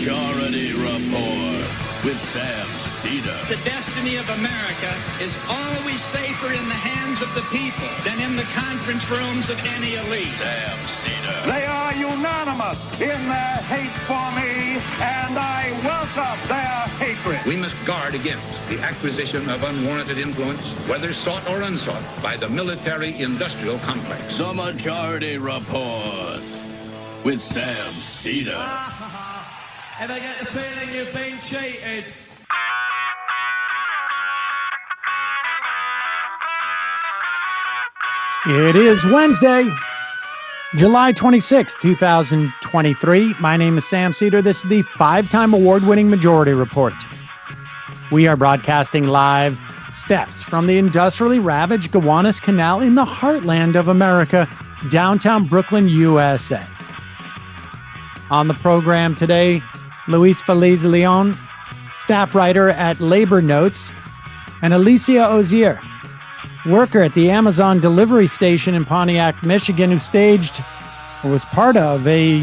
Majority Report with Sam Seder. The destiny of America is always safer in the hands of the people than in the conference rooms of any elite. Sam Seder. They are unanimous in their hate for me, and I welcome their hatred. We must guard against the acquisition of unwarranted influence, whether sought or unsought, by the military-industrial complex. The Majority Report with Sam Seder. Ever get the feeling you've been cheated? It is Wednesday, July 26, 2023. My name is Sam Seder. This is the five-time award-winning Majority Report. We are broadcasting live steps from the industrially ravaged Gowanus Canal in the heartland of America, downtown Brooklyn, USA. On the program today, Luis Feliz Leon, staff writer at Labor Notes, and Alicia Ozier, worker at the Amazon delivery station in Pontiac, Michigan, who staged or was part of a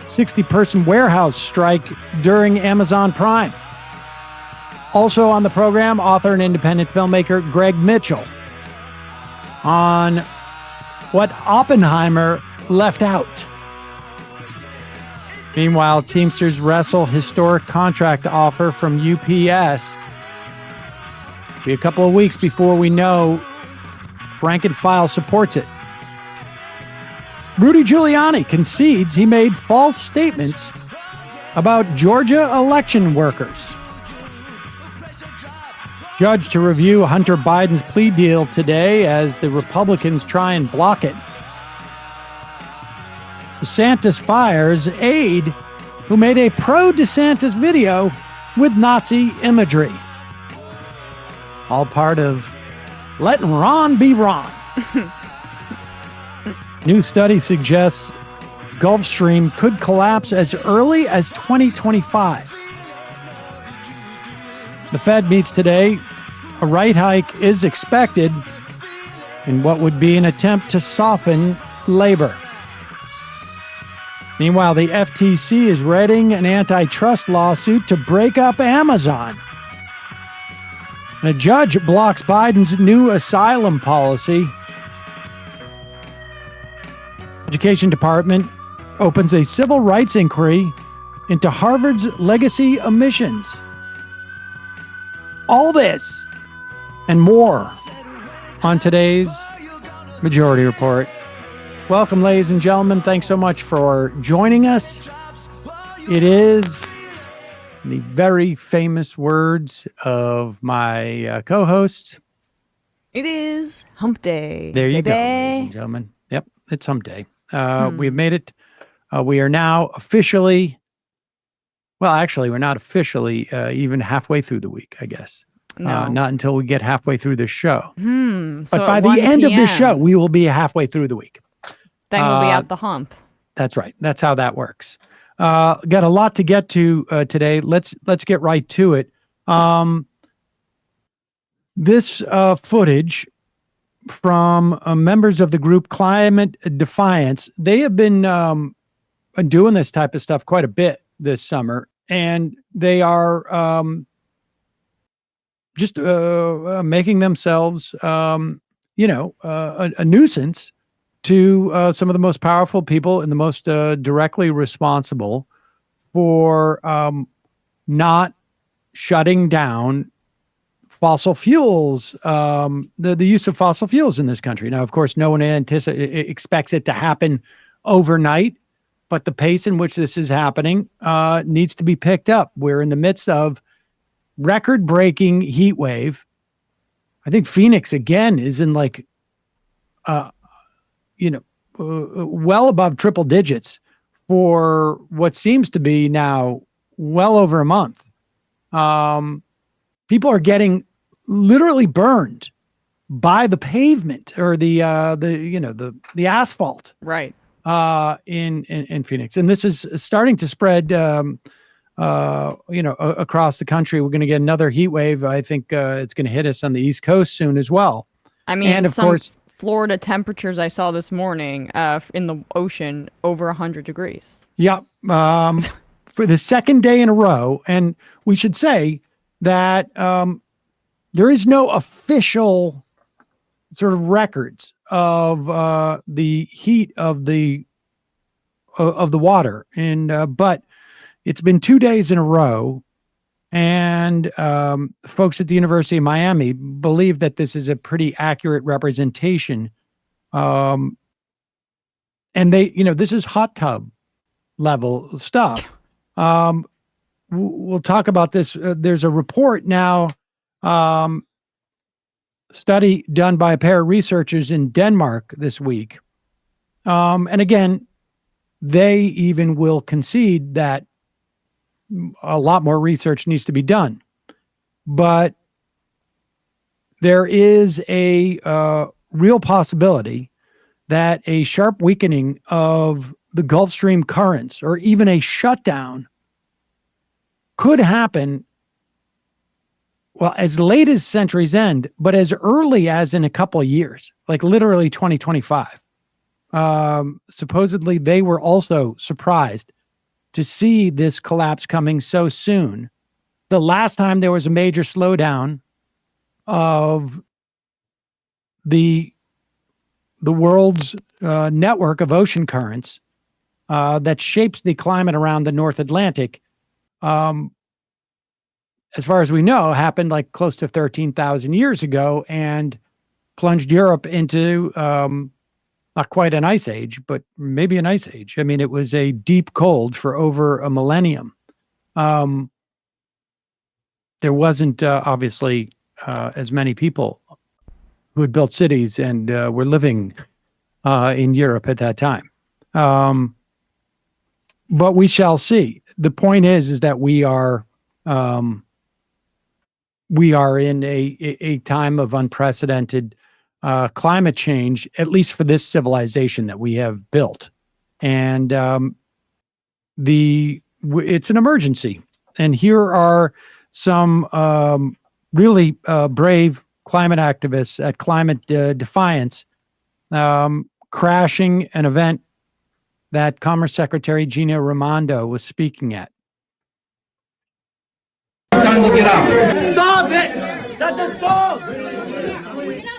60-person warehouse strike during Amazon Prime. Also on the program, author and independent filmmaker Greg Mitchell on what Oppenheimer left out. Meanwhile, Teamsters wrestle historic contract offer from UPS. Be a couple of weeks before we know rank and file supports it. Rudy Giuliani concedes he made false statements about Georgia election workers. Judge to review Hunter Biden's plea deal today as the Republicans try and block it. DeSantis fires aide who made a pro-DeSantis video with Nazi imagery. All part of letting Ron be Ron. New study suggests Gulf Stream could collapse as early as 2025. The Fed meets today. A rate hike is expected in what would be an attempt to soften labor. Meanwhile, the FTC is readying an antitrust lawsuit to break up Amazon. And a judge blocks Biden's new asylum policy. Education Department opens a civil rights inquiry into Harvard's legacy omissions. All this and more on today's Majority Report. Welcome, ladies and gentlemen. Thanks so much for joining us. It is the very famous words of my co-hosts. It is hump day. There you go, ladies and gentlemen. Yep, it's hump day. We've made it. We are now officially, well, actually, we're not officially even halfway through the week, I guess. No. Not until we get halfway through the show. So but by the end of this show, we will be halfway through the week. Then we'll be at the hump. That's right. That's how that works. Got a lot to get to today. Let's get right to it. This footage from members of the group Climate Defiance, they have been doing this type of stuff quite a bit this summer, and they are just making themselves, a nuisance to some of the most powerful people and the most directly responsible for not shutting down fossil fuels, the use of fossil fuels in this country. Now, of course, no one expects it to happen overnight, but the pace in which this is happening needs to be picked up. We're in the midst of record-breaking heat wave. I think Phoenix, again, is in well above triple digits for what seems to be now well over a month. People are getting literally burned by the pavement or the asphalt, Right. in Phoenix, and this is starting to spread, across the country. We're going to get another heat wave. I think it's going to hit us on the East Coast soon as well. I mean, and of course, Florida temperatures I saw this morning in the ocean over 100 degrees. Yeah. for the second day in a row. And we should say that there is no official sort of records of the heat of the water, and but it's been 2 days in a row, and folks at the University of Miami believe that this is a pretty accurate representation. And they, this is hot tub level stuff. We'll talk about this. There's a report now, study done by a pair of researchers in Denmark this week. And again, they even will concede that a lot more research needs to be done. But there is a real possibility that a sharp weakening of the Gulf Stream currents, or even a shutdown, could happen, well, as late as century's end, but as early as in a couple of years, like literally 2025. Supposedly, they were also surprised to see this collapse coming so soon. The last time there was a major slowdown of the world's network of ocean currents that shapes the climate around the North Atlantic, as far as we know, happened like close to 13,000 years ago and plunged Europe into not quite an ice age, but maybe an ice age. I mean, it was a deep cold for over a millennium. There wasn't obviously as many people who had built cities and were living in Europe at that time. But we shall see. The point is that we are in a time of unprecedented climate change, at least for this civilization that we have built. And it's an emergency. And here are some really brave climate activists at Climate Defiance crashing an event that Commerce Secretary Gina Raimondo was speaking at. Time to get out. Stop it! That's a song!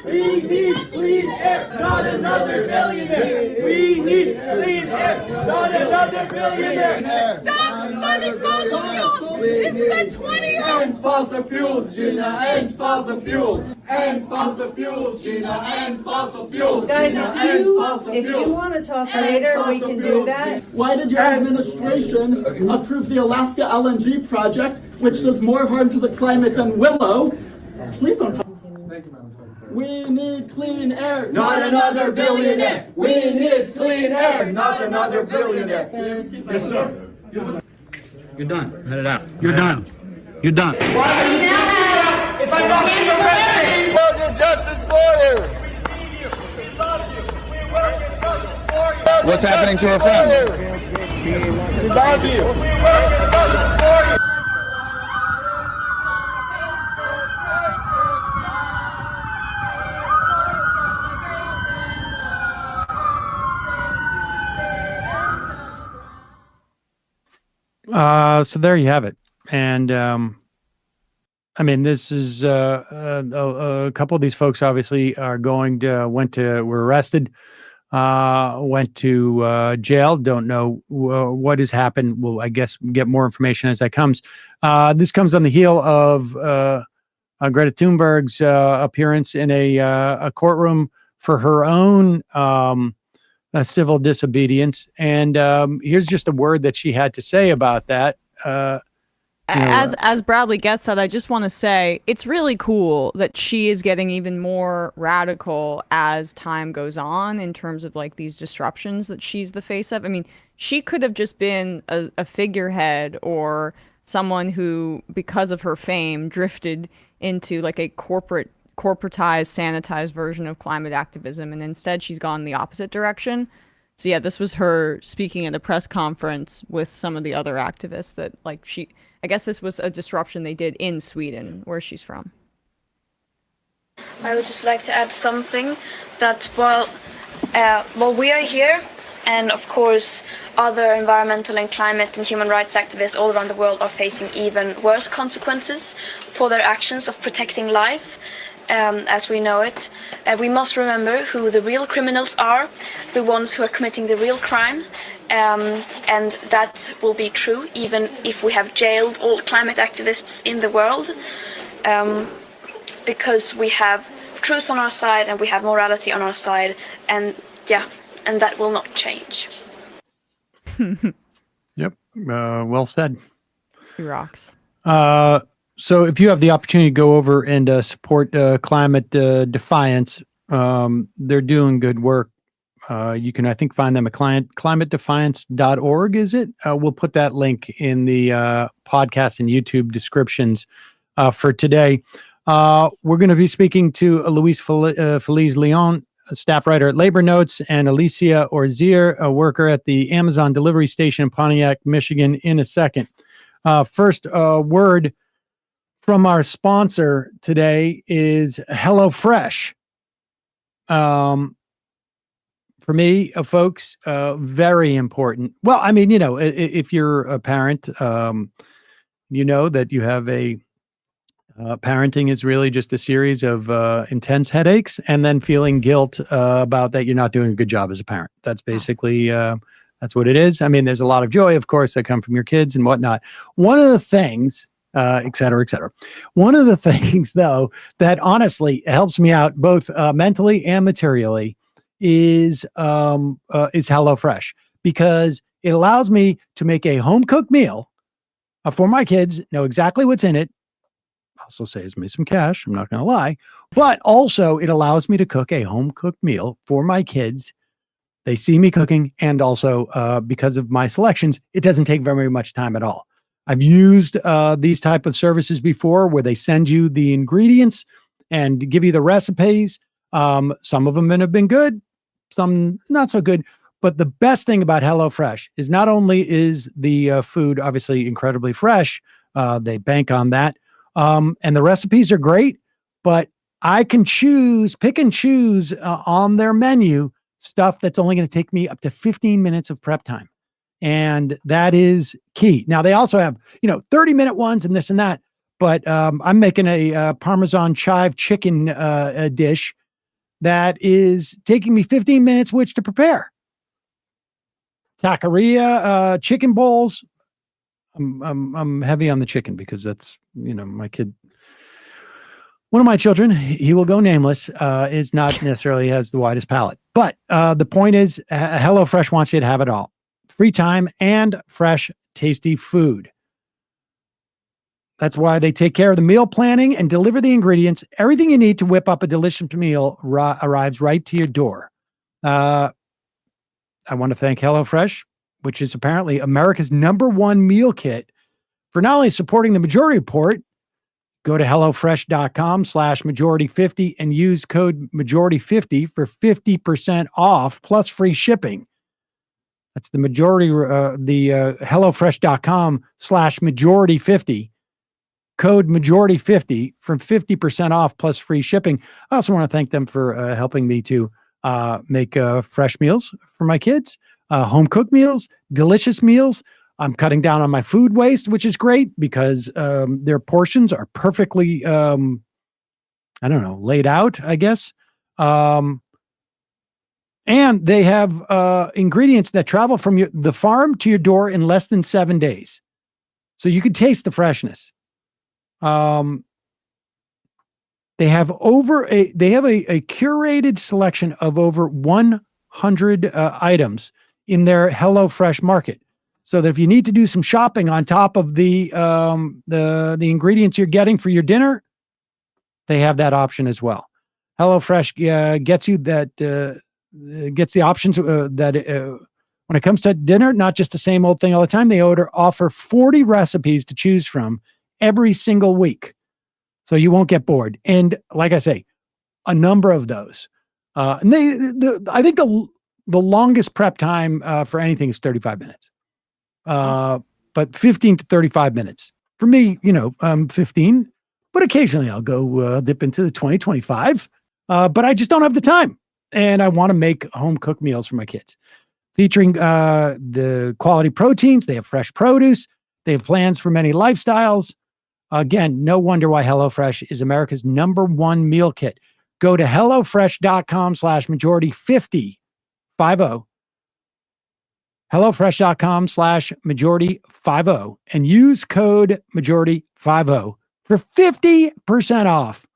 We need clean air, not another billionaire. We need clean air, not another billionaire. Stop funding fossil fuels! It's been 20 years! And fossil fuels, Gina, and fossil fuels. And fossil fuels, Gina, and fossil fuels. Guys, Gina, if you want to talk later, we can do that. Why did your administration approve the Alaska LNG project, which does more harm to the climate than Willow? Please don't talk. We need clean air, Not another billionaire. We need clean air, not another billionaire. Yes, sir. You're done. Let it out. You're done. You're done. If I don't get arrested, we'll get justice for you. What's happening to her friend? We love you. We will get justice for you. So there you have it. And I mean, this is a couple of these folks obviously were arrested, went to jail. Don't know what has happened. We'll, I guess, get more information as that comes. This comes on the heel of Greta Thunberg's appearance in a courtroom for her own civil disobedience. And here's just a word that she had to say about that. As Bradley gets that, I just want to say it's really cool that she is getting even more radical as time goes on in terms of like these disruptions that she's the face of. I mean, she could have just been a figurehead or someone who, because of her fame, drifted into like a corporatized, sanitized version of climate activism, and instead she's gone the opposite direction. So yeah, this was her speaking at a press conference with some of the other activists that I guess this was a disruption they did in Sweden, where she's from. I would just like to add something that while we are here And of course, other environmental and climate and human rights activists all around the world are facing even worse consequences for their actions of protecting life, as we know it. We must remember who the real criminals are, the ones who are committing the real crime, and that will be true even if we have jailed all climate activists in the world, because we have truth on our side and we have morality on our side, and that will not change. Yep. Well said. He rocks. So if you have the opportunity to go over and support Climate Defiance, they're doing good work. You can, I think, find them at climatedefiance.org, is it? We'll put that link in the podcast and YouTube descriptions for today. We're going to be speaking to Luis Feliz Leon, a staff writer at Labor Notes, and Alicia Orzier, a worker at the Amazon delivery station in Pontiac, Michigan, in a second. First, word from our sponsor today is HelloFresh. For me, folks, very important. Well, I mean, if you're a parent, you know that you have parenting is really just a series of intense headaches and then feeling guilt about that you're not doing a good job as a parent. That's basically, that's what it is. I mean, there's a lot of joy, of course, that come from your kids and whatnot. One of the things, et cetera, et cetera. One of the things, though, that honestly helps me out both mentally and materially is HelloFresh, because it allows me to make a home-cooked meal for my kids, know exactly what's in it. Also saves me some cash, I'm not going to lie. But also it allows me to cook a home-cooked meal for my kids. They see me cooking, and also because of my selections, it doesn't take very much time at all. I've used these type of services before where they send you the ingredients and give you the recipes. Some of them have been good, some not so good. But the best thing about HelloFresh is not only is the food obviously incredibly fresh, they bank on that, and the recipes are great, but I can pick and choose on their menu stuff that's only going to take me up to 15 minutes of prep time. And that is key. Now, they also have, 30-minute ones and this and that, but I'm making a Parmesan chive chicken dish that is taking me 15 minutes, which to prepare. Taqueria, chicken bowls. I'm heavy on the chicken because that's, my kid. One of my children, he will go nameless, is not necessarily has the widest palate. But the point is, HelloFresh wants you to have it all. Free time and fresh, tasty food. That's why they take care of the meal planning and deliver the ingredients. Everything you need to whip up a delicious meal arrives right to your door. I want to thank HelloFresh, which is apparently America's #1 meal kit, for not only supporting the Majority Report. Go to HelloFresh.com/majority50 and use code majority50 for 50% off plus free shipping. That's the HelloFresh.com/majority50. Code majority50 for 50% off plus free shipping. I also want to thank them for helping me to make fresh meals for my kids, home cooked meals, delicious meals. I'm cutting down on my food waste, which is great because their portions are perfectly, laid out, I guess. And they have ingredients that travel from the farm to your door in less than 7 days. So you can taste the freshness. They have a curated selection of over 100 items in their HelloFresh market. So that if you need to do some shopping on top of the ingredients you're getting for your dinner, they have that option as well. HelloFresh gets you that gets the options that when it comes to dinner, not just the same old thing all the time. They offer 40 recipes to choose from every single week, so you won't get bored. And like I say, a number of those. And I think the longest prep time for anything is 35 minutes. But 15 to 35 minutes for me, 15, but occasionally I'll go dip into the 20, 25. But I just don't have the time, and I want to make home cooked meals for my kids. featuring the quality proteins. They have fresh produce. They have plans for many lifestyles. Again, no wonder why HelloFresh is America's #1 meal kit. Go to HelloFresh.com/majority50, 50. HelloFresh.com/majority50 and use code majority50 for 50% off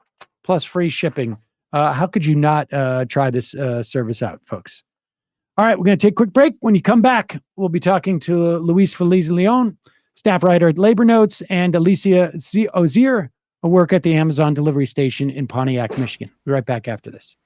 plus free shipping. How could you not try this service out, folks? All right, we're going to take a quick break. When you come back, we'll be talking to Luis Feliz Leon, staff writer at Labor Notes, and Alicia Ozier, a worker at the Amazon delivery station in Pontiac, Michigan. We'll be right back after this.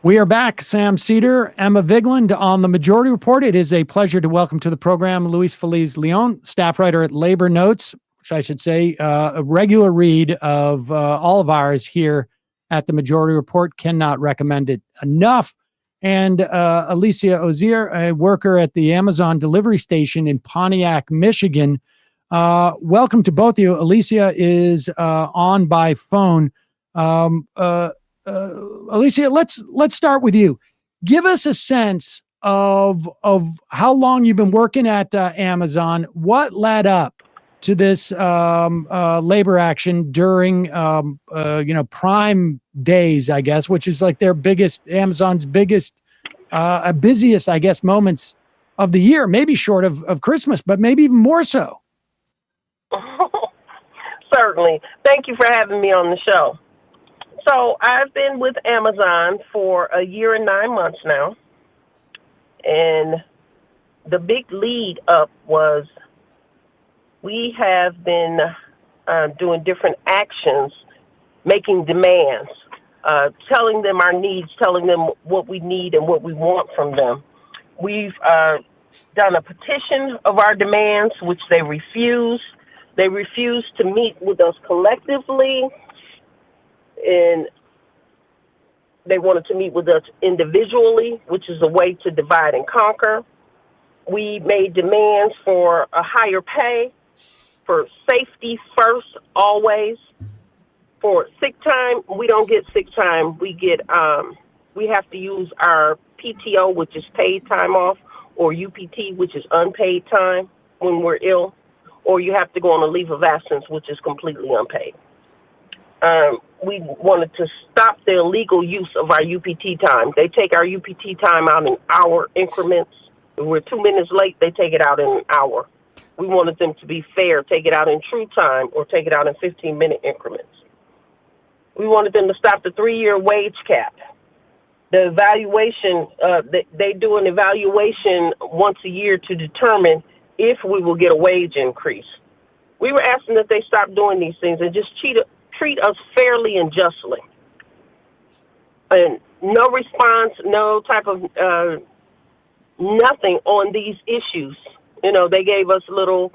We are back. Sam Seder, Emma Vigland on the Majority Report. It is a pleasure to welcome to the program Luis Feliz Leon, staff writer at Labor Notes, which I should say a regular read of all of ours here at the Majority Report. Cannot recommend it enough. And Alicia Ozier, a worker at the Amazon delivery station in Pontiac, Michigan. Welcome to both of you. Alicia is on by phone. Alicia, let's start with you. Give us a sense of how long you've been working at Amazon. What led up to this labor action during Prime days, I guess, which is like their biggest, Amazon's biggest busiest, I guess, moments of the year, maybe short of Christmas, but maybe even more so. Certainly. Thank you for having me on the show. So I've been with Amazon for a year and 9 months now. And the big lead up was we have been doing different actions, making demands, telling them our needs, telling them what we need and what we want from them. We've done a petition of our demands, which they refused. They refused to meet with us collectively, and they wanted to meet with us individually, which is a way to divide and conquer. We made demands for a higher pay, for safety first, always. For sick time, we don't get sick time. We have to use our PTO, which is paid time off, or UPT, which is unpaid time when we're ill, or you have to go on a leave of absence, which is completely unpaid. We wanted to stop the illegal use of our UPT time. They take our UPT time out in hour increments. If we're 2 minutes late, they take it out in an hour. We wanted them to be fair, take it out in true time, or take it out in 15-minute increments. We wanted them to stop the 3-year wage cap. The evaluation, they do an evaluation once a year to determine if we will get a wage increase. We were asking that they stop doing these things and just treat us fairly and justly. And no response, no type of nothing on these issues. You know, they gave us little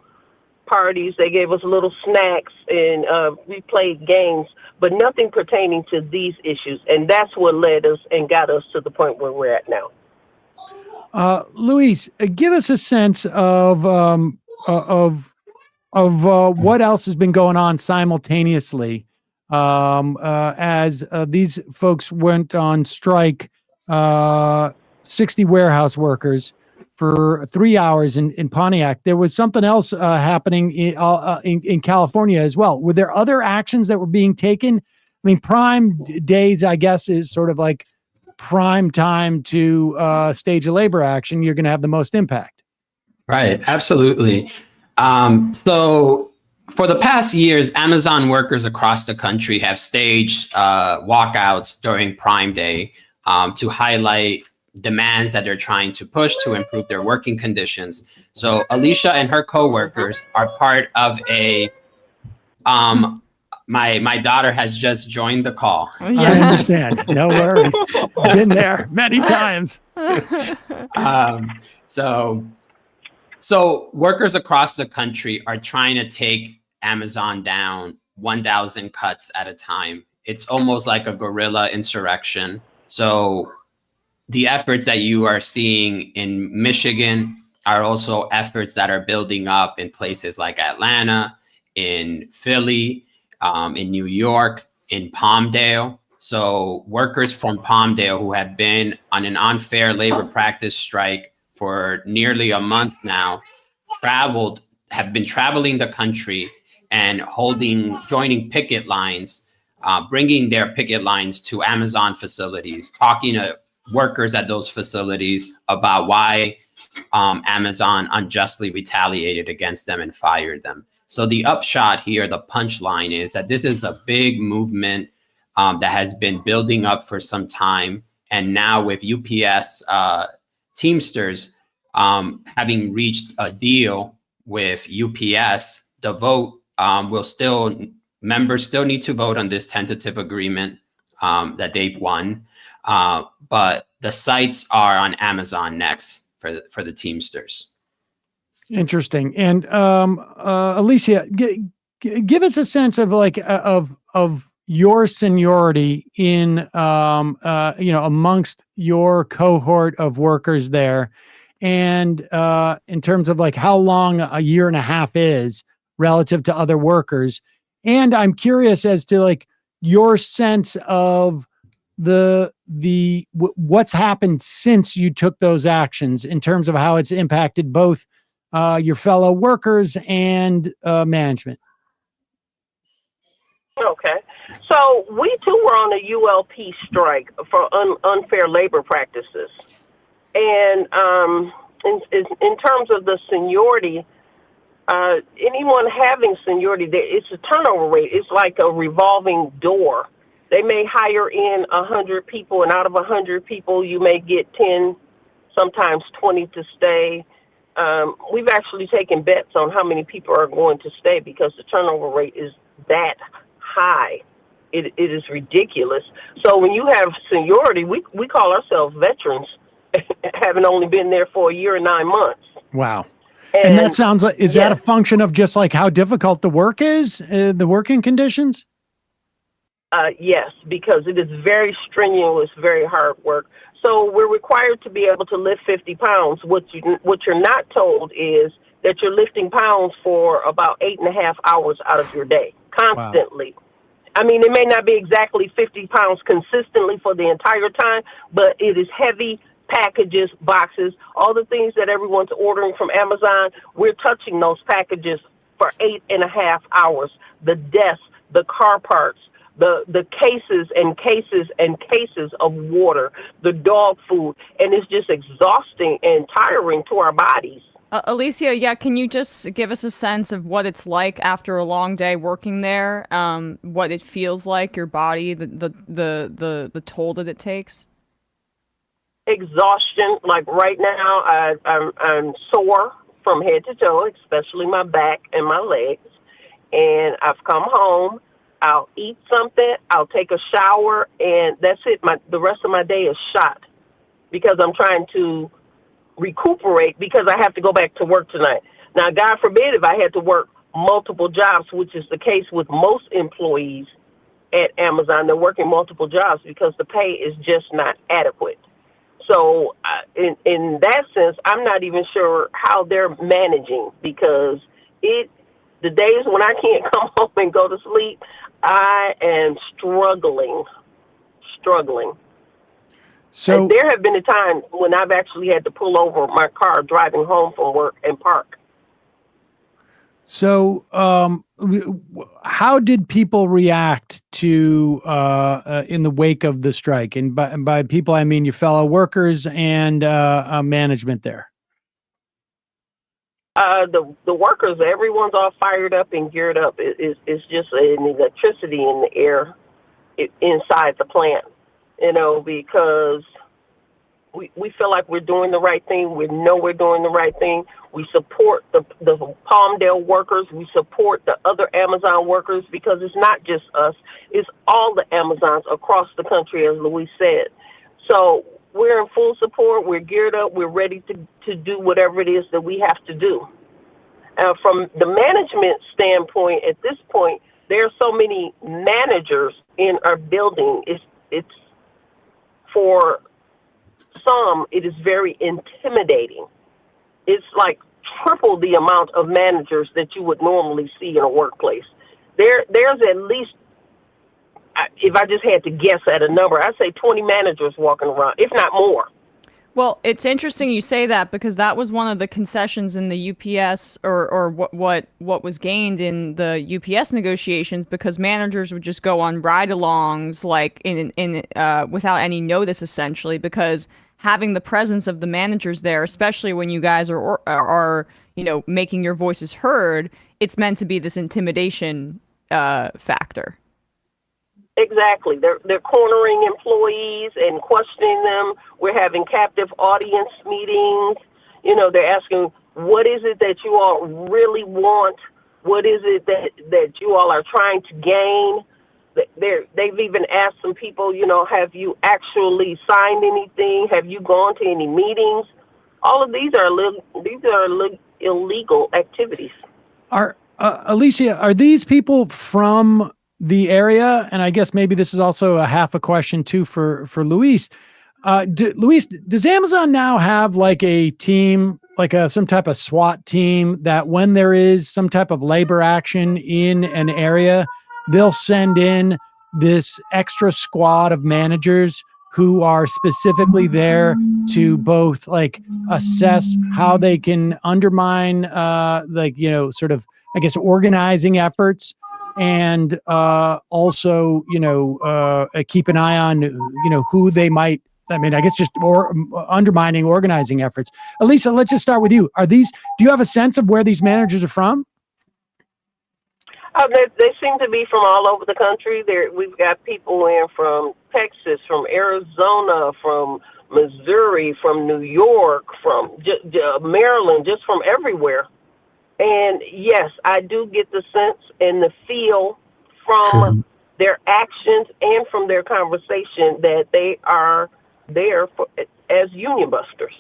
parties, they gave us little snacks, and we played games, but nothing pertaining to these issues. And that's what led us and got us to the point where we're at now. Luis, give us a sense of what else has been going on simultaneously as these folks went on strike, 60 warehouse workers for 3 hours in Pontiac. There was something else happening in California as well. Were there other actions that were being taken? I mean, Prime Days, I guess, is sort of like prime time to stage a labor action. You're going to have the most impact. Right. Absolutely. So for the past years, Amazon workers across the country have staged walkouts during Prime Day to highlight demands that they're trying to push to improve their working conditions. So Alicia and her coworkers are part of a my daughter has just joined the call. I understand. No worries. Been there many times. So workers across the country are trying to take Amazon down 1,000 cuts at a time. It's almost like a guerrilla insurrection. So the efforts that you are seeing in Michigan are also efforts that are building up in places like Atlanta, in Philly, in New York, in Palmdale. So workers from Palmdale who have been on an unfair labor practice strike for nearly a month now have been traveling the country and joining picket lines, bringing their picket lines to Amazon facilities, talking to workers at those facilities about why Amazon unjustly retaliated against them and fired them. So the upshot here, the punchline is that this is a big movement that has been building up for some time. And now with UPS Teamsters having reached a deal with UPS, the vote members still need to vote on this tentative agreement that they've won. But the sights are on Amazon next for the Teamsters. Interesting. And Alicia, give us a sense of of your seniority in amongst your cohort of workers there, and in terms of like how long a year and a half is relative to other workers. And I'm curious as to like your sense of what's happened since you took those actions in terms of how it's impacted both your fellow workers and management. Okay. So we too were on a ULP strike for unfair labor practices. And in terms of the seniority, anyone having seniority, it's a turnover rate. It's like a revolving door. They may hire in 100 people, and out of 100 people, you may get 10, sometimes 20 to stay. We've actually taken bets on how many people are going to stay because the turnover rate is that high. It is ridiculous. So when you have seniority, we call ourselves veterans, having only been there for a year and 9 months. Wow. And that sounds like, is that a function of just like how difficult the work is, the working conditions? Yes, because it is very strenuous, very hard work. So we're required to be able to lift 50 pounds. What you're not told is that you're lifting pounds for about 8.5 hours out of your day, constantly. Wow. I mean, it may not be exactly 50 pounds consistently for the entire time, but it is heavy packages, boxes, all the things that everyone's ordering from Amazon. We're touching those packages for 8.5 hours. The desks, the car parts, the cases and cases and cases of water, the dog food, and it's just exhausting and tiring to our bodies. Alicia, yeah, can you just give us a sense of what it's like after a long day working there? What it feels like, your body, the toll that it takes? Exhaustion. Like right now, I'm sore from head to toe, especially my back and my legs. And I've come home. I'll eat something. I'll take a shower, and that's it. The rest of my day is shot because I'm trying to recuperate because I have to go back to work tonight. Now, God forbid if I had to work multiple jobs, which is the case with most employees at Amazon. They're working multiple jobs because the pay is just not adequate. So in that sense, I'm not even sure how they're managing because the days when I can't come home and go to sleep, I am struggling. So and there have been times when I've actually had to pull over my car driving home from work and park. So, how did people react to in the wake of the strike? And by people, I mean your fellow workers and management there. The workers, everyone's all fired up and geared up. It's just an electricity in the air inside the plant, because we feel like we're doing the right thing. We know we're doing the right thing. We support the Palmdale workers. We support the other Amazon workers because it's not just us. It's all the Amazons across the country, as Luis said. So we're in full support. We're geared up. We're ready to do whatever it is that we have to do. From the management standpoint, at this point, there are so many managers in our building. It's for some, it is very intimidating. It's like triple the amount of managers that you would normally see in a workplace. There's at least, if I just had to guess at a number, I'd say 20 managers walking around, if not more. Well, it's interesting you say that because that was one of the concessions in the UPS or what was gained in the UPS negotiations, because managers would just go on ride-alongs like in without any notice, essentially, because having the presence of the managers there, especially when you guys are making your voices heard, it's meant to be this intimidation factor. Exactly. They're cornering employees and questioning them. We're having captive audience meetings. They're asking, what is it that you all really want? What is it that you all are trying to gain? They've even asked some people, have you actually signed anything? Have you gone to any meetings? All of these are illegal activities. Alicia, are these people from the area? And I guess maybe this is also a half a question too for Luis. Luis, does Amazon now have like a team, like some type of SWAT team that when there is some type of labor action in an area, they'll send in this extra squad of managers who are specifically there to both like assess how they can undermine sort of, I guess, organizing efforts, and also keep an eye on who they might I mean, I guess just undermining organizing efforts. Elisa, let's just start with you. Do you have a sense of where these managers are from? They seem to be from all over the country. We've got people in from Texas, from Arizona, from Missouri, from New York, from Maryland, just from everywhere. And yes, I do get the sense and the feel from their actions and from their conversation that they are there as union busters.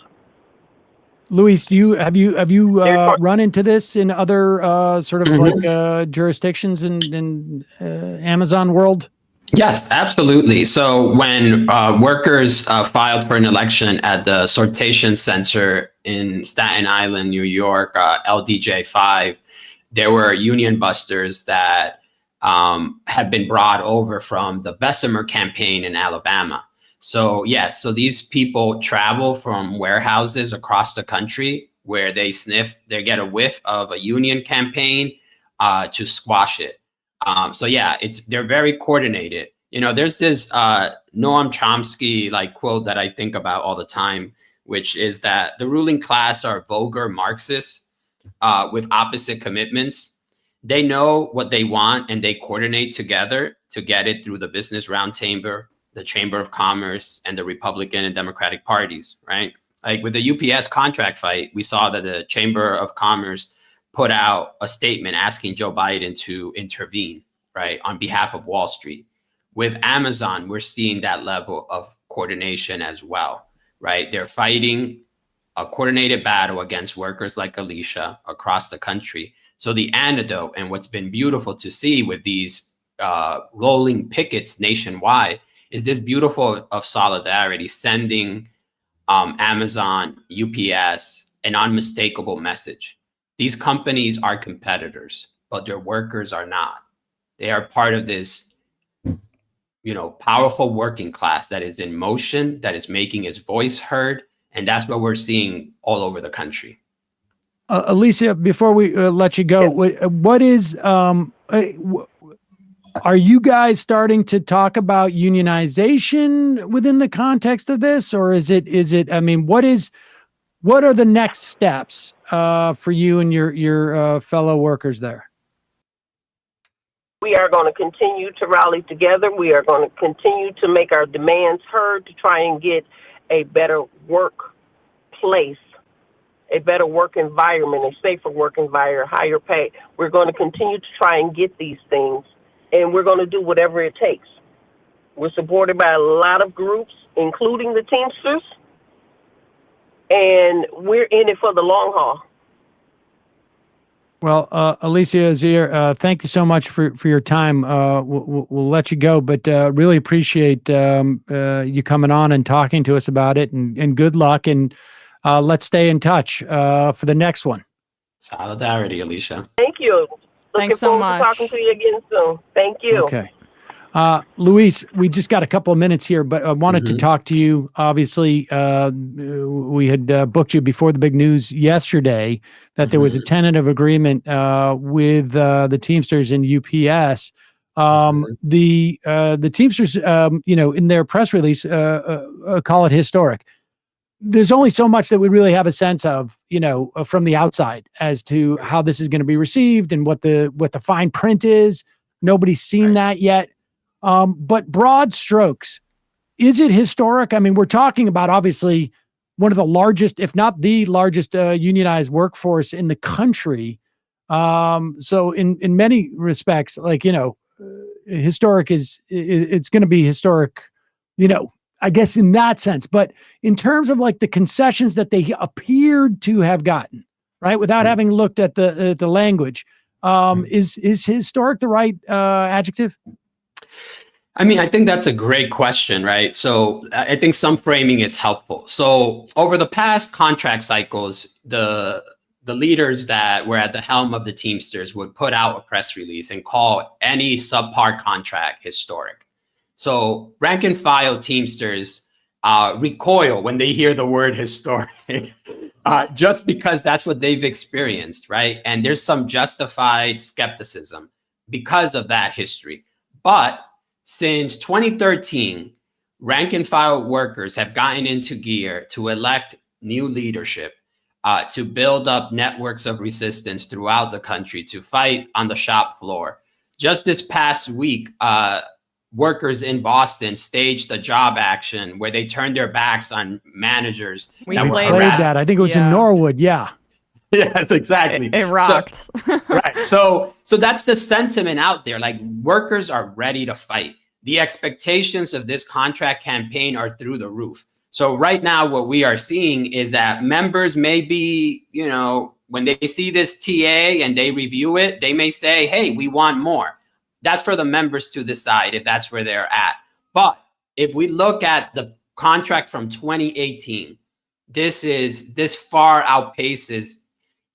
Luis, have you run into this in other sort of like jurisdictions in Amazon world? Yes, absolutely. So when workers filed for an election at the sortation center in Staten Island, New York, LDJ5, there were union busters that had been brought over from the Bessemer campaign in Alabama. So yes, so these people travel from warehouses across the country where they get a whiff of a union campaign to squash it. So yeah, they're very coordinated. You know, there's this Noam Chomsky like quote that I think about all the time, which is that the ruling class are vulgar Marxists with opposite commitments. They know what they want and they coordinate together to get it through the Business Roundtable, the Chamber of Commerce, and the Republican and Democratic parties, right? Like with the UPS contract fight, we saw that the Chamber of Commerce put out a statement asking Joe Biden to intervene, right, on behalf of Wall Street. With Amazon, we're seeing that level of coordination as well, right? They're fighting a coordinated battle against workers like Alicia across the country. So the antidote, and what's been beautiful to see with these rolling pickets nationwide, is this beautiful of solidarity, sending Amazon, UPS, an unmistakable message. These companies are competitors, but their workers are not. They are part of this, powerful working class that is in motion, that is making its voice heard. And that's what we're seeing all over the country. Alicia, before we let you go, what is, are you guys starting to talk about unionization within the context of this? Or is it, I mean, what are the next steps for you and your fellow workers there? We are going to continue to rally together. We are going to continue to make our demands heard to try and get a better workplace, a better work environment, a safer work environment, higher pay. We're going to continue to try and get these things, and we're going to do whatever it takes. We're supported by a lot of groups, including the Teamsters, and we're in it for the long haul. Well, Alicia Azier, thank you so much for your time. We'll let you go, but really appreciate you coming on and talking to us about it, and good luck, and let's stay in touch for the next one. Solidarity, Alicia. Thank you. Thanks so much. Looking forward to talking to you again soon. Thank you. Okay. Luis, we just got a couple of minutes here, but I wanted to talk to you. Obviously, we had booked you before the big news yesterday that there was a tentative agreement with the Teamsters and UPS. The Teamsters, in their press release, call it historic. There's only so much that we really have a sense of, from the outside as to how this is going to be received and what the fine print is. Nobody's seen that yet. But broad strokes, is it historic? I mean, we're talking about obviously one of the largest, if not the largest, unionized workforce in the country. So in many respects, historic it's going to be historic, I guess in that sense. But in terms of like the concessions that they appeared to have gotten, right, without having looked at the language, is historic the right adjective? I mean, I think that's a great question, right? So I think some framing is helpful. So over the past contract cycles, the leaders that were at the helm of the Teamsters would put out a press release and call any subpar contract historic. So rank and file Teamsters recoil when they hear the word historic, just because that's what they've experienced, right? And there's some justified skepticism because of that history. But since 2013, rank and file workers have gotten into gear to elect new leadership, to build up networks of resistance throughout the country, to fight on the shop floor. Just this past week, workers in Boston staged a job action where they turned their backs on managers We played that. I think it was in Norwood. Yeah. Yes, exactly. It rocked. Right. So that's the sentiment out there. Like, workers are ready to fight. The expectations of this contract campaign are through the roof. So right now, what we are seeing is that members may be, when they see this TA and they review it, they may say, hey, we want more. That's for the members to decide if that's where they're at. But if we look at the contract from 2018, this far outpaces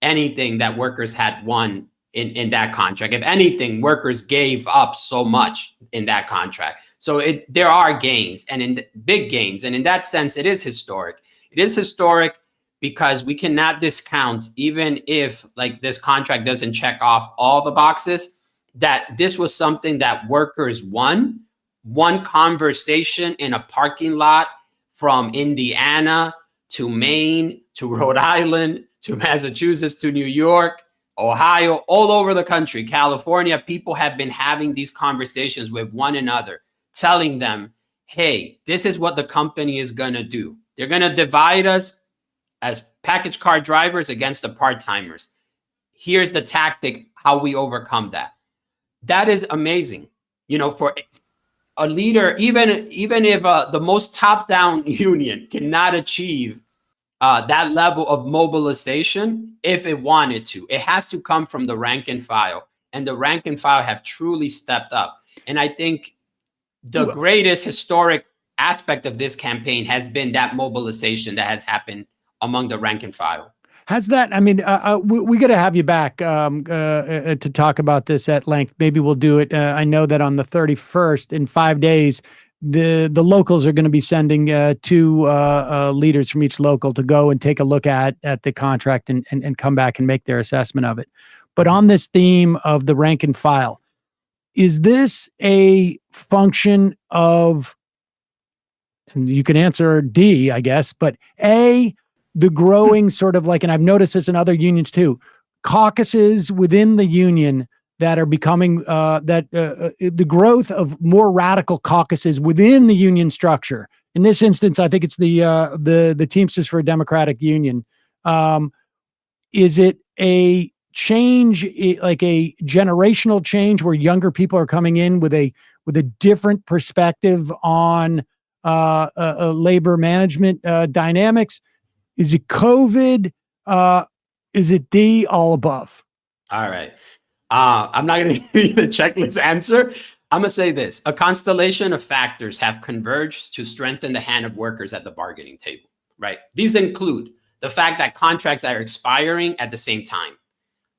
anything that workers had won in that contract. If anything, workers gave up so much in that contract. So there are gains, and in big gains. And in that sense, it is historic. It is historic because we cannot discount, even if like this contract doesn't check off all the boxes, that this was something that workers won. One conversation in a parking lot from Indiana to Maine to Rhode Island to Massachusetts to New York, Ohio, all over the country, California, people have been having these conversations with one another, telling them, hey, this is what the company is going to do. They're going to divide us as package car drivers against the part-timers. Here's the tactic, how we overcome that. That is amazing. For a leader, even if the most top-down union cannot achieve that level of mobilization, if it wanted to, it has to come from the rank and file. And the rank and file have truly stepped up. And I think the greatest historic aspect of this campaign has been that mobilization that has happened among the rank and file. Has that, we got to have you back to talk about this at length. Maybe we'll do it. I know that on the 31st, in 5 days, the locals are going to be sending two leaders from each local to go and take a look at the contract and come back and make their assessment of it. But on this theme of the rank and file, is this a function of, and you can answer D, I guess, but A, the growing sort of like, and I've noticed this in other unions too, caucuses within the union that are becoming the growth of more radical caucuses within the union structure. In this instance, I think it's the Teamsters for a Democratic Union. Is it a change, like a generational change, where younger people are coming in with a different perspective on labor management dynamics? Is it COVID? Is it D, all above? All right. I'm not going to give you the checklist answer. I'm going to say this. A constellation of factors have converged to strengthen the hand of workers at the bargaining table, right? These include the fact that contracts are expiring at the same time.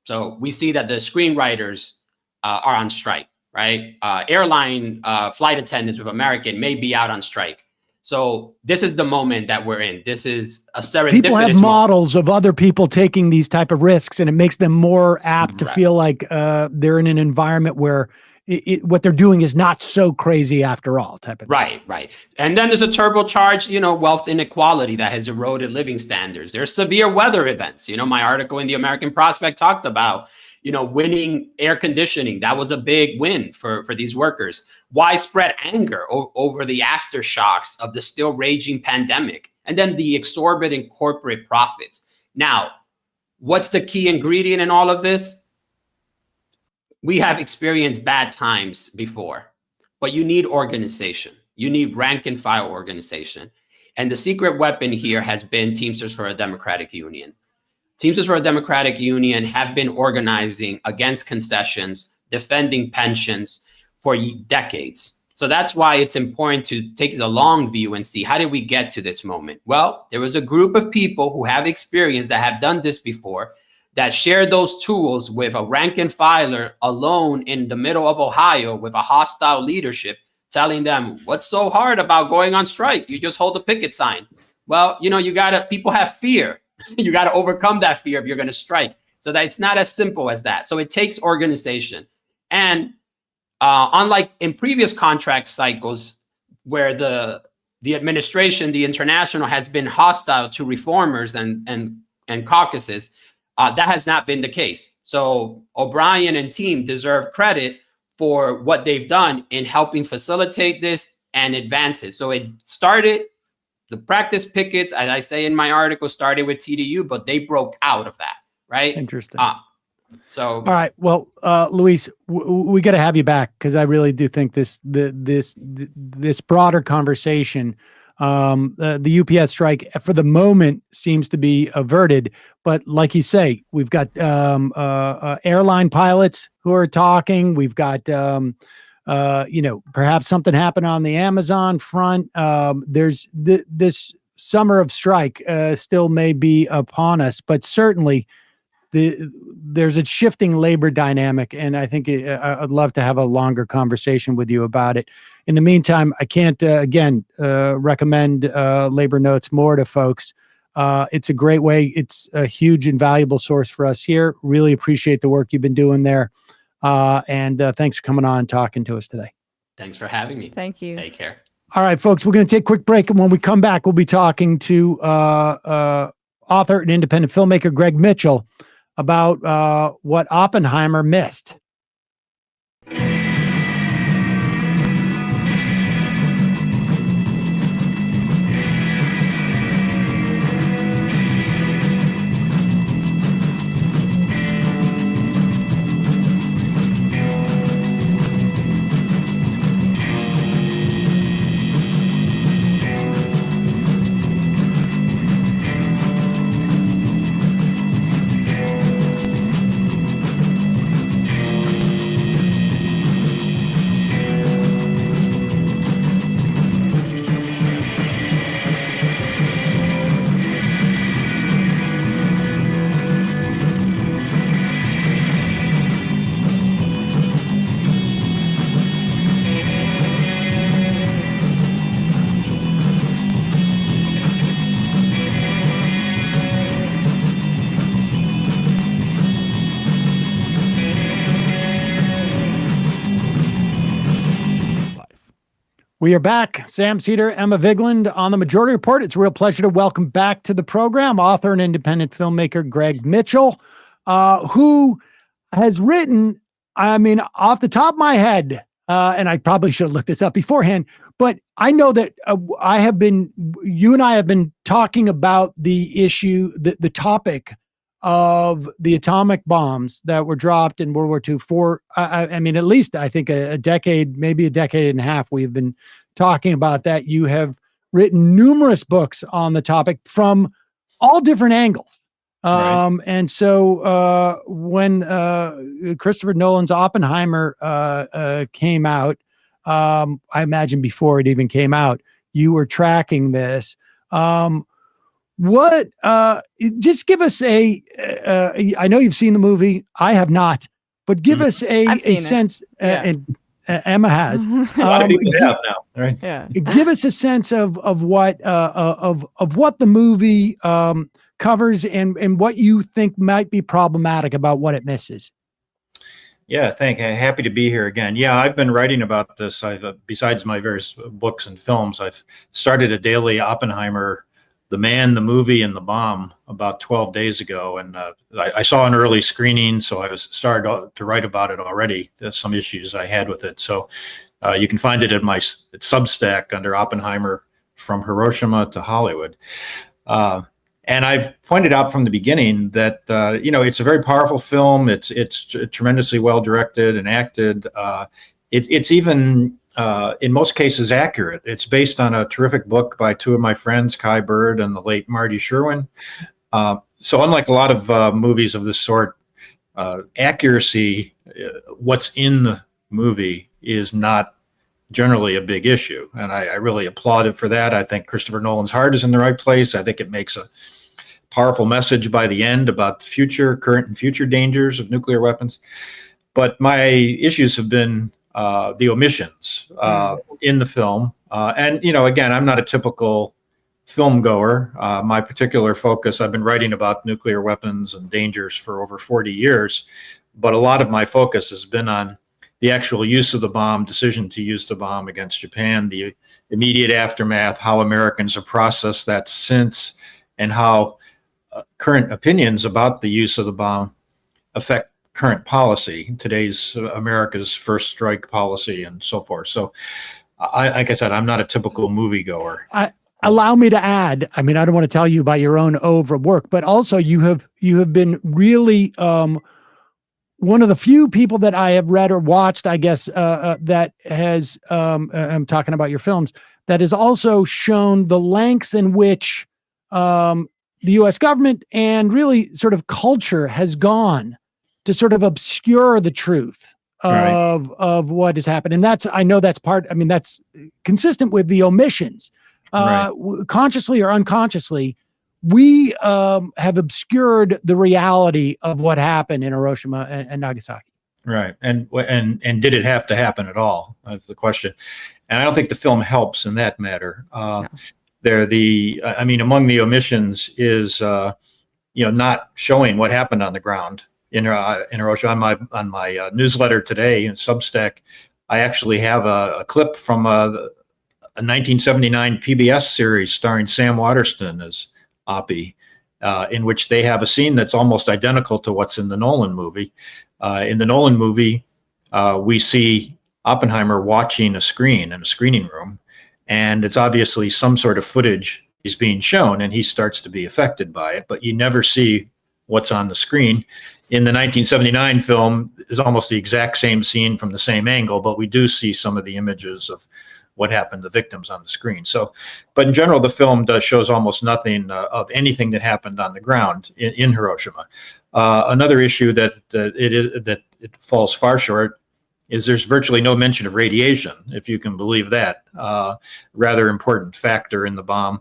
So we see that the screenwriters are on strike, right? Airline flight attendants with American may be out on strike. So this is the moment that we're in. This is a serendipitous People have models of other people taking these type of risks, and it makes them more apt to feel like they're in an environment where what they're doing is not so crazy after all, type of thing. Right. And then there's a turbocharged, wealth inequality that has eroded living standards. There's severe weather events. My article in the American Prospect talked about, winning air conditioning. That was a big win for these workers. Widespread anger over the aftershocks of the still raging pandemic, and then the exorbitant corporate profits. Now, what's the key ingredient in all of this? We have experienced bad times before, but you need organization. You need rank and file organization. And the secret weapon here has been Teamsters for a Democratic Union. Teamsters for a Democratic Union have been organizing against concessions, defending pensions for decades. So that's why it's important to take the long view and see, how did we get to this moment? Well, there was a group of people who have experience, that have done this before, that shared those tools with a rank and filer alone in the middle of Ohio with a hostile leadership, telling them, what's so hard about going on strike? You just hold a picket sign. Well, people have fear. You got to overcome that fear if you're going to strike. So that it's not as simple as that. So it takes organization. And unlike in previous contract cycles where the the administration, the international, has been hostile to reformers and caucuses. That has not been the case. So O'Brien and team deserve credit for what they've done in helping facilitate this and advance it. So it started, the practice pickets, as I say in my article, started with TDU, but they broke out of that, right? Interesting. So all right. Well, Luis, we got to have you back, because I really do think this broader conversation, the UPS strike for the moment seems to be averted. But like you say, we've got airline pilots who are talking. We've got perhaps something happened on the Amazon front. There's this summer of strike still may be upon us, but certainly there's a shifting labor dynamic, and I think I'd love to have a longer conversation with you about it. In the meantime, I can't recommend Labor Notes more to folks. It's a great way. It's a huge and valuable source for us here. Really appreciate the work you've been doing there, and thanks for coming on and talking to us today. Thanks for having me. Thank you. Take care. All right, folks, we're going to take a quick break, and when we come back, we'll be talking to author and independent filmmaker Greg Mitchell about what Oppenheimer missed. We are back. Sam Seder, Emma Vigland on the Majority Report. It's a real pleasure to welcome back to the program author and independent filmmaker Greg Mitchell, who has written, I mean, off the top of my head, and I probably should have looked this up beforehand, but I know that you and I have been talking about the issue, the topic of the atomic bombs that were dropped in World War II for, I mean, at least I think a decade, maybe a decade and a half, we've been talking about that. You have written numerous books on the topic from all different angles. Right. And so when Christopher Nolan's Oppenheimer came out, I imagine before it even came out, you were tracking this. What just give us I know you've seen the movie, I have not, but give us a sense, and Emma has. A lot of people have now, right? Yeah. Give us a sense of what the movie covers and what you think might be problematic about what it misses. Yeah, happy to be here again. Yeah, I've been writing about this. Besides my various books and films, I've started a daily Oppenheimer, The Man, the Movie, and the Bomb about 12 days ago. And I saw an early screening, so I was started to write about it already. There's some issues I had with it. So you can find it at my Substack under Oppenheimer From Hiroshima to Hollywood. And I've pointed out from the beginning that, it's a very powerful film. It's tremendously well directed and acted. It's even, in most cases, accurate. It's based on a terrific book by two of my friends, Kai Bird and the late Marty Sherwin. So unlike a lot of movies of this sort, accuracy, what's in the movie is not generally a big issue. And I really applaud it for that. I think Christopher Nolan's heart is in the right place. I think it makes a powerful message by the end about the current and future dangers of nuclear weapons. But my issues have been the omissions in the film. And, again, I'm not a typical film goer. My particular focus, I've been writing about nuclear weapons and dangers for over 40 years, but a lot of my focus has been on the actual use of the bomb, decision to use the bomb against Japan, the immediate aftermath, how Americans have processed that since, and how current opinions about the use of the bomb affect current policy, today's America's first strike policy and so forth. So like I said, I'm not a typical moviegoer. Allow me to add, I mean, I don't want to tell you about your own overwork, but also you have been really one of the few people that I have read or watched, I guess, that has, I'm talking about your films, that has also shown the lengths in which the U.S. government and really sort of culture has gone to sort of obscure the truth of what has happened. And that's, I know that's part, I mean, that's consistent with the omissions. Consciously or unconsciously, we have obscured the reality of what happened in Hiroshima and Nagasaki. Right. And did it have to happen at all? That's the question. And I don't think the film helps in that matter. No. I mean, among the omissions is, not showing what happened on the ground in Hiroshima. On my newsletter today in Substack, I actually have a clip from a 1979 PBS series starring Sam Waterston as Oppie, in which they have a scene that's almost identical to what's in the Nolan movie. In the Nolan movie, we see Oppenheimer watching a screen in a screening room, and it's obviously some sort of footage is being shown, and he starts to be affected by it, but you never see what's on the screen. In the 1979 film, is almost the exact same scene from the same angle, but we do see some of the images of what happened to victims on the screen. So, but in general, the film shows almost nothing of anything that happened on the ground in Hiroshima. Another issue that it falls far short is there's virtually no mention of radiation, if you can believe that. Rather important factor in the bomb.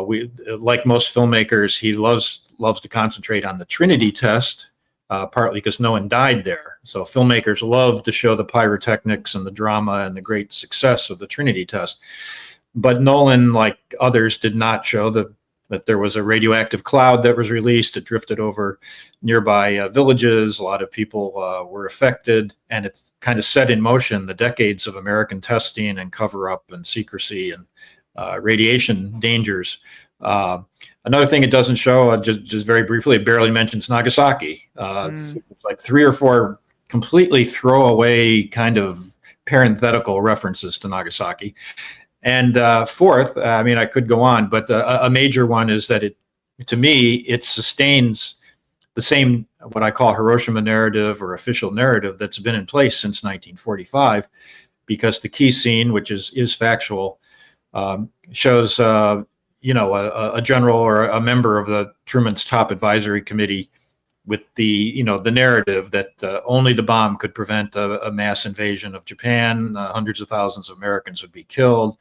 We, like most filmmakers, he loves to concentrate on the Trinity test, partly because no one died there. So filmmakers love to show the pyrotechnics and the drama and the great success of the Trinity test. But Nolan, like others, did not show that there was a radioactive cloud that was released. It drifted over nearby villages. A lot of people were affected, and it's kind of set in motion the decades of American testing and cover-up and secrecy and radiation dangers. Another thing it doesn't show, just very briefly, it barely mentions Nagasaki. It's like 3 or 4 completely throwaway kind of parenthetical references to Nagasaki. And fourth, I mean, I could go on, but a major one is that to me, it sustains the same, what I call Hiroshima narrative or official narrative that's been in place since 1945, because the key scene, which is factual, shows a general or a member of the Truman's top advisory committee with the narrative that only the bomb could prevent a mass invasion of Japan. Hundreds of thousands of Americans would be killed.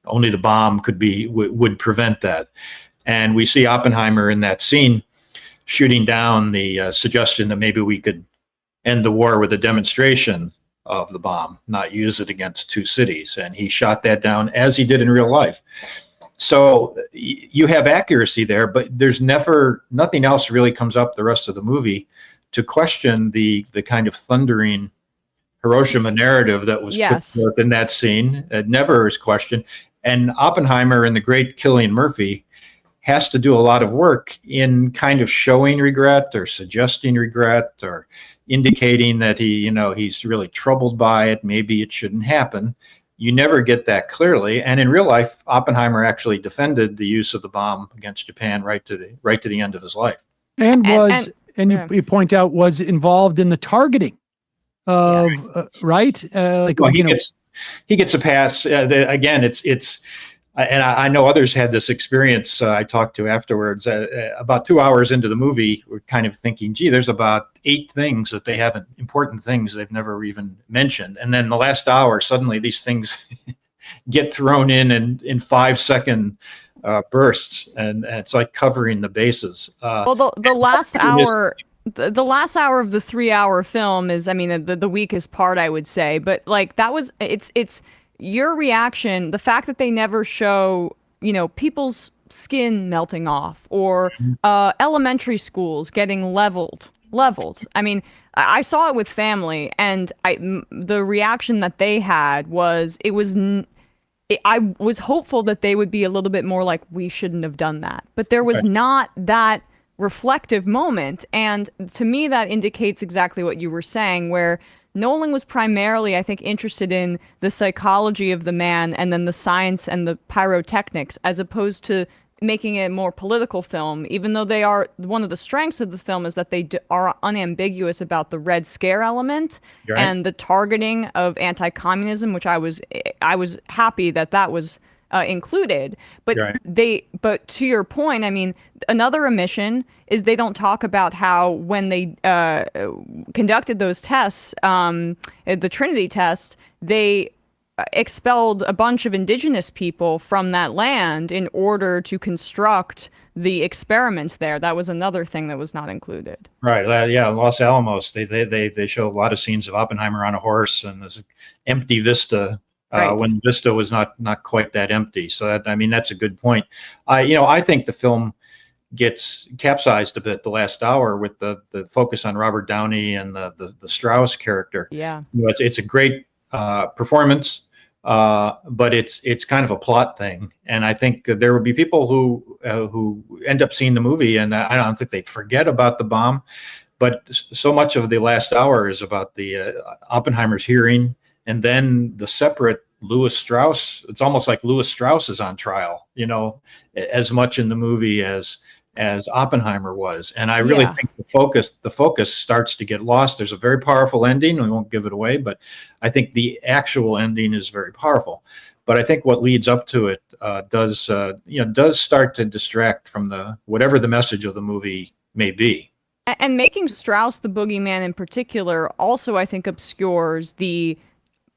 Only the bomb would prevent that. And we see Oppenheimer in that scene shooting down the suggestion that maybe we could end the war with a demonstration of the bomb, not use it against 2 cities. And he shot that down as he did in real life. So you have accuracy there, but there's nothing else really comes up the rest of the movie to question the kind of thundering Hiroshima narrative that was put forth in that scene. It never is questioned. And Oppenheimer and the great Cillian Murphy has to do a lot of work in kind of showing regret or suggesting regret or indicating that he's really troubled by it. Maybe it shouldn't happen. You never get that clearly. And in real life, Oppenheimer actually defended the use of the bomb against Japan right to the end of his life. And you point out was involved in the targeting of right. He gets a pass. Again, it's. And I know others had this experience. I talked to afterwards. About 2 hours into the movie, we're kind of thinking, gee, there's about 8 things that they haven't, important things they've never even mentioned. And then the last hour, suddenly these things get thrown in 5-second bursts, and it's like covering the bases. Well, the last hour. The last hour of the 3-hour film is, I mean, the weakest part, I would say. But like that was, it's your reaction, the fact that they never show, people's skin melting off or elementary schools getting leveled leveled. I mean, I saw it with family, and the reaction that they had was I was hopeful that they would be a little bit more like, we shouldn't have done that. But there was not that reflective moment. And to me, that indicates exactly what you were saying, where Nolan was primarily, I think, interested in the psychology of the man and then the science and the pyrotechnics, as opposed to making a more political film, even though they are, one of the strengths of the film is that they are unambiguous about the Red Scare element and the targeting of anti-communism, which I was happy that was included. But but to your point, I mean, another omission is they don't talk about how when they conducted those tests, the Trinity test, they expelled a bunch of indigenous people from that land in order to construct the experiment there. That was another thing that was not included. Right. Yeah. Los Alamos. They show a lot of scenes of Oppenheimer on a horse and this empty vista when vista was not quite that empty. So that, I mean, that's a good point. I think the film gets capsized a bit the last hour with the focus on Robert Downey and the Strauss character. Yeah. It's a great performance. But it's kind of a plot thing, and I think there will be people who end up seeing the movie, and I don't think they'd forget about the bomb. But so much of the last hour is about the Oppenheimer's hearing, and then the separate Louis Strauss. It's almost like Louis Strauss is on trial, as much in the movie as Oppenheimer was. And I really think the focus starts to get lost. There's a very powerful ending. We won't give it away, but I think the actual ending is very powerful. But I think what leads up to it does start to distract from whatever the message of the movie may be. And making Strauss the boogeyman in particular also, I think, obscures the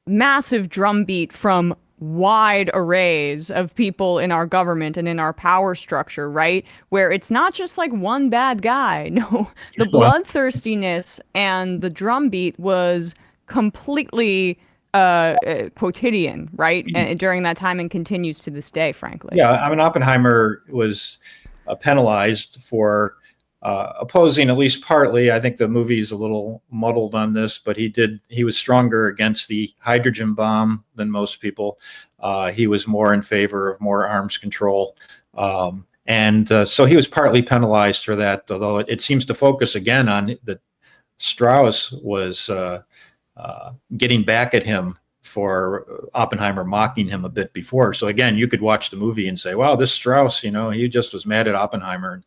massive drumbeat from wide arrays of people in our government and in our power structure, right? Where it's not just like one bad guy. No, the bloodthirstiness and the drumbeat was completely quotidian, right? And during that time, and continues to this day, frankly. Yeah, I mean, Oppenheimer was penalized for opposing, at least partly. I think the movie's a little muddled on this, but he was stronger against the hydrogen bomb than most people. He was more in favor of more arms control. And so he was partly penalized for that, although it seems to focus again on that Strauss was getting back at him for Oppenheimer mocking him a bit before. So again, you could watch the movie and say, wow, this Strauss, he just was mad at Oppenheimer.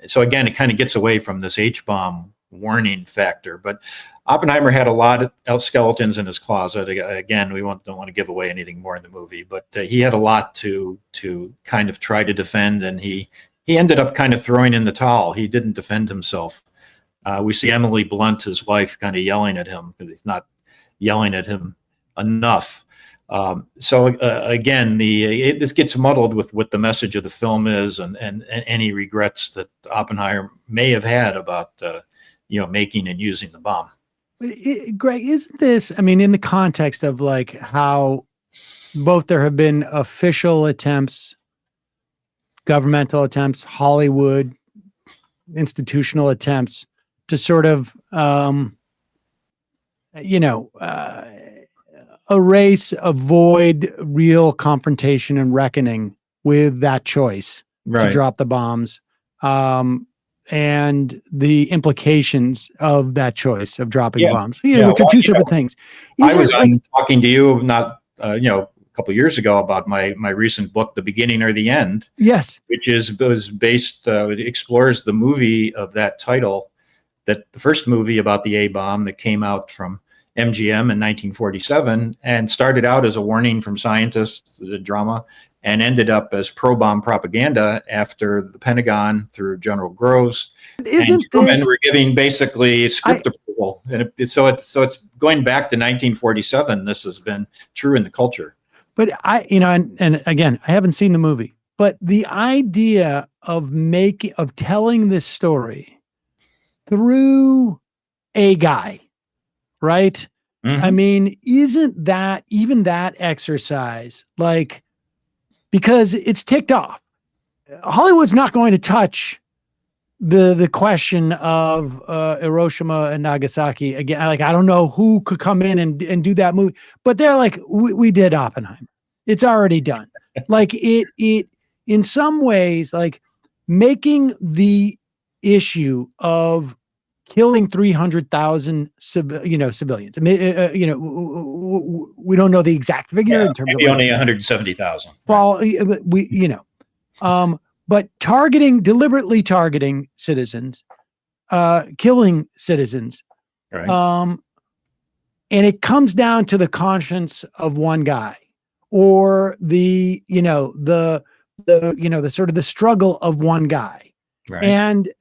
So again, it kind of gets away from this H-bomb warning factor. But Oppenheimer had a lot of skeletons in his closet. Again, we don't want to give away anything more in the movie, but he had a lot to kind of try to defend, and he ended up kind of throwing in the towel. He didn't defend himself. We see Emily Blunt, his wife, kind of yelling at him because he's not yelling at him enough. So again, this gets muddled with what the message of the film is, and any regrets that Oppenheimer may have had about making and using the bomb. Greg, isn't this? I mean, in the context of like how both there have been official attempts, governmental attempts, Hollywood, institutional attempts to sort of avoid real confrontation and reckoning with that choice to drop the bombs, and the implications of that choice of dropping bombs, which are two separate things. I was talking to you not, a couple of years ago about my recent book, The Beginning or the End. Yes, which was based, it explores the movie of that title, that the first movie about the A-bomb that came out from MGM in 1947 and started out as a warning from scientists, the drama, and ended up as pro-bomb propaganda after the Pentagon through General Groves and Truman were giving basically script approval. And so it's going back to 1947. This has been true in the culture. But and again, I haven't seen the movie, but the idea of telling this story through a guy, right? Mm-hmm. I mean, isn't that even that exercise like, because it's ticked off. Hollywood's not going to touch the question of Hiroshima and Nagasaki again. Like, I don't know who could come in and do that movie, but they're like, we did Oppenheimer. It's already done. Like it in some ways, like making the issue of killing 300,000 civilians. I mean, we don't know the exact figure in terms maybe of only 170,000. Well, but deliberately targeting citizens, killing citizens, right? And it comes down to the conscience of one guy, or the sort of the struggle of one guy. Right. And,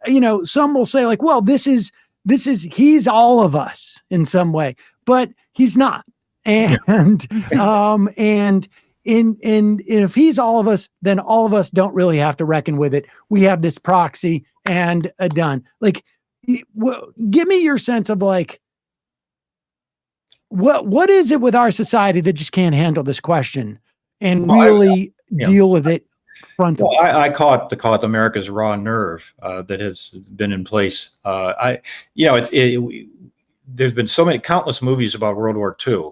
some will say like, well, he's all of us in some way, but he's not. And, and if he's all of us, then all of us don't really have to reckon with it. We have this proxy and done. Like, give me your sense of like, what is it with our society that just can't handle this question and really deal with it frontally? Well, I call it America's raw nerve that has been in place. There's been countless movies about World War II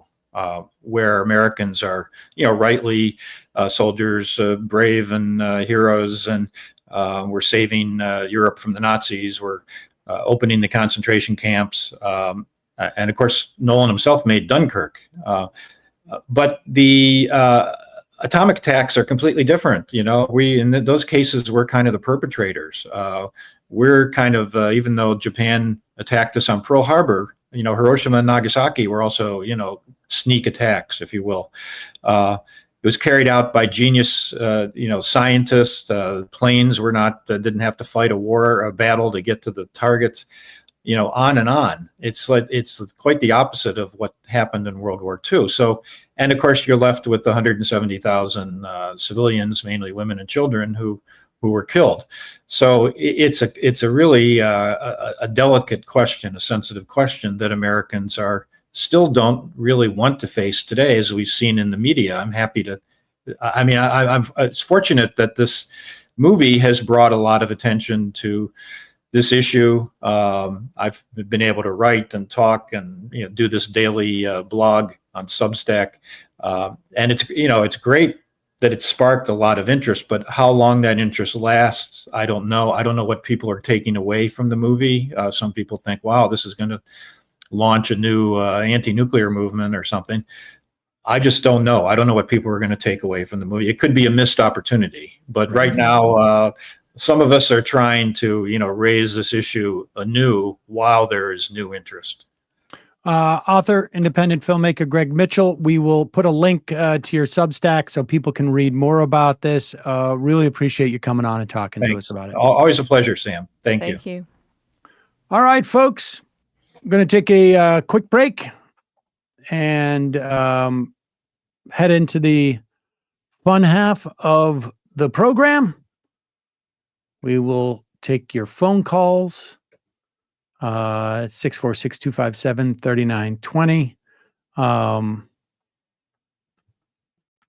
where Americans are, rightly soldiers, brave and heroes, and we're saving Europe from the Nazis. We're opening the concentration camps. And of course, Nolan himself made Dunkirk. But the atomic attacks are completely different. In those cases, we're kind of the perpetrators. We're kind of, even though Japan attacked us on Pearl Harbor, Hiroshima and Nagasaki were also, sneak attacks, if you will. It was carried out by genius, scientists. Planes didn't have to fight a battle to get to the targets. On and on. It's quite the opposite of what happened in World War II. So, and of course, you're left with 170,000 civilians, mainly women and children, who were killed. So it's a really a delicate question, a sensitive question that Americans still don't really want to face today, as we've seen in the media. I'm fortunate that this movie has brought a lot of attention to this issue. I've been able to write and talk and do this daily blog on Substack, and it's great that it sparked a lot of interest. But how long that interest lasts, I don't know. I don't know what people are taking away from the movie. Some people think, "Wow, this is going to launch a new anti-nuclear movement or something." I just don't know. I don't know what people are going to take away from the movie. It could be a missed opportunity, but right now. Some of us are trying to, raise this issue anew while there is new interest. Author, independent filmmaker Greg Mitchell. We will put a link to your Substack so people can read more about this. Really appreciate you coming on and talking to us about it. Always a pleasure, Sam. Thank you. Thank you. All right, folks. I'm going to take a quick break and head into the fun half of the program. We will take your phone calls, 646-257-3920.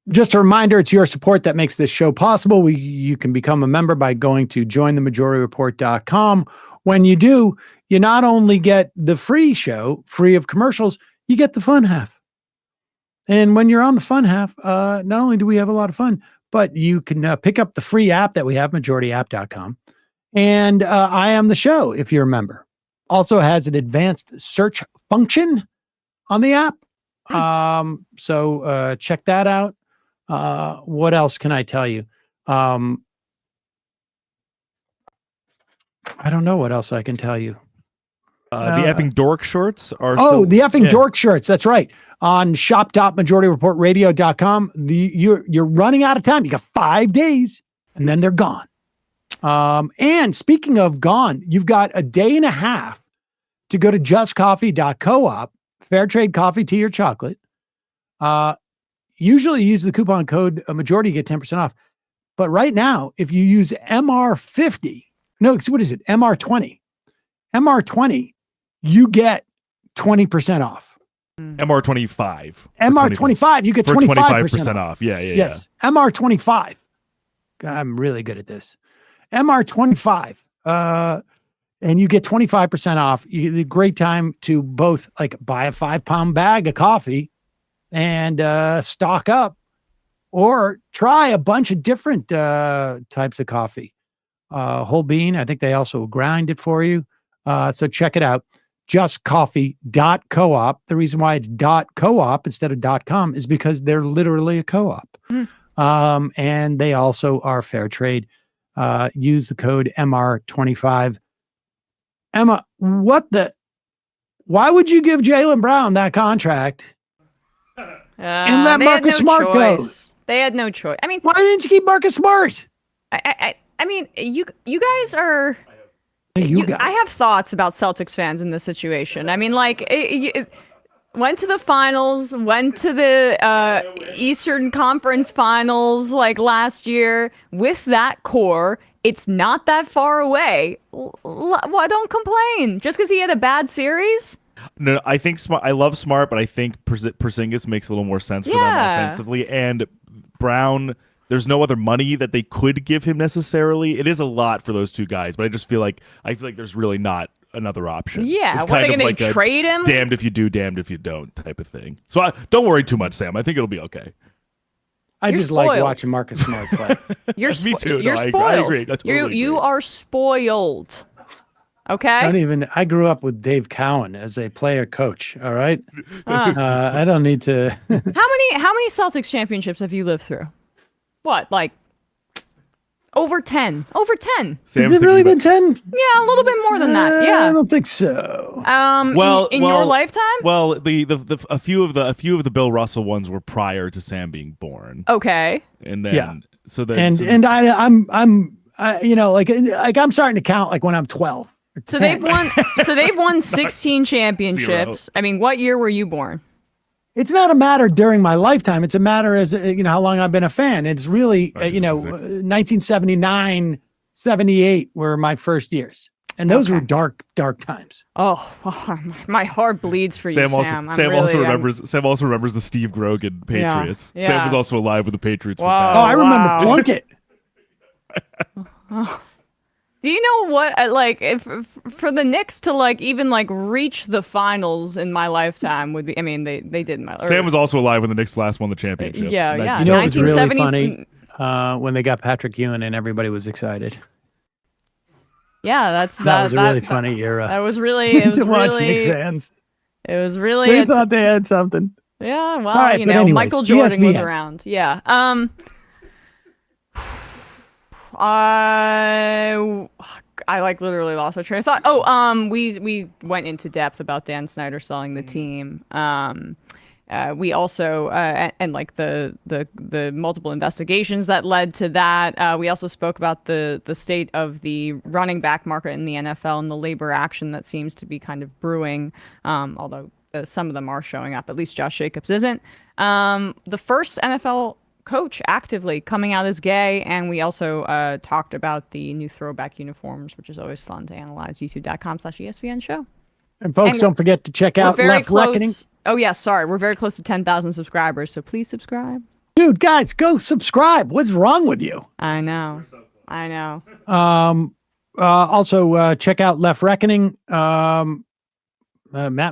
Just a reminder, it's your support that makes this show possible. You can become a member by going to jointhemajorityreport.com. When you do, you not only get the free show, free of commercials, you get the fun half. And when you're on the fun half, not only do we have a lot of fun, but you can pick up the free app that we have, majorityapp.com. And I Am the Show, if you're a member. Also has an advanced search function on the app. So check that out. What else can I tell you? I don't know what else I can tell you. The effing dork shorts are the effing dork shirts. That's right. On shop.majorityreportradio.com. You're running out of time. You got 5 days and then they're gone. And speaking of gone, you've got a day and a half to go to justcoffee.coop, fair trade coffee, tea, or chocolate. Usually use the coupon code majority, get 10% off. But right now, if you use MR50, what is it? MR20. MR20, you get 20% off. MR25. MR25, you get 25% off. Yeah. Yes. MR25. I'm really good at this. MR25. and you get 25% off. A great time to both like buy a 5-pound bag of coffee and stock up, or try a bunch of different types of coffee. Whole bean, I think they also grind it for you. So check it out. Justcoffee.coop. The reason why it's .coop instead of .com is because they're literally a co-op. And they also are fair trade. Use the code MR25. Emma, why would you give Jaylen Brown that contract and let Marcus Smart go? They had no choice. I mean, why didn't you keep Marcus Smart? I mean, you guys are. I have thoughts about Celtics fans in this situation. I mean, like, it went to the finals, went to the Eastern Conference Finals like last year with that core. It's not that far away. Why don't complain? Just because he had a bad series? No, I think I love Smart, but I think Porzingis makes a little more sense for them offensively. And Brown, there's no other money that they could give him necessarily. It is a lot for those two guys, but I feel like there's really not another option. Yeah, it's what, are they going to trade him? Damned if you do, damned if you don't type of thing. So don't worry too much, Sam. I think it'll be okay. You're just spoiled. Like watching Marcus Smart play. Me too. You're spoiled. I agree. I totally agree. You are spoiled. Okay. I grew up with Dave Cowan as a player coach. All right. I don't need to. How many Celtics championships have you lived through? What, like over 10? Over 10. Has it really been 10? Yeah, a little bit more than that. Yeah. I don't think so. In your lifetime? Well, a few of the Bill Russell ones were prior to Sam being born. Okay. And then I'm starting to count like when I'm 12. So they've won 16 championships. 0. I mean, what year were you born? It's not a matter during my lifetime. It's a matter as how long I've been a fan. It's really 1979, 78 were my first years, and those were dark times. Oh, my heart bleeds for you, Sam. Sam also remembers the Steve Grogan Patriots. Yeah. Sam was also alive with the Patriots. Wow. I remember Plunkett. Do you know what, if for the Knicks to even reach the finals in my lifetime would be, I mean, they did in my life. Sam was also alive when the Knicks last won the championship. Yeah. You know, it was really funny when they got Patrick Ewing and everybody was excited. Yeah, that was a really funny era. That was really, it was to watch really, Knicks fans. It was really. They thought they had something. Yeah, well, right, anyways, Michael Jordan ESPN. was around. Yeah. I literally lost my train of thought. We went into depth about Dan Snyder selling the team. We also and the multiple investigations that led to that. We also spoke about the state of the running back market in the NFL and the labor action that seems to be kind of brewing. Although some of them are showing up. At least Josh Jacobs isn't. The first NFL coach actively coming out as gay, and we also talked about the new throwback uniforms, which is always fun to analyze. youtube.com/ESPN show. And folks, don't forget to check out Left Reckoning. Oh yeah, sorry, we're very close to 10,000 subscribers, so please subscribe. Dude, guys, go subscribe. What's wrong with you? I know. Also check out Left Reckoning. Matt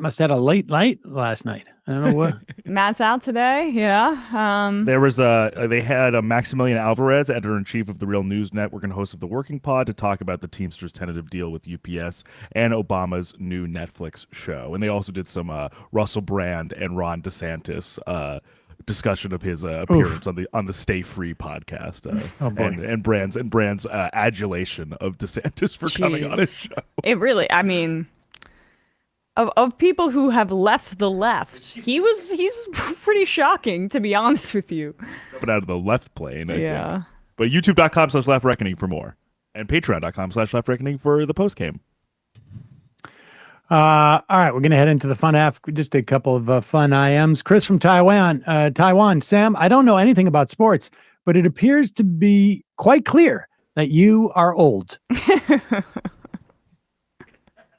must have had a late night last night. I don't know what. Matt's out today. Yeah. There was they had Maximilian Alvarez, editor-in-chief of the Real News Network and host of The Working Pod, to talk about the Teamsters' tentative deal with UPS and Obama's new Netflix show. And they also did some Russell Brand and Ron DeSantis discussion of his appearance on the Stay Free podcast, and Brand's adulation of DeSantis for coming on his show. It really, I mean. Of people who have left the left, he's pretty shocking, to be honest with you. But out of the left plane, I think. But youtube.com/Left Reckoning for more, and patreon.com/Left Reckoning for the post game. All right, we're gonna head into the fun app. Just a couple of fun IMs. Chris from Taiwan. Sam, I don't know anything about sports, but it appears to be quite clear that you are old.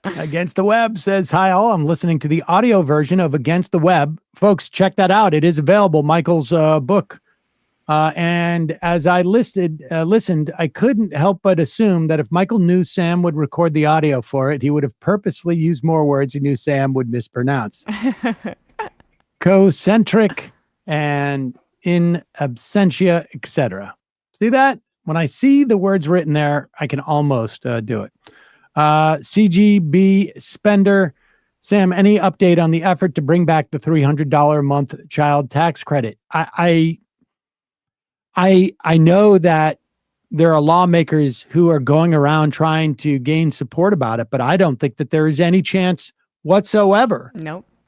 Against the Web says, hi all, I'm listening to the audio version of Against the Web. Folks, check that out. It is available. Michael's book And as I listened, I couldn't help but assume that if Michael knew Sam would record the audio for it, he would have purposely used more words he knew Sam would mispronounce. Concentric and in absentia, etc. See that? When I see the words written there, I can almost do it. CGB Spender. Sam, any update on the effort to bring back the $300 a month child tax credit? I know that there are lawmakers who are going around trying to gain support about it, but I don't think that there is any chance whatsoever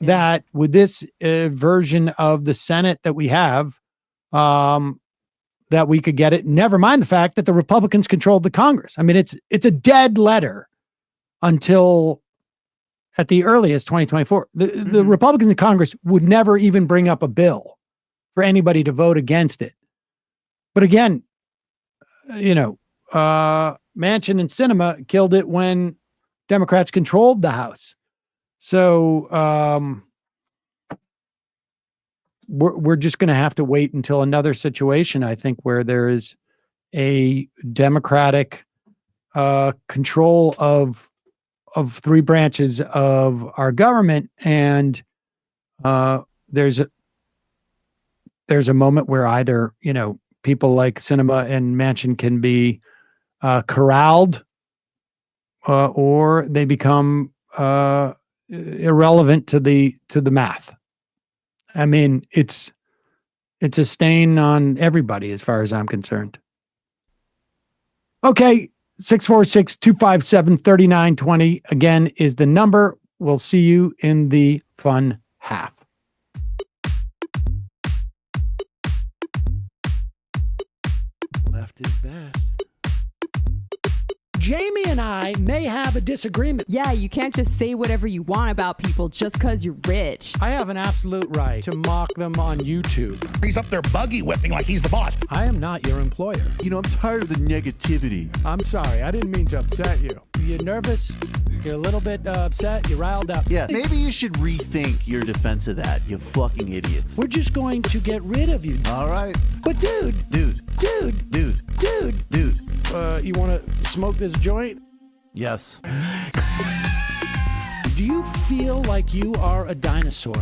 that with this version of the Senate that we have, that we could get it. Never mind the fact that the Republicans controlled the Congress. I mean, it's a dead letter until at the earliest 2024. The Republicans in Congress would never even bring up a bill for anybody to vote against it. But again, Manchin and Sinema killed it when Democrats controlled the House. So we're just going to have to wait until another situation, I think, where there is a Democratic control of three branches of our government, and there's a moment where either people like Sinema and Manchin can be corralled, or they become irrelevant to the math. I mean, it's a stain on everybody as far as I'm concerned. Okay, 646-257-3920 again is the number. We'll see you in the fun half. Left is best. Jamie and I may have a disagreement. Yeah, you can't just say whatever you want about people just because you're rich. I have an absolute right to mock them on YouTube. He's up there buggy whipping like he's the boss. I am not your employer. I'm tired of the negativity. I'm sorry. I didn't mean to upset you. You're nervous? You're a little bit upset? You're riled up? Yeah, maybe you should rethink your defense of that, you fucking idiots. We're just going to get rid of you. All right. But dude. You want to smoke this joint? Yes. Do you feel like you are a dinosaur?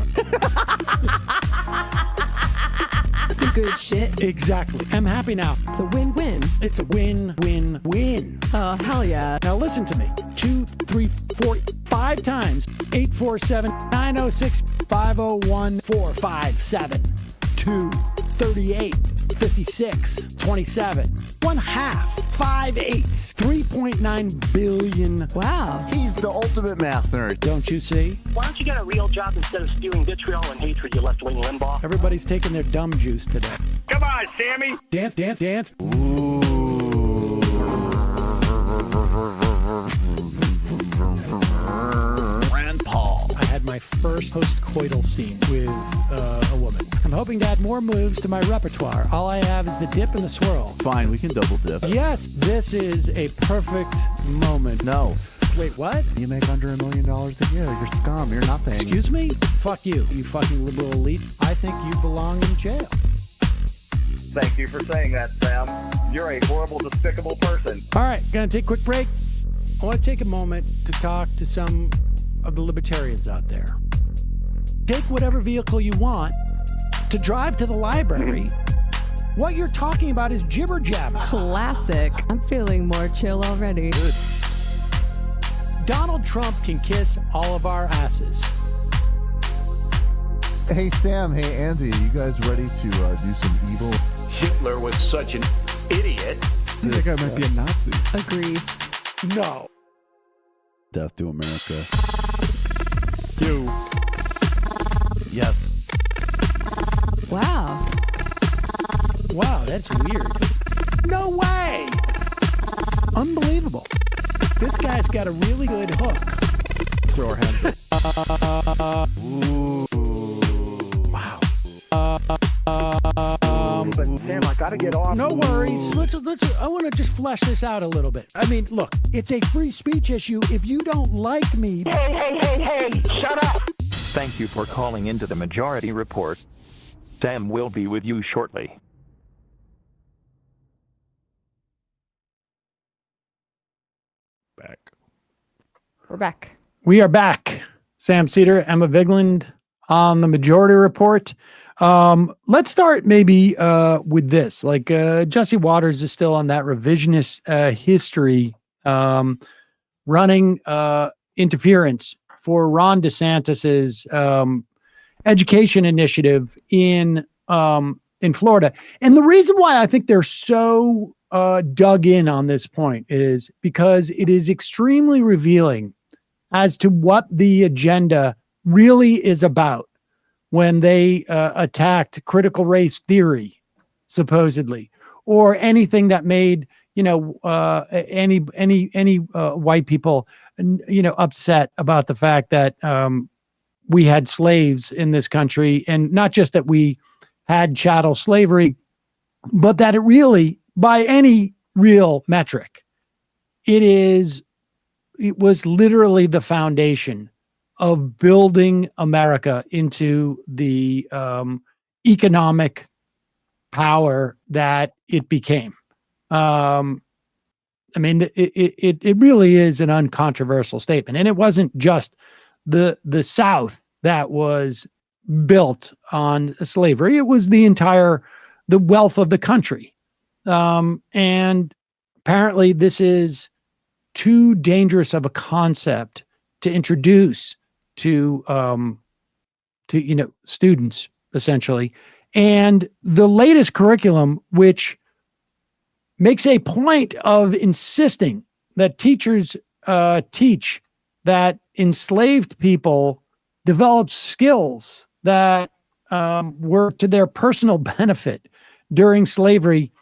Some good shit. Exactly. I'm happy now. It's a win-win. It's a win-win-win. Oh, hell yeah. Now listen to me. 2, 3, 4, 5 times. 847-906-501-457-238-56-27. 1/2. 5 8s. 3.9 billion. Wow. He's the ultimate math nerd. Don't you see? Why don't you get a real job instead of spewing vitriol and hatred, you left-wing Limbaugh? Everybody's taking their dumb juice today. Come on, Sammy. Dance, dance, dance. Rand Paul. I had my first post-coital scene with a woman. I'm hoping to add more moves to my repertoire. All I have is the dip and the swirl. Fine, we can double dip. Yes, this is a perfect moment. No. Wait, what? You make under $1 million a year. You're scum. You're nothing. Excuse me? Fuck you, you fucking liberal elite. I think you belong in jail. Thank you for saying that, Sam. You're a horrible, despicable person. All right, gonna take a quick break. I want to take a moment to talk to some of the libertarians out there. Take whatever vehicle you want to drive to the library. What you're talking about is jibber jabber. Classic. I'm feeling more chill already. Good. Donald Trump can kiss all of our asses. Hey Sam, hey Andy, you guys ready to do some evil? Hitler was such an idiot. That guy might be a Nazi. Agree. No. Death to America. You. Yes. Wow. Wow, that's weird. No way! Unbelievable. This guy's got a really good hook. Throw our hands up. Ooh. Wow. But Sam, I gotta get off. No worries. Let's. I want to just flesh this out a little bit. I mean, look, it's a free speech issue. If you don't like me, Hey! Shut up! Thank you for calling into the Majority Report. Sam will be with you shortly. Back. We're back. We are back. Sam Seder, Emma Vigland on the Majority Report. Let's start maybe with this. Like Jesse Waters is still on that revisionist history running interference for Ron DeSantis's education initiative in Florida. And the reason why I think they're so dug in on this point is because it is extremely revealing as to what the agenda really is about when they attacked critical race theory, supposedly, or anything that made any white people upset about the fact that we had slaves in this country, and not just that we had chattel slavery, but that it really, by any real metric, it was literally the foundation of building America into the economic power that it became. I mean, it really is an uncontroversial statement, and it wasn't just the South that was built on slavery. It was the wealth of the country. And apparently this is too dangerous of a concept to introduce to students, essentially. And the latest curriculum, which makes a point of insisting that teachers teach that enslaved people develop skills that were to their personal benefit during slavery.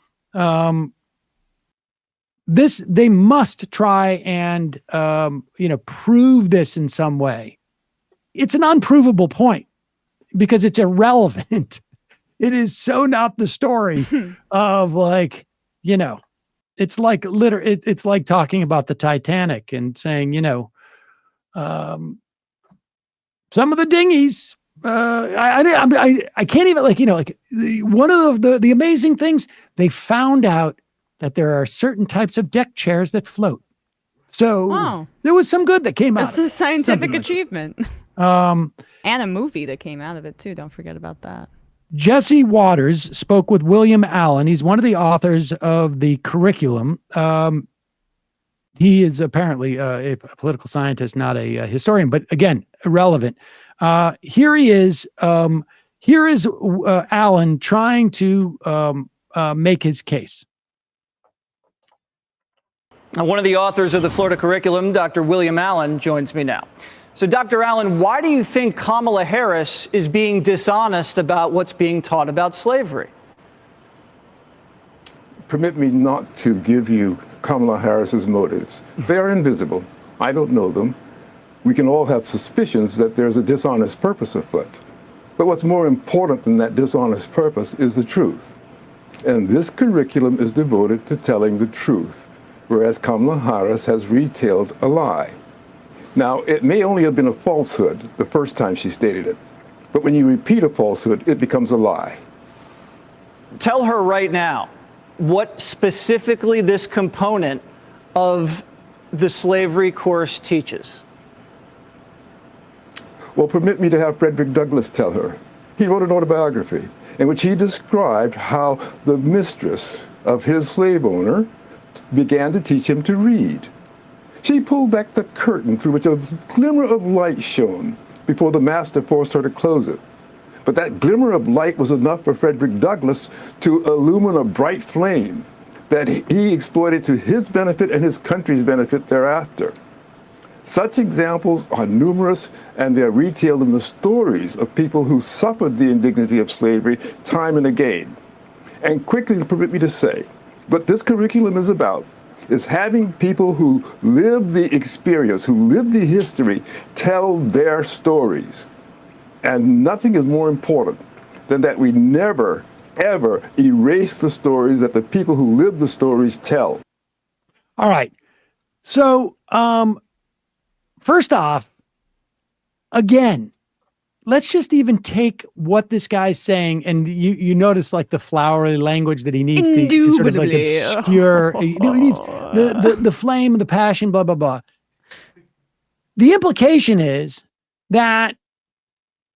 They must try and prove this in some way. It's an unprovable point because it's irrelevant. It is so not the story of it's like it's like talking about the Titanic and saying, some of the dinghies, I can't even one of the amazing things, they found out that there are certain types of deck chairs that float. So there was some good that came out. It's a scientific Something achievement. And a movie that came out of it too. Don't forget about that. Jesse Waters spoke with William Allen. He's one of the authors of the curriculum. He is apparently a political scientist, not a historian, but again, irrelevant. Here he is. Here is Allen trying to make his case. One of the authors of the Florida curriculum, Dr. William Allen, joins me now. So, Dr. Allen, why do you think Kamala Harris is being dishonest about what's being taught about slavery? Permit me not to give you Kamala Harris's motives. They are invisible. I don't know them. We can all have suspicions that there's a dishonest purpose afoot. But what's more important than that dishonest purpose is the truth. And this curriculum is devoted to telling the truth, whereas Kamala Harris has retailed a lie. Now, it may only have been a falsehood the first time she stated it, but when you repeat a falsehood, it becomes a lie. Tell her right now what specifically this component of the slavery course teaches. Well, permit me to have Frederick Douglass tell her. He wrote an autobiography in which he described how the mistress of his slave owner began to teach him to read. She pulled back the curtain through which a glimmer of light shone before the master forced her to close it. But that glimmer of light was enough for Frederick Douglass to illumine a bright flame that he exploited to his benefit and his country's benefit thereafter. Such examples are numerous, and they are retailed in the stories of people who suffered the indignity of slavery time and again. And quickly, permit me to say, what this curriculum is about is having people who live the experience, who live the history, tell their stories. And nothing is more important than that we never, ever erase the stories that the people who live the stories tell. All right. So, first off, again, let's just even take what this guy's saying, and you notice like the flowery language that he needs to sort of like obscure. He needs the flame, the passion, blah blah blah. The implication is that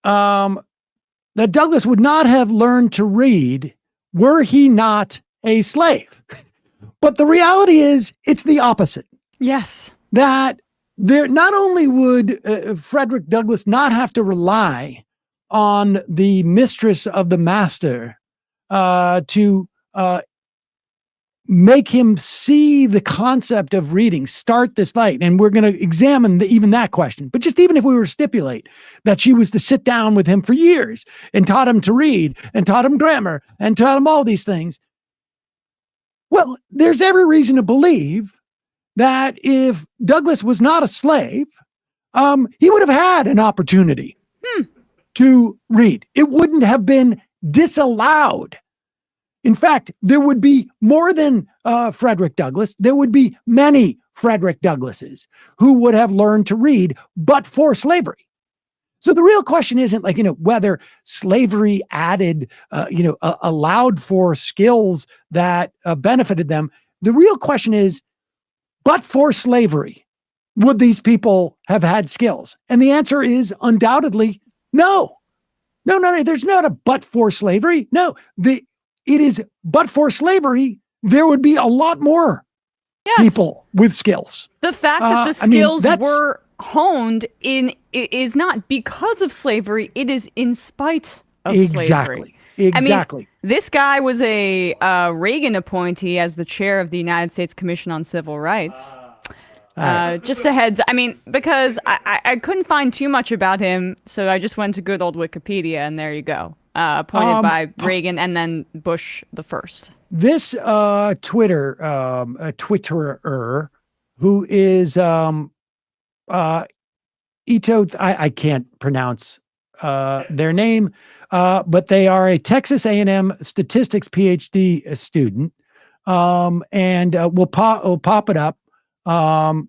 that Douglas would not have learned to read were he not a slave. But the reality is, it's the opposite. Yes. That there not only would Frederick Douglass not have to rely on the mistress of the master to make him see the concept of reading, start this light. And we're going to examine even that question. But just even if we were to stipulate that she was to sit down with him for years and taught him to read and taught him grammar and taught him all these things. Well, there's every reason to believe that if Douglas was not a slave, he would have had an opportunity to read. It wouldn't have been disallowed. In fact, there would be more than Frederick Douglass. There would be many Frederick Douglasses who would have learned to read, but for slavery. So the real question isn't like, whether slavery added, allowed for skills that benefited them. The real question is, but for slavery, would these people have had skills? And the answer is undoubtedly no. No, there's not a but for slavery. No, it is but for slavery, there would be a lot more people with skills. The fact that the skills were honed is not because of slavery, it is in spite of slavery. Exactly. I mean, this guy was a Reagan appointee as the chair of the United States Commission on Civil Rights. Just a heads. I mean, because I couldn't find too much about him, so I just went to good old Wikipedia, and there you go. Appointed by Reagan and then Bush the first. This Twitterer who is Ito, I can't pronounce their name, but they are a Texas A&M statistics PhD student, and we'll pop it up. And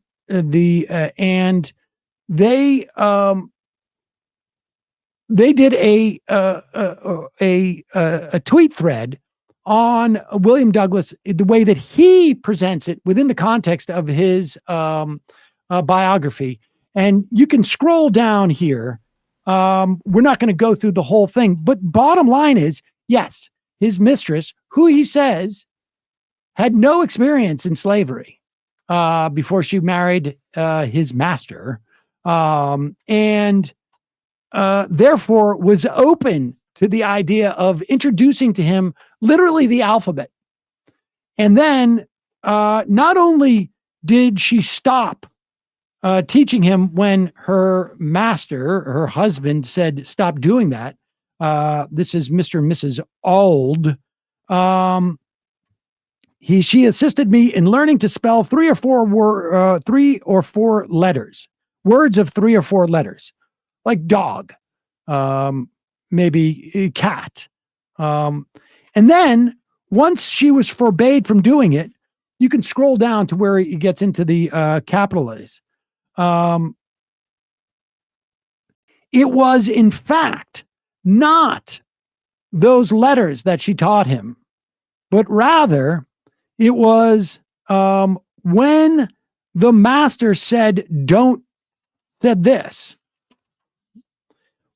they did a tweet thread on William Douglas, the way that he presents it within the context of his biography. And you can scroll down here. We're not going to go through the whole thing, but bottom line is, yes, his mistress, who he says had no experience in slavery before she married his master, and therefore was open to the idea of introducing to him literally the alphabet. And then not only did she stop teaching him when her master, her husband, said, stop doing that. This is Mr. and Mrs. Auld. She assisted me in learning to spell 3 or 4 letters, words of 3 or 4 letters, like dog, maybe cat. And then once she was forbade from doing it, you can scroll down to where he gets into the capital A's. It was, in fact, not those letters that she taught him, but rather it was when the master said this.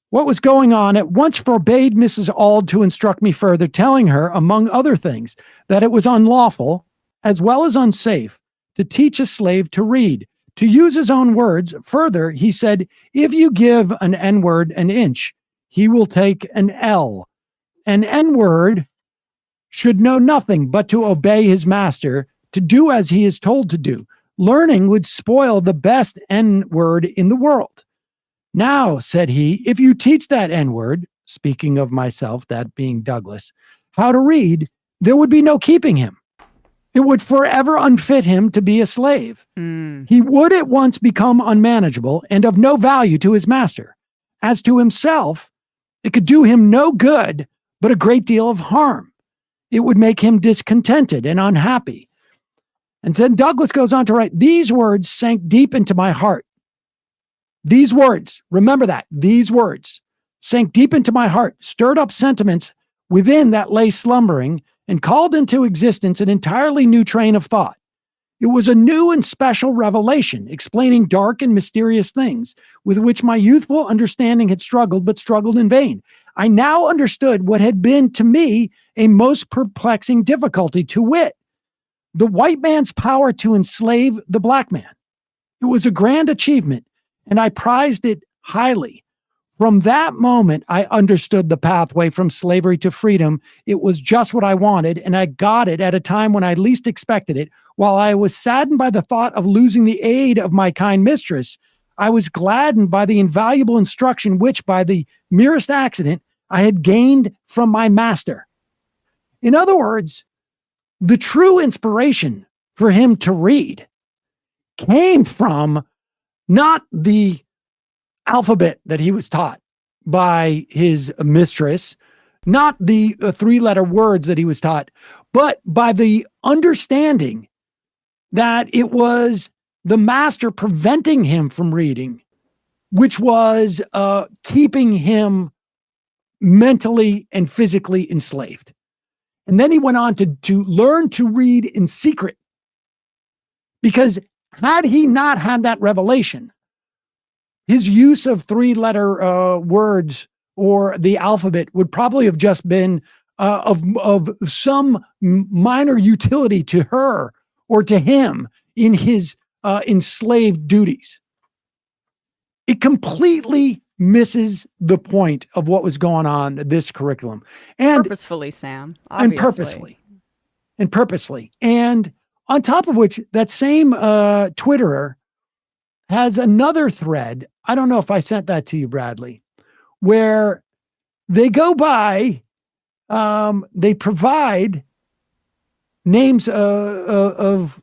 What was going on at once forbade Mrs. Auld to instruct me further, telling her, among other things, that it was unlawful, as well as unsafe, to teach a slave to read. To use his own words, further, he said, if you give an N-word an inch, he will take an L. An N-word should know nothing but to obey his master, to do as he is told to do. Learning would spoil the best N-word in the world. Now, said he, if you teach that N-word, speaking of myself, that being Douglas, how to read, there would be no keeping him. It would forever unfit him to be a slave. He would at once become unmanageable and of no value to his master. As to himself, it could do him no good, but a great deal of harm. It would make him discontented and unhappy. And then Douglas goes on to write, these words sank deep into my heart. These words, remember that, these words sank deep into my heart, stirred up sentiments within that lay slumbering, and called into existence an entirely new train of thought. It was a new and special revelation, explaining dark and mysterious things with which my youthful understanding had struggled, but struggled in vain. I now understood what had been to me a most perplexing difficulty, to wit, the white man's power to enslave the black man. It was a grand achievement, and I prized it highly. From that moment, I understood the pathway from slavery to freedom. It was just what I wanted, and I got it at a time when I least expected it. While I was saddened by the thought of losing the aid of my kind mistress, I was gladdened by the invaluable instruction which, by the merest accident, I had gained from my master. In other words, the true inspiration for him to read came from not the alphabet that he was taught by his mistress, not the three-letter words that he was taught, but by the understanding that it was the master preventing him from reading, which was keeping him mentally and physically enslaved. And then he went on to learn to read in secret, because had he not had that revelation, his use of three-letter words or the alphabet would probably have just been of some minor utility to her or to him in his enslaved duties. It completely misses the point of what was going on in this curriculum. And purposefully, Sam. Obviously. And purposefully. And on top of which, that same Twitterer has another thread. I don't know if I sent that to you, Bradley, where they go by, they provide names of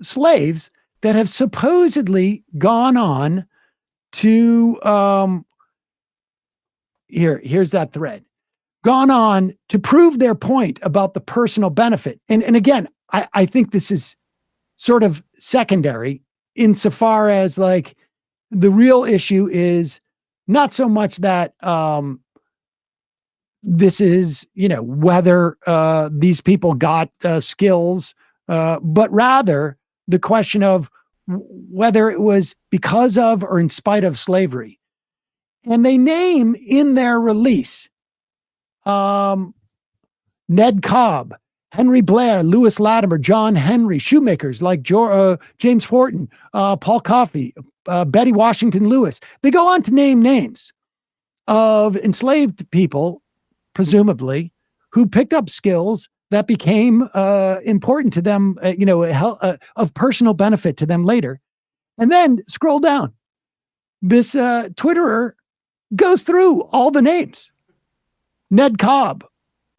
slaves that have supposedly gone on to, here's that thread, gone on to prove their point about the personal benefit. And again, I think this is sort of secondary insofar as like the real issue is not so much that this is, whether these people got skills, but rather the question of whether it was because of or in spite of slavery. And they name in their release Ned Cobb, Henry Blair, Lewis Latimer, John Henry, shoemakers like James Fortin, Paul Coffey, Betty Washington Lewis. They go on to name names of enslaved people, presumably, who picked up skills that became important to them, of personal benefit to them later. And then scroll down. This Twitterer goes through all the names. Ned Cobb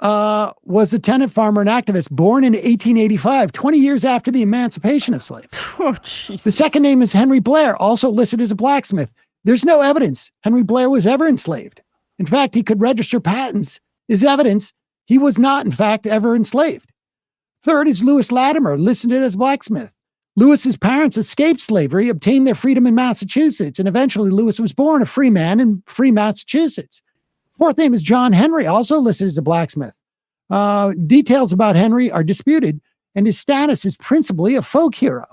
was a tenant farmer and activist born in 1885, 20 years after the emancipation of slaves. Oh, Jesus. The second name is Henry Blair, also listed as a blacksmith. There's no evidence Henry Blair was ever enslaved. In fact, he could register patents as evidence he was not, in fact, ever enslaved. Third is Lewis Latimer, listed as blacksmith. Lewis's parents escaped slavery, obtained their freedom in Massachusetts, and eventually Lewis was born a free man in free Massachusetts. Fourth name is John Henry, also listed as a blacksmith. Details about Henry are disputed, and his status is principally a folk hero.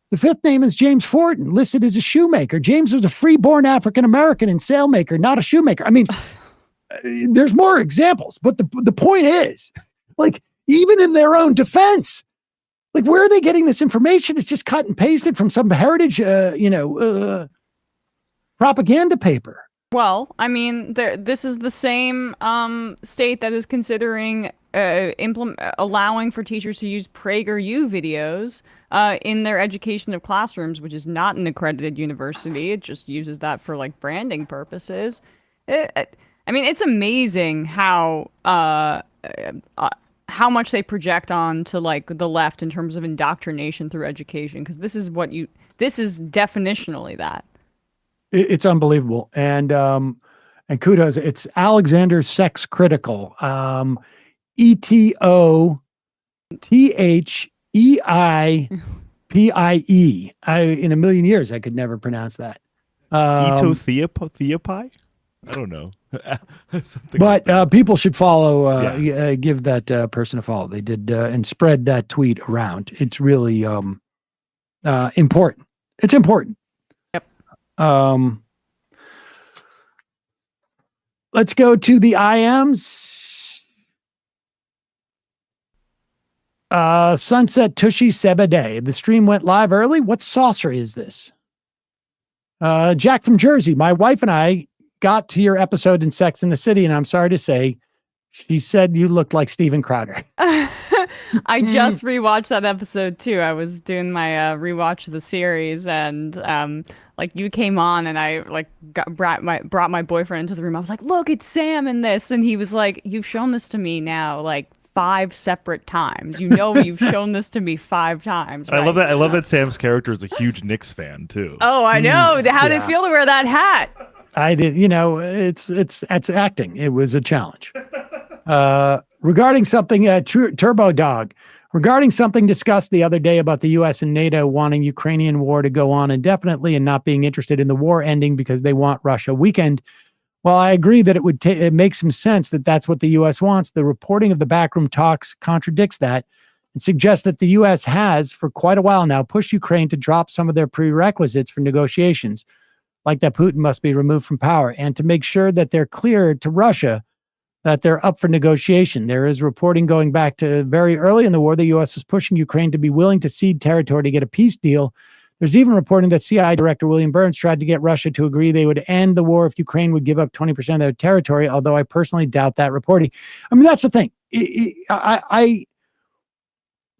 The fifth name is James Fortin, listed as a shoemaker. James was a free-born African-American and sailmaker, not a shoemaker. I mean, there's more examples, but the point is, like, even in their own defense, like, where are they getting this information? It's just cut and pasted from some heritage, propaganda paper. Well, I mean, this is the same state that is considering allowing for teachers to use PragerU videos in their education of classrooms, which is not an accredited university. It just uses that for like branding purposes. I mean, it's amazing how much they project on to like the left in terms of indoctrination through education, because this is definitionally that. It's unbelievable. And kudos. It's Alexander Sex Critical. ETOTHEIPIE. In a million years, I could never pronounce that. Theopai? I don't know. Something But like that. people should follow, give that person a follow. They did, and spread that tweet around. It's really important. It's important. Yep. Let's go to the IMs. Sunset Tushy Seba Day. The stream went live early. What saucer is this? Jack from Jersey. My wife and I got to your episode in Sex and the City, and I'm sorry to say, she said you looked like Steven Crowder. I just rewatched that episode too. I was doing my rewatch of the series, and like you came on, and I like brought my boyfriend into the room. I was like, "Look, it's Sam in this," and he was like, "You've shown this to me now like 5 separate times. You know, you've shown this to me 5 times." I love right?" that. I love that Sam's character is a huge Knicks fan too. Oh, I know. How did it feel to wear that hat? I did. You know, it's acting. It was a challenge. Regarding something, Turbo Dog, regarding something discussed the other day about the U.S. and NATO wanting Ukrainian war to go on indefinitely and not being interested in the war ending because they want Russia weakened. While I agree that it makes some sense that that's what the U.S. wants, the reporting of the backroom talks contradicts that and suggests that the U.S. has, for quite a while now, pushed Ukraine to drop some of their prerequisites for negotiations, like that Putin must be removed from power, and to make sure that they're clear to Russia that they're up for negotiation. There is reporting going back to very early in the war, the U.S. was pushing Ukraine to be willing to cede territory to get a peace deal. There's even reporting that CIA Director William Burns tried to get Russia to agree they would end the war if Ukraine would give up 20% of their territory, although I personally doubt that reporting. I mean, that's the thing.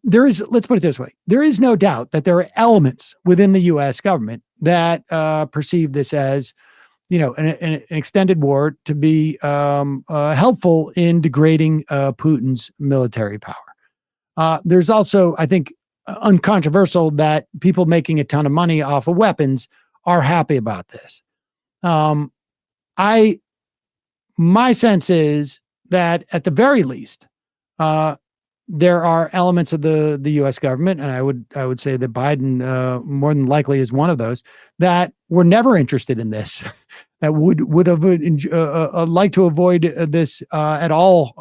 Let's put it this way. There is no doubt that there are elements within the U.S. government that perceive this as, you know, an extended war to be helpful in degrading Putin's military power. There's also, I think, uncontroversial that people making a ton of money off of weapons are happy about this. My sense is that at the very least, there are elements of the U.S. government, and I would say that Biden more than likely is one of those, that were never interested in this, that would have liked to avoid this at all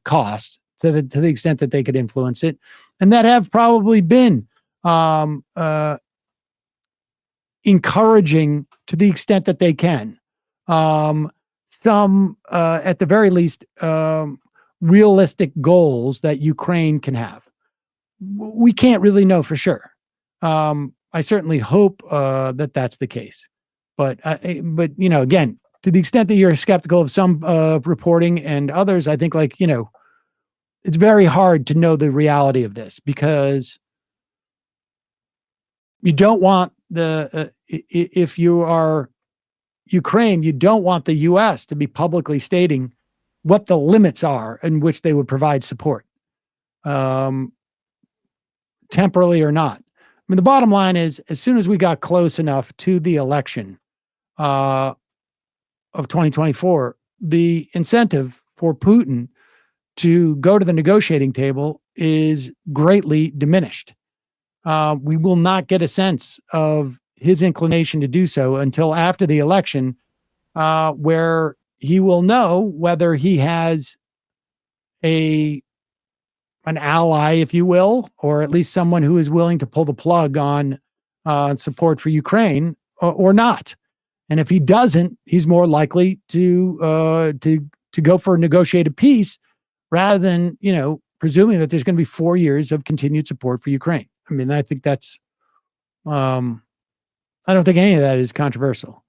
costs to the extent that they could influence it, and that have probably been encouraging to the extent that they can. Some, at the very least, realistic goals that Ukraine can have. We can't really know for sure. I certainly hope that that's the case. But you know, again, to the extent that you're skeptical of some reporting and others, I think, like, you know, it's very hard to know the reality of this, because you don't want if you are Ukraine, you don't want the U.S. to be publicly stating what the limits are in which they would provide support, temporarily or not. I mean, the bottom line is, as soon as we got close enough to the election of 2024, the incentive for Putin to go to the negotiating table is greatly diminished. We will not get a sense of his inclination to do so until after the election, where he will know whether he has an ally, if you will, or at least someone who is willing to pull the plug on support for Ukraine, or not. And if he doesn't, he's more likely to go for a negotiated peace rather than, you know, presuming that there's going to be 4 years of continued support for Ukraine. I mean, I think that's, I don't think any of that is controversial.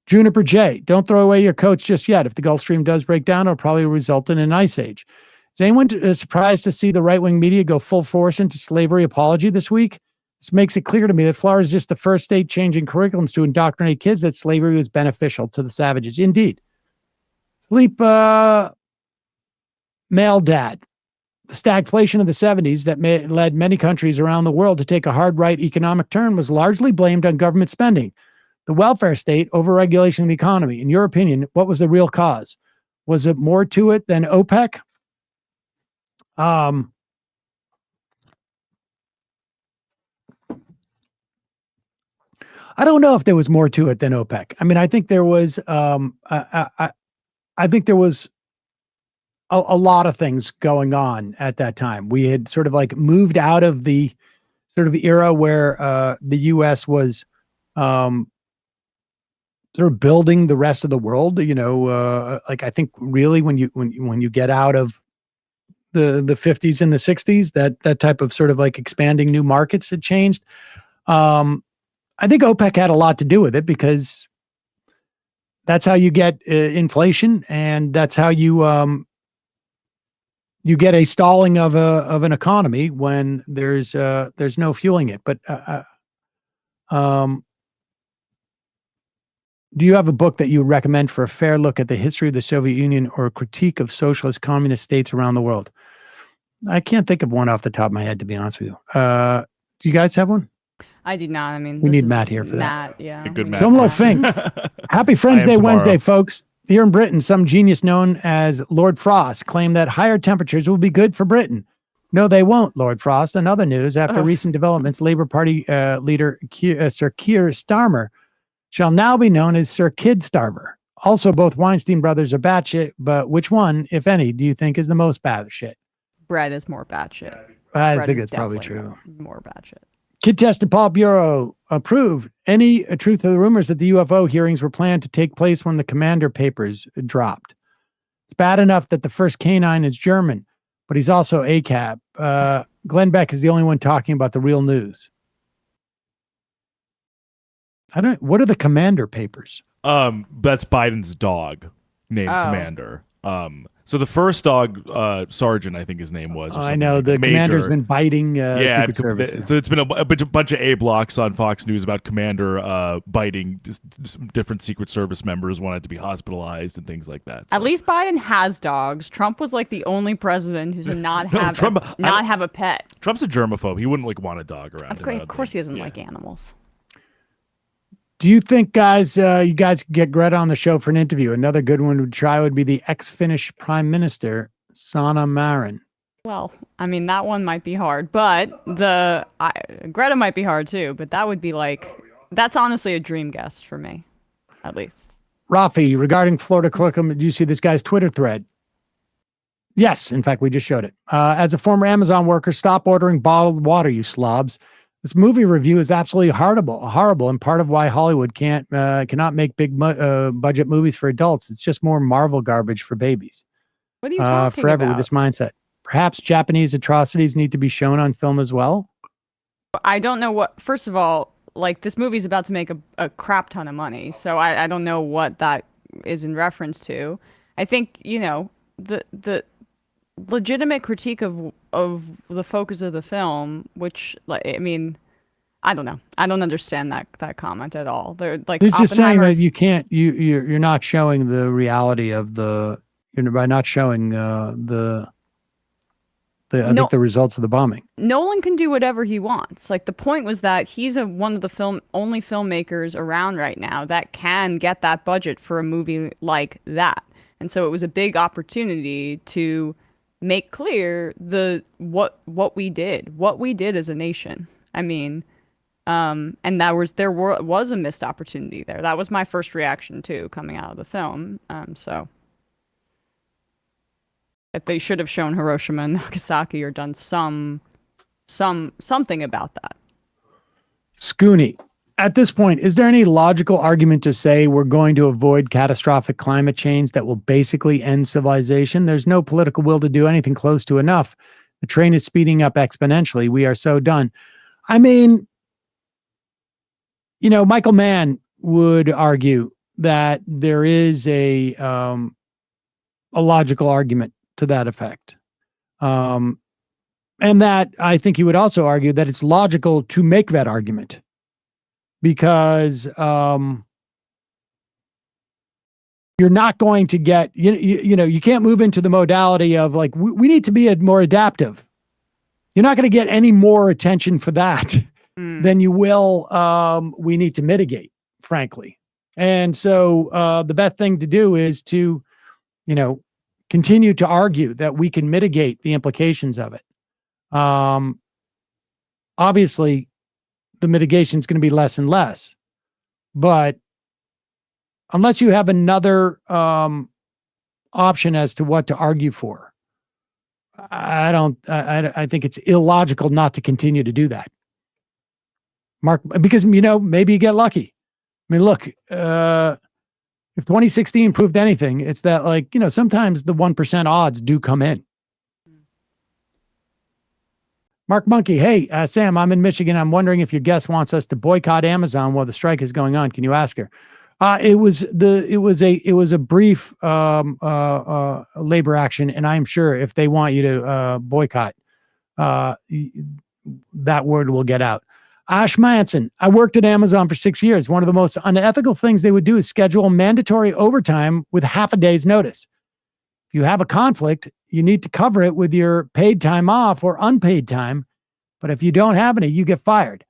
Juniper J, don't throw away your coats just yet. If the Gulf Stream does break down, it'll probably result in an ice age. Is anyone surprised to see the right-wing media go full force into slavery apology this week? This makes it clear to me that Florida is just the first state changing curriculums to indoctrinate kids that slavery was beneficial to the savages. Indeed. Sleep male dad. The stagflation of the 70s that led many countries around the world to take a hard right economic turn was largely blamed on government spending, the welfare state, overregulation of the economy. In your opinion, what was the real cause? Was it more to it than OPEC? I don't know if there was more to it than OPEC. I mean, I think there was, I think there was a lot of things going on at that time. We had sort of like moved out of the sort of era where the U.S. was sort of building the rest of the world. You know, like I think really when you get out of the 50s and the 60s, that type of sort of like expanding new markets had changed. I think OPEC had a lot to do with it because that's how you get inflation, and that's how you you get a stalling of an economy when there's no fueling it. But do you have a book that you would recommend for a fair look at the history of the Soviet Union or a critique of socialist communist states around the world? I can't think of one off the top of my head, to be honest with you. Do you guys have one? I do not. I mean, We this need is Matt here for that. Matt, yeah. A good we Matt. need Don't look Fink. Happy Friends I am Day tomorrow. Wednesday, folks. Here in Britain, some genius known as Lord Frost claimed that higher temperatures will be good for Britain. No, they won't, Lord Frost. In other news, after recent developments, Labour Party leader Sir Keir Starmer shall now be known as Sir Kid Starmer. Also, both Weinstein brothers are batshit, but which one, if any, do you think is the most batshit? Brett is more batshit. I Brett think is it's probably definitely true. More batshit. Kid tested Politburo approved. Any truth to the rumors that the UFO hearings were planned to take place when the Commander papers dropped? It's bad enough that the first canine is German, but he's also ACAB. Glenn Beck is the only one talking about the real news. What are the Commander papers? That's Biden's dog named Commander. So the first dog, Sergeant, I think his name was. I know the Commander's been biting Secret Service. So it's been a bunch of A blocks on Fox News about Commander biting different Secret Service members, wanted to be hospitalized and things like that. At least Biden has dogs. Trump was like the only president who did not have a pet. Trump's a germaphobe. He wouldn't like want a dog around him. Of course, he doesn't like animals. Do you think, guys, you guys could get Greta on the show for an interview? Another good one to try would be the ex-Finnish Prime Minister, Sanna Marin. Well, I mean, that one might be hard, but Greta might be hard too, but that would be that's honestly a dream guest for me, at least. Rafi, regarding Florida curriculum, did you see this guy's Twitter thread? Yes, in fact, we just showed it. As a former Amazon worker, stop ordering bottled water, you slobs. This movie review is absolutely horrible, and part of why Hollywood cannot make big budget movies for adults. It's just more Marvel garbage for babies. What are you talking forever about? With this mindset. Perhaps Japanese atrocities need to be shown on film as well? I don't know what. First of all, like this movie's about to make a crap ton of money, so I don't know what that is in reference to. I think the legitimate critique of the focus of the film, which I mean, I don't know. I don't understand that comment at all. They're like it's just saying that you can't you're not showing the reality of by not showing I think the results of the bombing. Nolan can do whatever he wants. Like the point was that he's one of the only filmmakers around right now that can get that budget for a movie like that. And so it was a big opportunity to make clear what we did as a nation. I mean, and there was a missed opportunity there. That was my first reaction too, coming out of the film. So if they should have shown Hiroshima and Nagasaki or done something about that. Scooney, at this point, is there any logical argument to say we're going to avoid catastrophic climate change that will basically end civilization? There's no political will to do anything close to enough. The train is speeding up exponentially. We are so done. I mean, Michael Mann would argue that there is a logical argument to that effect. And that I think he would also argue that it's logical to make that argument. Because you're not going to get, you can't move into the modality of like, we need to be more adaptive. You're not going to get any more attention for that than you will. We need to mitigate, frankly. And so the best thing to do is to, continue to argue that we can mitigate the implications of it. Obviously, the mitigation is going to be less and less. But unless you have another option as to what to argue for, I think it's illogical not to continue to do that. Mark, because, maybe you get lucky. I mean, look, if 2016 proved anything, it's that, sometimes the 1% odds do come in. Mark Monkey, hey, Sam, I'm in Michigan. I'm wondering if your guest wants us to boycott Amazon while the strike is going on. Can you ask her? It was a brief labor action, and I'm sure if they want you to boycott, that word will get out. Ash Manson, I worked at Amazon for 6 years. One of the most unethical things they would do is schedule mandatory overtime with half a day's notice. If you have a conflict, you need to cover it with your paid time off or unpaid time. But if you don't have any, you get fired.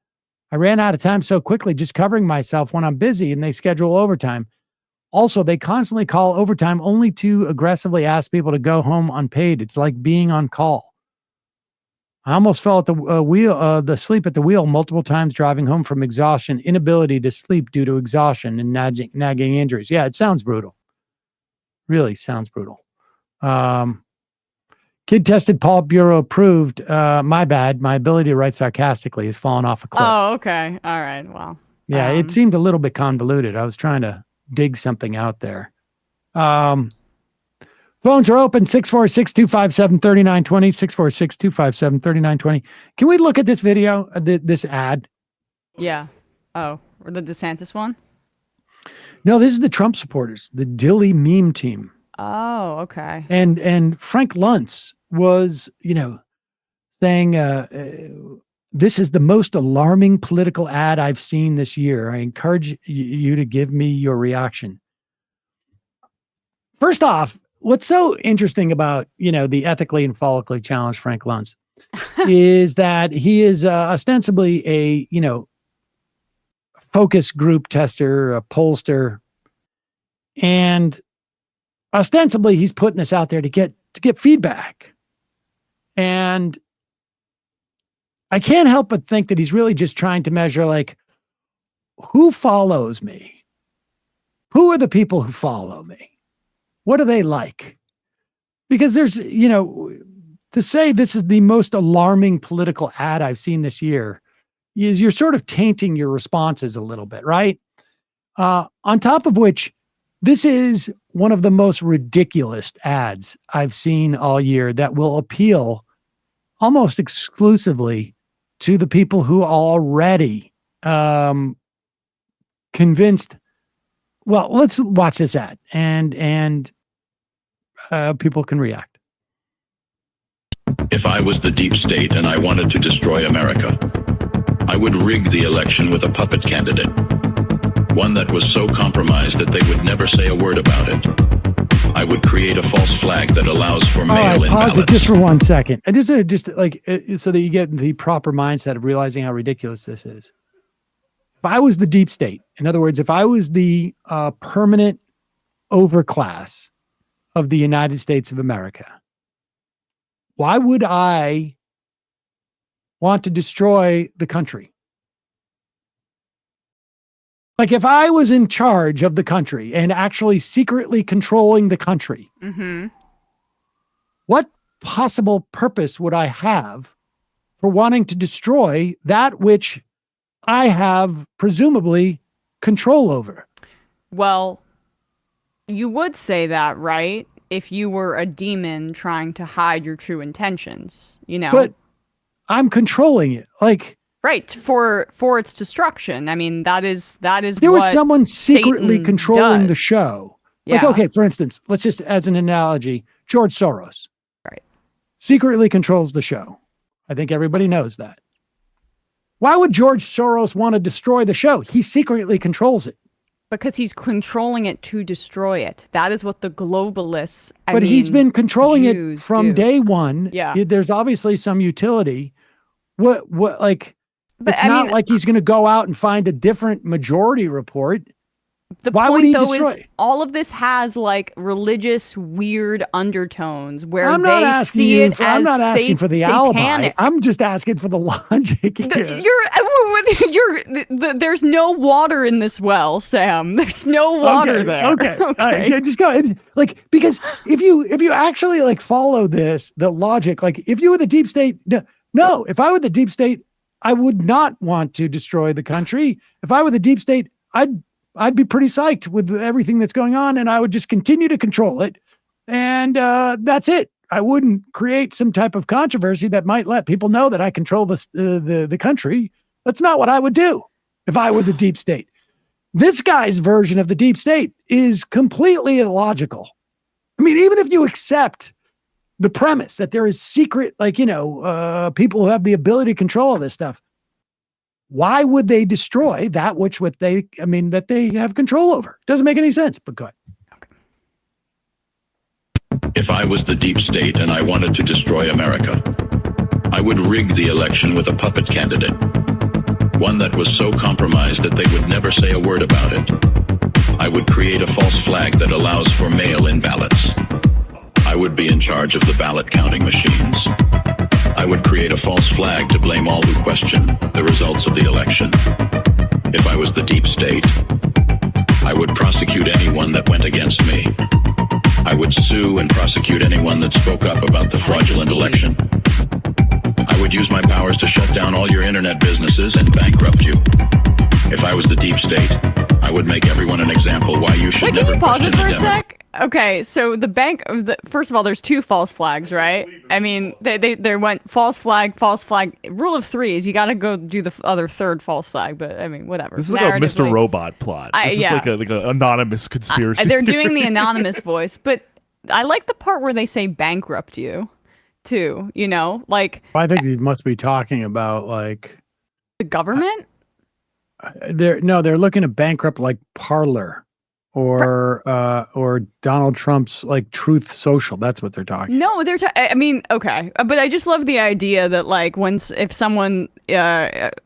I ran out of time so quickly just covering myself when I'm busy, and they schedule overtime. Also, they constantly call overtime only to aggressively ask people to go home unpaid. It's like being on call. I almost fell at the sleep at the wheel multiple times driving home from exhaustion, inability to sleep due to exhaustion and nagging injuries. Yeah, it sounds brutal. Really sounds brutal. Kid tested, Politburo approved. My bad. My ability to write sarcastically has fallen off a cliff. Oh, okay. All right. Well. Yeah, it seemed a little bit convoluted. I was trying to dig something out there. Phones are open, 646-257-3920, 646-257-3920. Can we look at this video, this ad? Yeah. Oh, or the DeSantis one? No, this is the Trump supporters, the Dilly meme team. Oh, okay. And Frank Luntz was, saying, this is the most alarming political ad I've seen this year. I encourage you to give me your reaction. First off, what's so interesting about, the ethically and follically challenged Frank Luntz is that he is ostensibly a, focus group tester, a pollster, and ostensibly he's putting this out there to get feedback. And I can't help but think that he's really just trying to measure, who follows me? Who are the people who follow me? What are they like? Because there's, to say this is the most alarming political ad I've seen this year, is you're sort of tainting your responses a little bit, right? On top of which, this is one of the most ridiculous ads I've seen all year that will appeal almost exclusively to the people who are already convinced. Well, let's watch this ad and people can react. If I was the deep state and I wanted to destroy America, I would rig the election with a puppet candidate. One that was so compromised that they would never say a word about it. I would create a false flag that allows for mail-in pause ballots. it just for 1 second. And just so that you get the proper mindset of realizing how ridiculous this is. If I was the deep state, in other words, if I was the permanent overclass of the United States of America, why would I want to destroy the country? If I was in charge of the country and actually secretly controlling the country, what possible purpose would I have for wanting to destroy that which I have presumably control over? Well, you would say that, right? If you were a demon trying to hide your true intentions, But I'm controlling it. Right, for its destruction. I mean, that is there was someone secretly Satan controlling does. the show. Yeah. Okay, for instance, let's just, as an analogy, George Soros. Right. Secretly controls the show. I think everybody knows that. Why would George Soros want to destroy the show? He secretly controls it. Because he's controlling it to destroy it. That is what the globalists, he's been controlling Jews it from do. day one. Yeah. There's obviously some utility. It's But not like he's going to go out and find a different majority report. The Why point, would he though, destroy? is all of this has like religious weird undertones where I'm not they asking see you. it as I'm not asking for the alibi. satanic. I'm just asking for the logic here. There's no water in this well, Sam. There's no water there. Okay. All right. Yeah, just go. Like, because if you actually like follow the logic, like if you were the deep state, no, if I were the deep state, I would not want to destroy the country. If I were the deep state, I'd be pretty psyched with everything that's going on, and I would just continue to control it. And that's it. I wouldn't create some type of controversy that might let people know that I control the country. That's not what I would do if I were the deep state. This guy's version of the deep state is completely illogical. I mean, even if you accept the premise that there is secret, people who have the ability to control all this stuff, why would they destroy that that they have control over? Doesn't make any sense, but go ahead. If I was the deep state and I wanted to destroy America, I would rig the election with a puppet candidate. One that was so compromised that they would never say a word about it. I would create a false flag that allows for mail-in ballots. I would be in charge of the ballot counting machines. I would create a false flag to blame all who question the results of the election. If I was the deep state, I would prosecute anyone that went against me. I would sue and prosecute anyone that spoke up about the fraudulent election. I would use my powers to shut down all your internet businesses and bankrupt you. If I was the deep state, I would make everyone an example why you should never question Can you pause it for a the sec? Okay, so first of all, there's two false flags, right? I mean, they went false flag. Rule of three is you got to go do the other third false flag, but I mean, whatever. This is like a Mr. Robot plot. This is like an anonymous conspiracy. They're doing the anonymous voice, but I like the part where they say bankrupt you, too. I think he must be talking about like the government. They're looking to bankrupt like Parler. Or Donald Trump's like Truth Social. That's what they're talking. No, I mean, okay, but I just love the idea that like if someone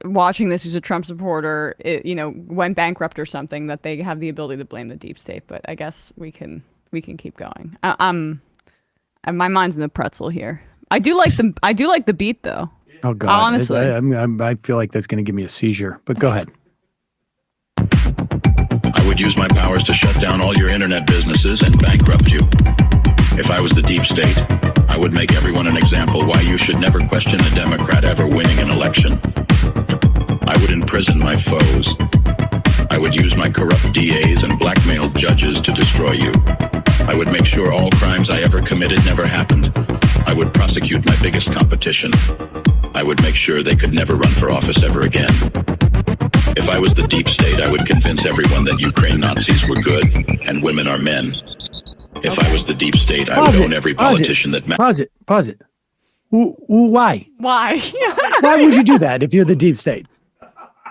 watching this who's a Trump supporter, went bankrupt or something, that they have the ability to blame the deep state. But I guess we can keep going. My mind's in a pretzel here. I do like the beat though. Oh God, honestly, I feel like that's going to give me a seizure. But go ahead. I would use my powers to shut down all your internet businesses and bankrupt you. If I was the deep state, I would make everyone an example why you should never question a Democrat ever winning an election. I would imprison my foes. I would use my corrupt DAs and blackmailed judges to destroy you. I would make sure all crimes I ever committed never happened. I would prosecute my biggest competition. I would make sure they could never run for office ever again. If I was the deep state, I would convince everyone that Ukraine Nazis were good and women are men. If I was the deep state, I would own every politician that matters. Pause it. Why? Why? Why would you do that if you're the deep state?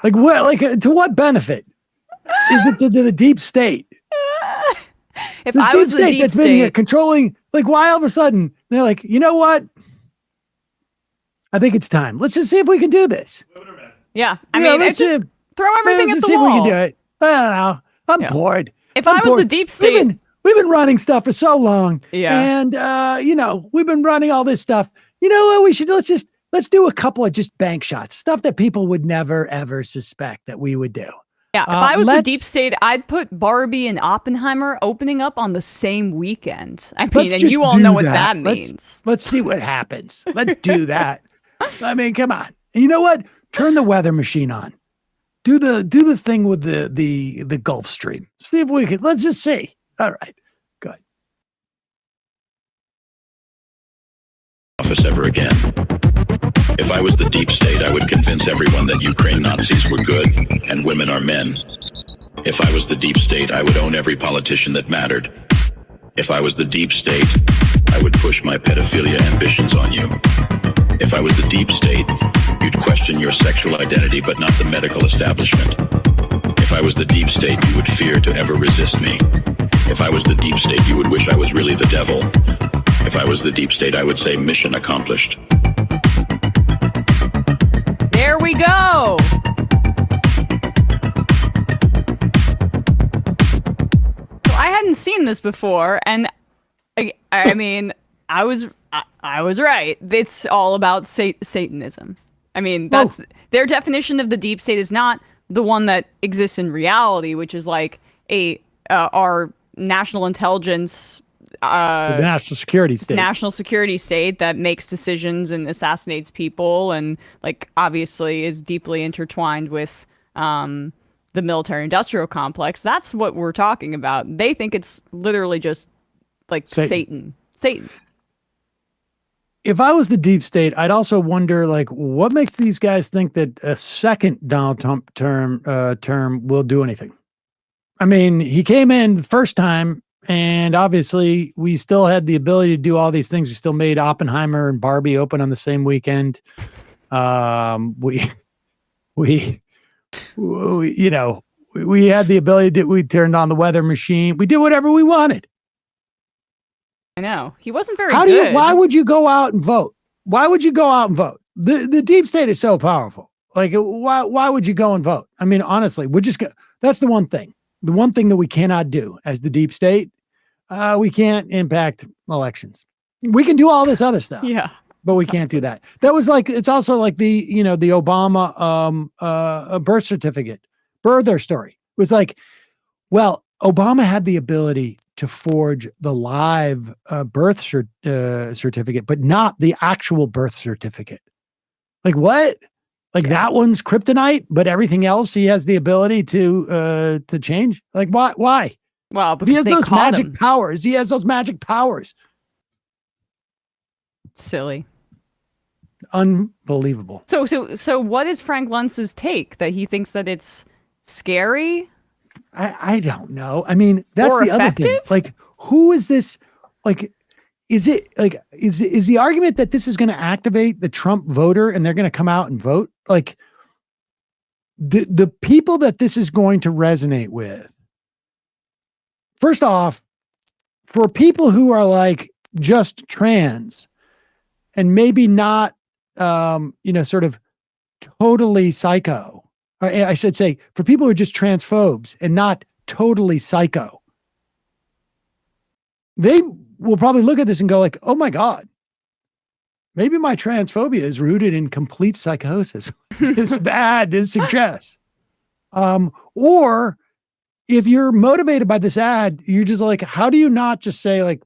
Like what? Like to what benefit? Is it to the deep state? If this I deep was the state deep that's state, been here controlling, like why all of a sudden they're like, you know what? I think it's time. Let's just see if we can do this. Yeah, I mean, it's just throw everything at the see wall. If we can do it. I don't know. I'm bored. If I'm I was bored. the deep state, we've been running stuff for so long. Yeah, and we've been running all this stuff. You know what? We should let's do a couple of just bank shots, stuff that people would never ever suspect that we would do. Yeah, if I was the deep state, I'd put Barbie and Oppenheimer opening up on the same weekend. I mean, and you all know what that means. Let's see what happens. Let's do that. I mean, come on. And you know what? Turn the weather machine on. Do the thing with the Gulf Stream. See if we can. Let's just see. All right. Good. Office ever again. If I was the deep state, I would convince everyone that Ukraine Nazis were good and women are men. If I was the deep state, I would own every politician that mattered. If I was the deep state, I would push my pedophilia ambitions on you. If I was the deep state, you'd question your sexual identity but not the medical establishment. If I was the deep state, you would fear to ever resist me. If I was the deep state, you would wish I was really the devil. If I was the deep state, I would say mission accomplished. There we go. seen this before, and I mean, I was right. It's all about Satanism. I mean, that's their definition of the deep state is not the one that exists in reality, which is like our national intelligence, the national security state that makes decisions and assassinates people, and like obviously is deeply intertwined with the military-industrial complex. That's what we're talking about. They think it's literally just like Satan. If I was the deep state, I'd also wonder, like, what makes these guys think that a second Donald Trump term will do anything? I mean, he came in the first time, and obviously we still had the ability to do all these things. We still made Oppenheimer and Barbie open on the same weekend. We had the ability we turned on the weather machine. We did whatever we wanted. I know. He wasn't very good. Why would you go out and vote? Why would you go out and vote? The deep state is so powerful. Like, why would you go and vote? I mean, honestly, that's the one thing. The one thing that we cannot do as the deep state, we can't impact elections. We can do all this other stuff. Yeah. But we can't do that. That was like, it's also like the Obama birth certificate, birther story. It was like, well, Obama had the ability to forge the live birth certificate, but not the actual birth certificate. Like, what? Like, that one's kryptonite, but everything else he has the ability to change. Like, why? Well, because he has those magic powers. He has those magic powers. Silly. Unbelievable. So what is Frank Luntz's take? That he thinks that it's scary? I don't know. I mean, that's or the effective? other thing. Like, who is this? Like, is the argument that this is going to activate the Trump voter and they're going to come out and vote? Like, the people that this is going to resonate with. First off, for people who are like just trans and maybe not, sort of totally psycho. Or I should say, for people who are just transphobes and not totally psycho, they will probably look at this and go like, oh my God, maybe my transphobia is rooted in complete psychosis. This ad suggests. Or if you're motivated by this ad, you're just like, how do you not just say like,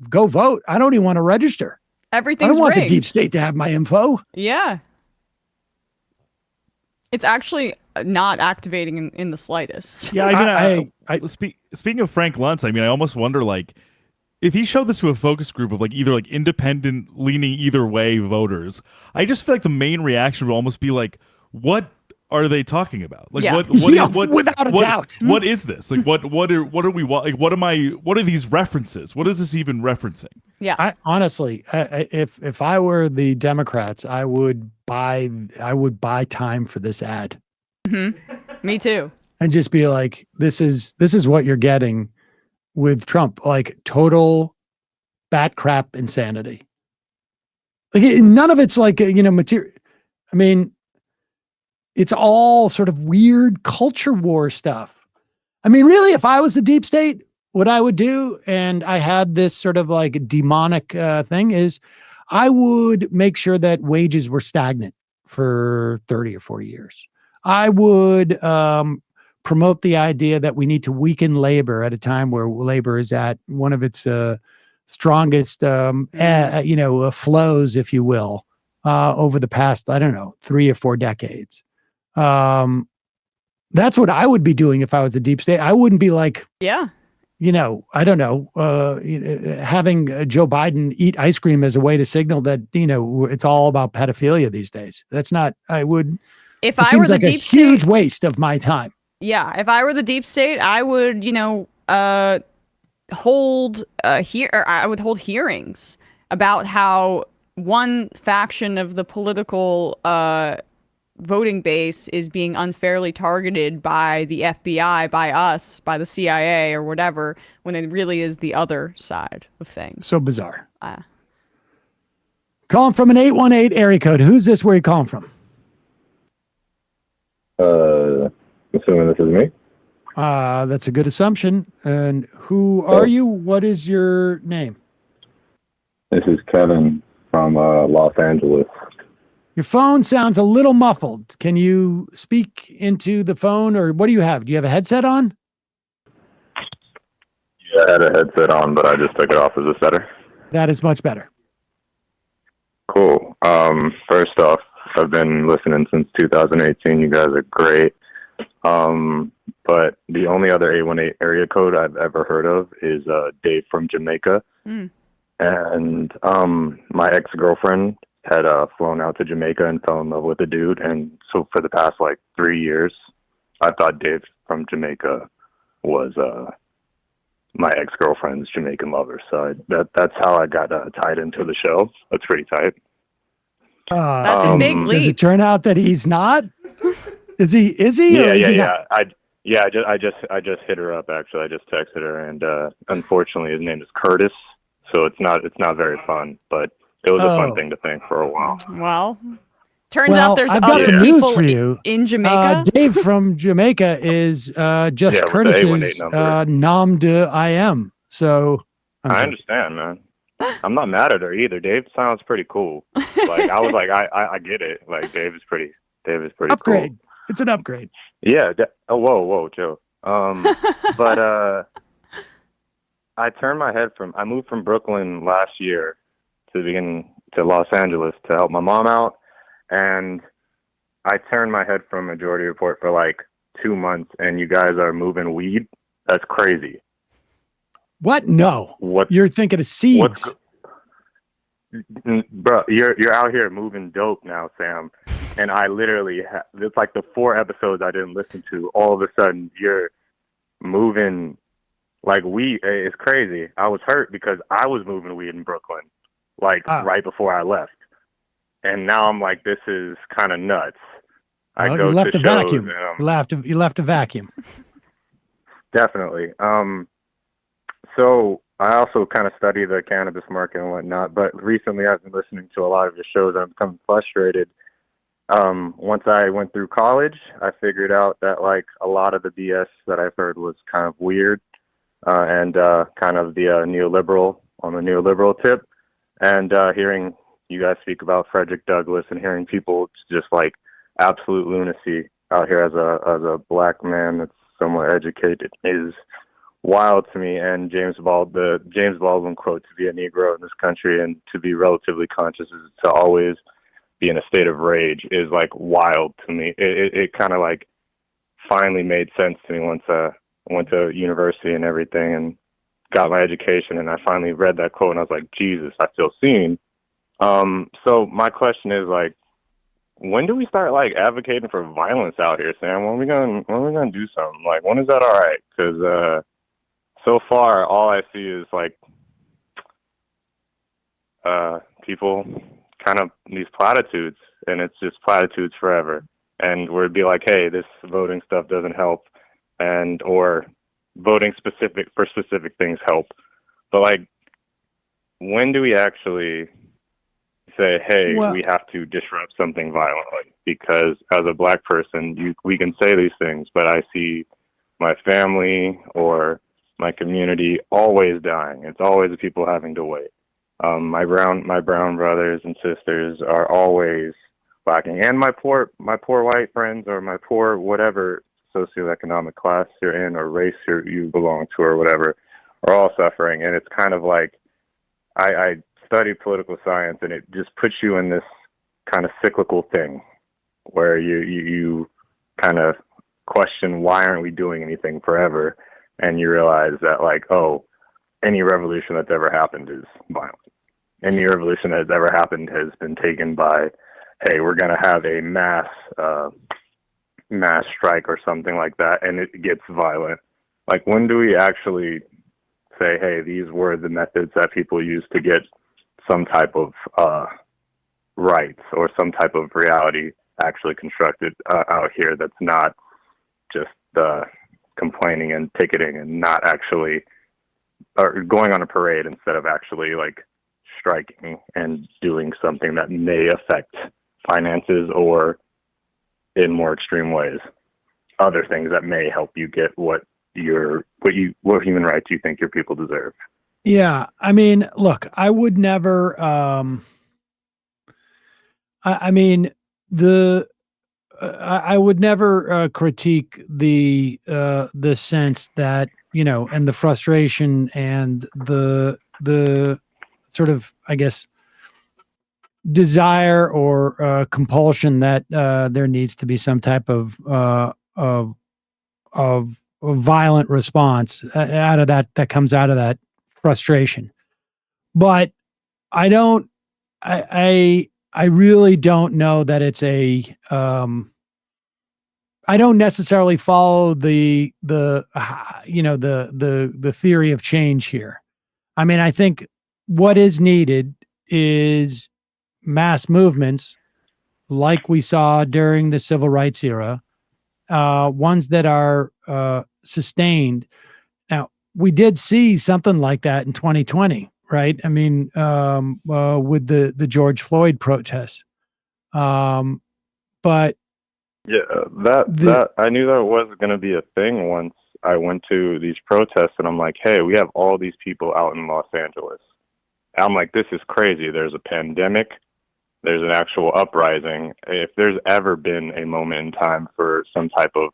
go vote? I don't even want to register. Everything's I don't want rigged. the deep state to have my info. Yeah. It's actually not activating in the slightest. Yeah, I mean, speaking of Frank Luntz, I mean, I almost wonder, like, if he showed this to a focus group of like either like independent leaning either way voters, I just feel like the main reaction would almost be like, what are they talking about? Like, yeah. what without a doubt. What is this? Like, what are we like? What are these references? What is this even referencing? Yeah. I honestly, if I were the Democrats, I would buy time for this ad. Mm-hmm. Me too. And just be like, this is what you're getting with Trump, like total bat crap insanity. Like, none of it's like, material. I mean, it's all sort of weird culture war stuff. I mean, really, if I was the deep state, what I would do, and I had this sort of like demonic thing, is I would make sure that wages were stagnant for 30 or 40 years. I would promote the idea that we need to weaken labor at a time where labor is at one of its strongest, flows, if you will, over the past, 3 or 4 decades. That's what I would be doing if I was a deep state. I wouldn't be like, I don't know, having Joe Biden eat ice cream as a way to signal that, it's all about pedophilia these days. That's not, I would, if it I seems were the like a deep huge state, waste of my time. Yeah. If I were the deep state, I would, hold hearings about how one faction of the political, voting base is being unfairly targeted by the FBI, by us, by the CIA or whatever, when it really is the other side of things. So bizarre. Calling from an 818 area code. Who's this? Where are you calling from? Assuming this is me. That's a good assumption. And who are you? What is your name? This is Kevin from Los Angeles. Your phone sounds a little muffled. Can you speak into the phone, or what do you have? Do you have a headset on? Yeah, I had a headset on, but I just took it off as a setter. That is much better. Cool. First off, I've been listening since 2018. You guys are great. But the only other 818 area code I've ever heard of is Dave from Jamaica. And my ex-girlfriend had flown out to Jamaica and fell in love with a dude. And so for the past, 3 years, I thought Dave from Jamaica was my ex-girlfriend's Jamaican lover. So that's how I got tied into the show. That's pretty tight. That's a big leap. Does it turn out that he's not? Is he? Yeah. I just hit her up, actually. I just texted her, and unfortunately his name is Curtis, so it's not very fun, but it was a fun thing to think for a while. Well, turns out there's I've got other some people news for you. in Jamaica. Dave from Jamaica is just Yeah, with the Curtis's 818 number. nom de I am. So I understand, man. I'm not mad at her either. Dave sounds pretty cool. I was like, I get it. Dave is pretty upgrade. cool. It's an upgrade. Yeah. Whoa, Joe. But I moved from Brooklyn last year to Los Angeles to help my mom out, and I turned my head from Majority Report for 2 months, and you guys are moving weed. That's crazy. What? No. You're thinking of seeds. Bro, you're out here moving dope now, Sam. And I literally, it's like the 4 episodes I didn't listen to. All of a sudden, you're moving weed. It's crazy. I was hurt because I was moving weed in Brooklyn, right before I left. And now I'm like, this is kind of nuts. You left a vacuum. You left a vacuum. Definitely. So I also kind of study the cannabis market and whatnot, but recently I've been listening to a lot of your shows and I'm becoming frustrated. Once I went through college, I figured out that a lot of the BS that I've heard was kind of weird, and kind of the neoliberal tip, and hearing you guys speak about Frederick Douglass and hearing people just absolute lunacy out here as a black man that's somewhat educated is wild to me. And the James Baldwin quote, to be a Negro in this country and to be relatively conscious is to always be in a state of rage, is wild to me. It kind of finally made sense to me once I went to university and everything and got my education, and I finally read that quote and I was like, Jesus, I feel seen. So my question is when do we start advocating for violence out here, Sam? When are we gonna do something? When is that all right? Because so far, all I see is people kind of these platitudes, and it's just platitudes forever. And where it'd be hey, this voting stuff doesn't help, or voting for specific things help. But when do we actually say, hey, we have to disrupt something violently? Because as a black person, we can say these things, but I see my family or my community always dying. It's always the people having to wait. My brown brothers and sisters are always lacking, and my poor white friends or my poor whatever socioeconomic class you're in or race you belong to or whatever are all suffering. And it's kind of I study political science, and it just puts you in this kind of cyclical thing where you kind of question, why aren't we doing anything forever? And you realize that any revolution that's ever happened is violent. Any revolution that's ever happened has been taken by, hey, we're going to have a mass strike or something like that, and it gets violent. When do we actually say, hey, these were the methods that people used to get some type of rights or some type of reality actually constructed out here that's not just complaining and picketing and not actually or going on a parade instead of actually striking and doing something that may affect finances or in more extreme ways. other things that may help you get what human rights you think your people deserve. Yeah, I mean, look, I would never. I mean, I would never critique the sense that, you know, and the frustration and the sort of, I guess, desire or compulsion that there needs to be some type of a violent response out of that comes out of that frustration. But I don't. I really don't know that it's a. I don't necessarily follow the you know, the theory of change here. I mean, I think what is needed is mass movements like we saw during the civil rights era, ones that are sustained. Now, we did see something like that in 2020, right? I mean, with the George Floyd protests. But Yeah, that I knew that was going to be a thing once I went to these protests, and I'm like, hey, we have all these people out in Los Angeles. And I'm like, this is crazy. There's a pandemic. There's an actual uprising. If there's ever been a moment in time for some type of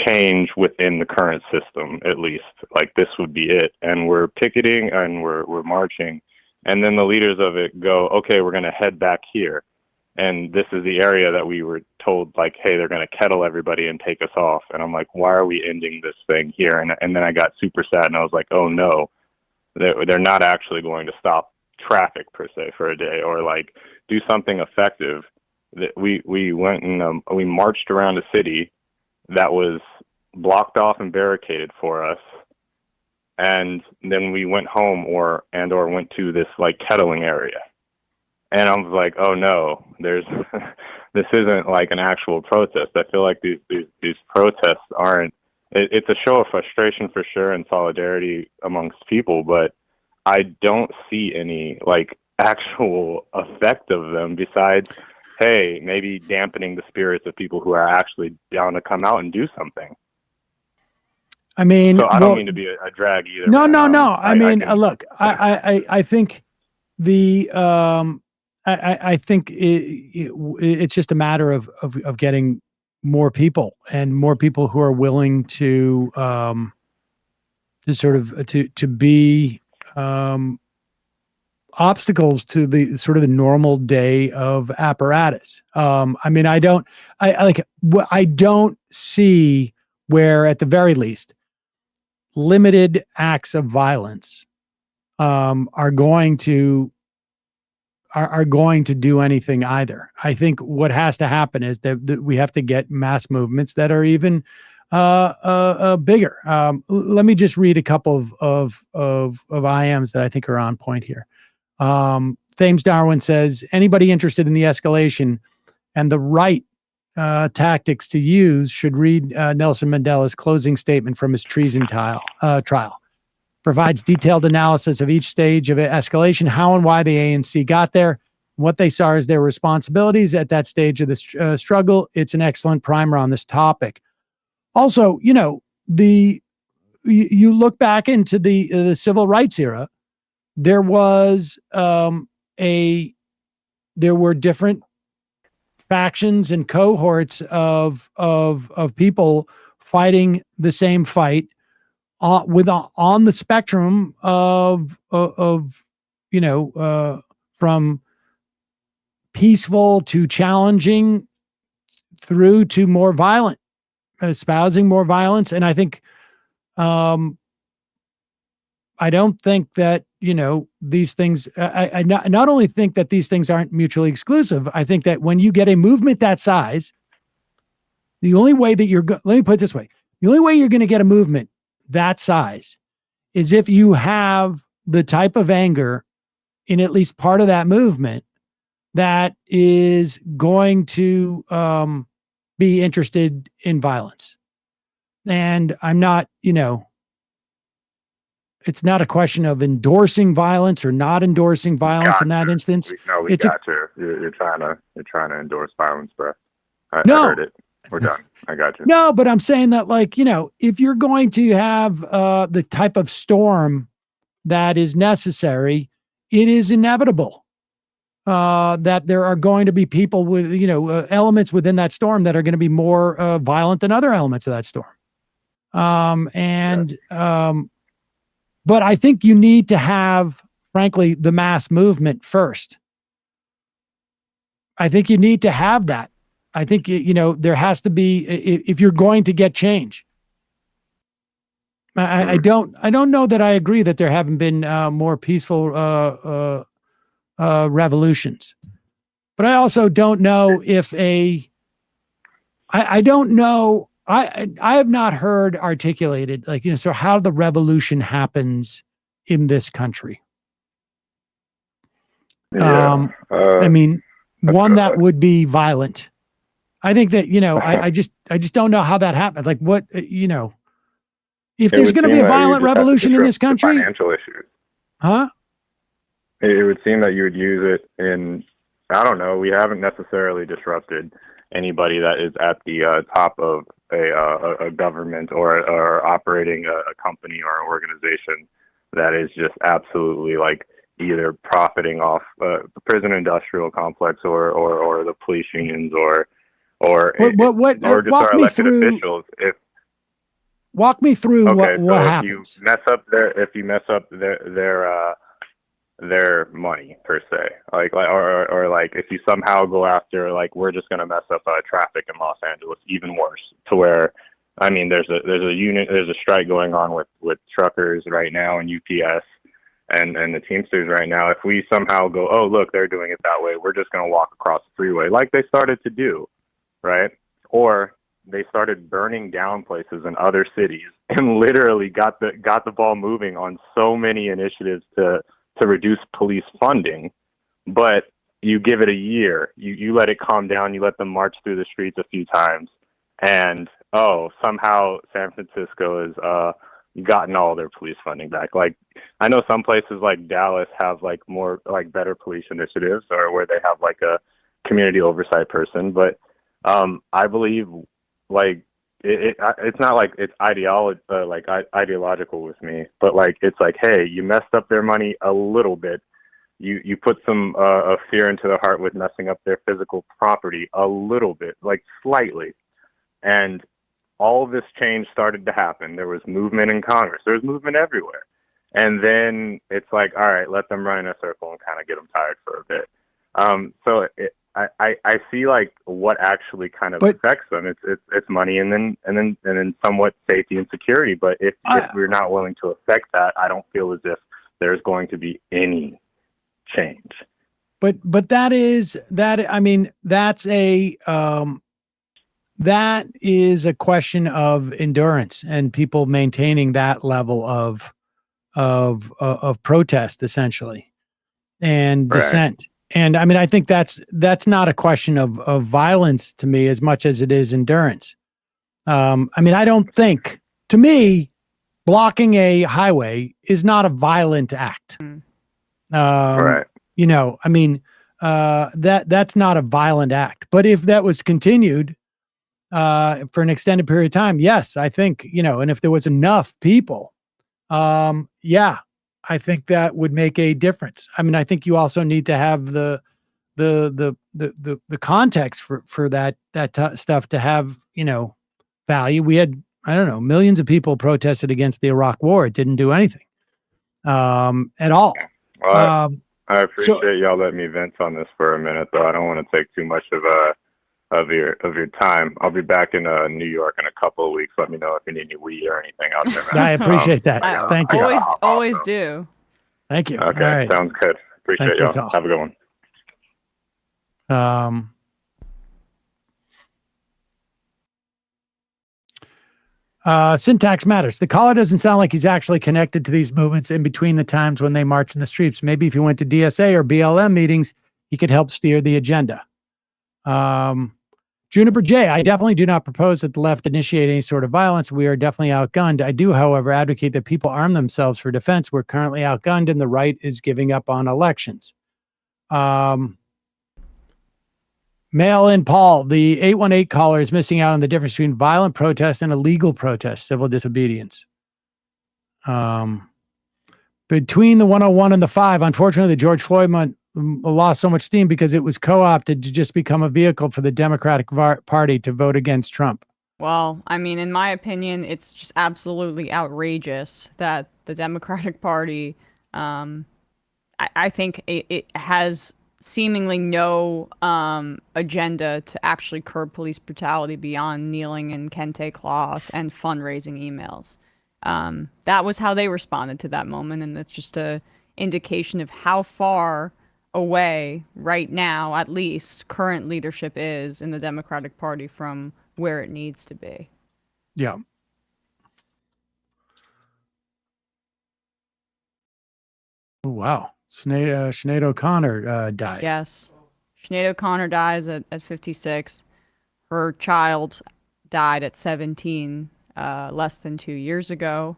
change within the current system, at least, like, this would be it. And we're picketing and we're marching, and then the leaders of it go, okay, we're going to head back here. And this is the area that we were told, like, hey, they're going to kettle everybody and take us off. And I'm like, why are we ending this thing here? And then I got super sad, and I was like, oh, no, they're not actually going to stop traffic, per se, for a day, or, like, do something effective. That we went and we marched around a city that was blocked off and barricaded for us. And then we went home or went to this, like, kettling area. And I was like, oh no, this isn't like an actual protest. I feel like these protests aren't, it's a show of frustration for sure and solidarity amongst people, but I don't see any, like, actual effect of them besides, hey, maybe dampening the spirits of people who are actually down to come out and do something. I mean, so I don't mean to be a drag either. No. I mean, Look, I think I think it's just a matter of getting more people and more people who are willing to sort of to be obstacles to the sort of the normal day of apparatus. I mean, I don't see where, at the very least, limited acts of violence are going to do anything either. I think what has to happen is that we have to get mass movements that are even bigger. Let me just read a couple of IMs that I think are on point here. Thames Darwin says, anybody interested in the escalation and the right tactics to use should read Nelson Mandela's closing statement from his treason trial. Provides detailed analysis of each stage of escalation, how and why the ANC got there, what they saw as their responsibilities at that stage of the struggle. It's an excellent primer on this topic. Also, you know, you look back into the civil rights era, there was there were different factions and cohorts of people fighting the same fight on the spectrum of you know, from peaceful to challenging through to more violent, espousing more violence. And I think I don't think that, you know, these things, I not only think that these things aren't mutually exclusive, I think that when you get a movement that size, the only way that let me put it this way, the only way you're going to get a movement that size is if you have the type of anger in at least part of that movement that is going to be interested in violence. And I'm not, you know, it's not a question of endorsing violence or not endorsing violence in that instance. No, we got you. You're trying to endorse violence, bro. I heard it. we're done. I got you. No, but I'm saying that, like, you know, if you're going to have the type of storm that is necessary, it is inevitable that there are going to be people with, you know, elements within that storm that are going to be more violent than other elements of that storm. But I think you need to have, frankly, the mass movement first. I think you need to have that. I think, you know, there has to be, if you're going to get change. I don't know that I agree that there haven't been more peaceful revolutions, but I also don't know if I don't know. I have not heard articulated, like, you know, so how the revolution happens in this country. Yeah. I mean, one that would be violent. I think that, you know, I just don't know how that happened. Like, what, you know, if there's going to be a violent revolution in this country, financial issues. huh? It would seem that you would use it in, I don't know, we haven't necessarily disrupted anybody that is at the top of a government or operating a company or an organization that is just absolutely like either profiting off the prison industrial complex or the police unions or just our elected officials. Walk me through what so happens. If you mess up their money per se, or like if you somehow go after, like, we're just going to mess up traffic in Los Angeles even worse, to where, I mean, there's a strike going on with truckers right now and UPS and the Teamsters right now. If we somehow go, oh look, they're doing it that way, we're just going to walk across the freeway like they started to do, right? Or they started burning down places in other cities and literally got the ball moving on so many initiatives to reduce police funding. But you give it a year, you let it calm down, you let them march through the streets a few times, and somehow San Francisco has gotten all their police funding back. Like, I know some places like Dallas have like more like better police initiatives, or where they have like a community oversight person, but I believe like it's not like it's ideological with me, but like it's like, hey, you messed up their money a little bit. You put some fear into their heart with messing up their physical property a little bit, like slightly, and all of this change started to happen. There was movement in Congress. There was movement everywhere, and then it's like, all right, let them run in a circle and kind of get them tired for a bit. I see like what actually kind of affects them. It's money and then somewhat safety and security. But if we're not willing to affect that, I don't feel as if there's going to be any change. But that is a question of endurance and people maintaining that level of protest, essentially, and dissent. And I mean, I think that's not a question of violence to me as much as it is endurance. I mean, I don't think, to me, blocking a highway is not a violent act. You know, I mean, that's not a violent act. But if that was continued for an extended period of time, yes, I think, you know, and if there was enough people, yeah, I think that would make a difference. I mean, I think you also need to have the context for that stuff to have, you know, value. We had, I don't know, millions of people protested against the Iraq War. It didn't do anything at all. Well, I appreciate y'all letting me vent on this for a minute, though. I don't want to take too much of your time. I'll be back in New York in a couple of weeks. Let me know if you need any weed or anything out there, man. I appreciate that. Thank you. Always do. Thank you. Okay, all right. Sounds good. Appreciate Thanks y'all. Have a good one. Syntax matters. The caller doesn't sound like he's actually connected to these movements in between the times when they march in the streets. Maybe if he went to DSA or BLM meetings, he could help steer the agenda. Juniper J, I definitely do not propose that the left initiate any sort of violence. We are definitely outgunned. I do, however, advocate that people arm themselves for defense. We're currently outgunned and the right is giving up on elections. Mail-in Paul, the 818 caller, is missing out on the difference between violent protest and illegal protest, civil disobedience. Between the 101 and the 5, unfortunately, the George Floyd lost so much steam because it was co-opted to just become a vehicle for the Democratic Party to vote against Trump. Well, I mean, in my opinion, it's just absolutely outrageous that the Democratic Party, I think it has seemingly no agenda to actually curb police brutality beyond kneeling in kente cloth and fundraising emails. That was how they responded to that moment, and that's just a indication of how far away right now, at least, current leadership is in the Democratic Party from where it needs to be. Yeah. Oh, wow. Sinead O'Connor died. Yes. Sinead O'Connor dies at 56. Her child died at 17, less than 2 years ago.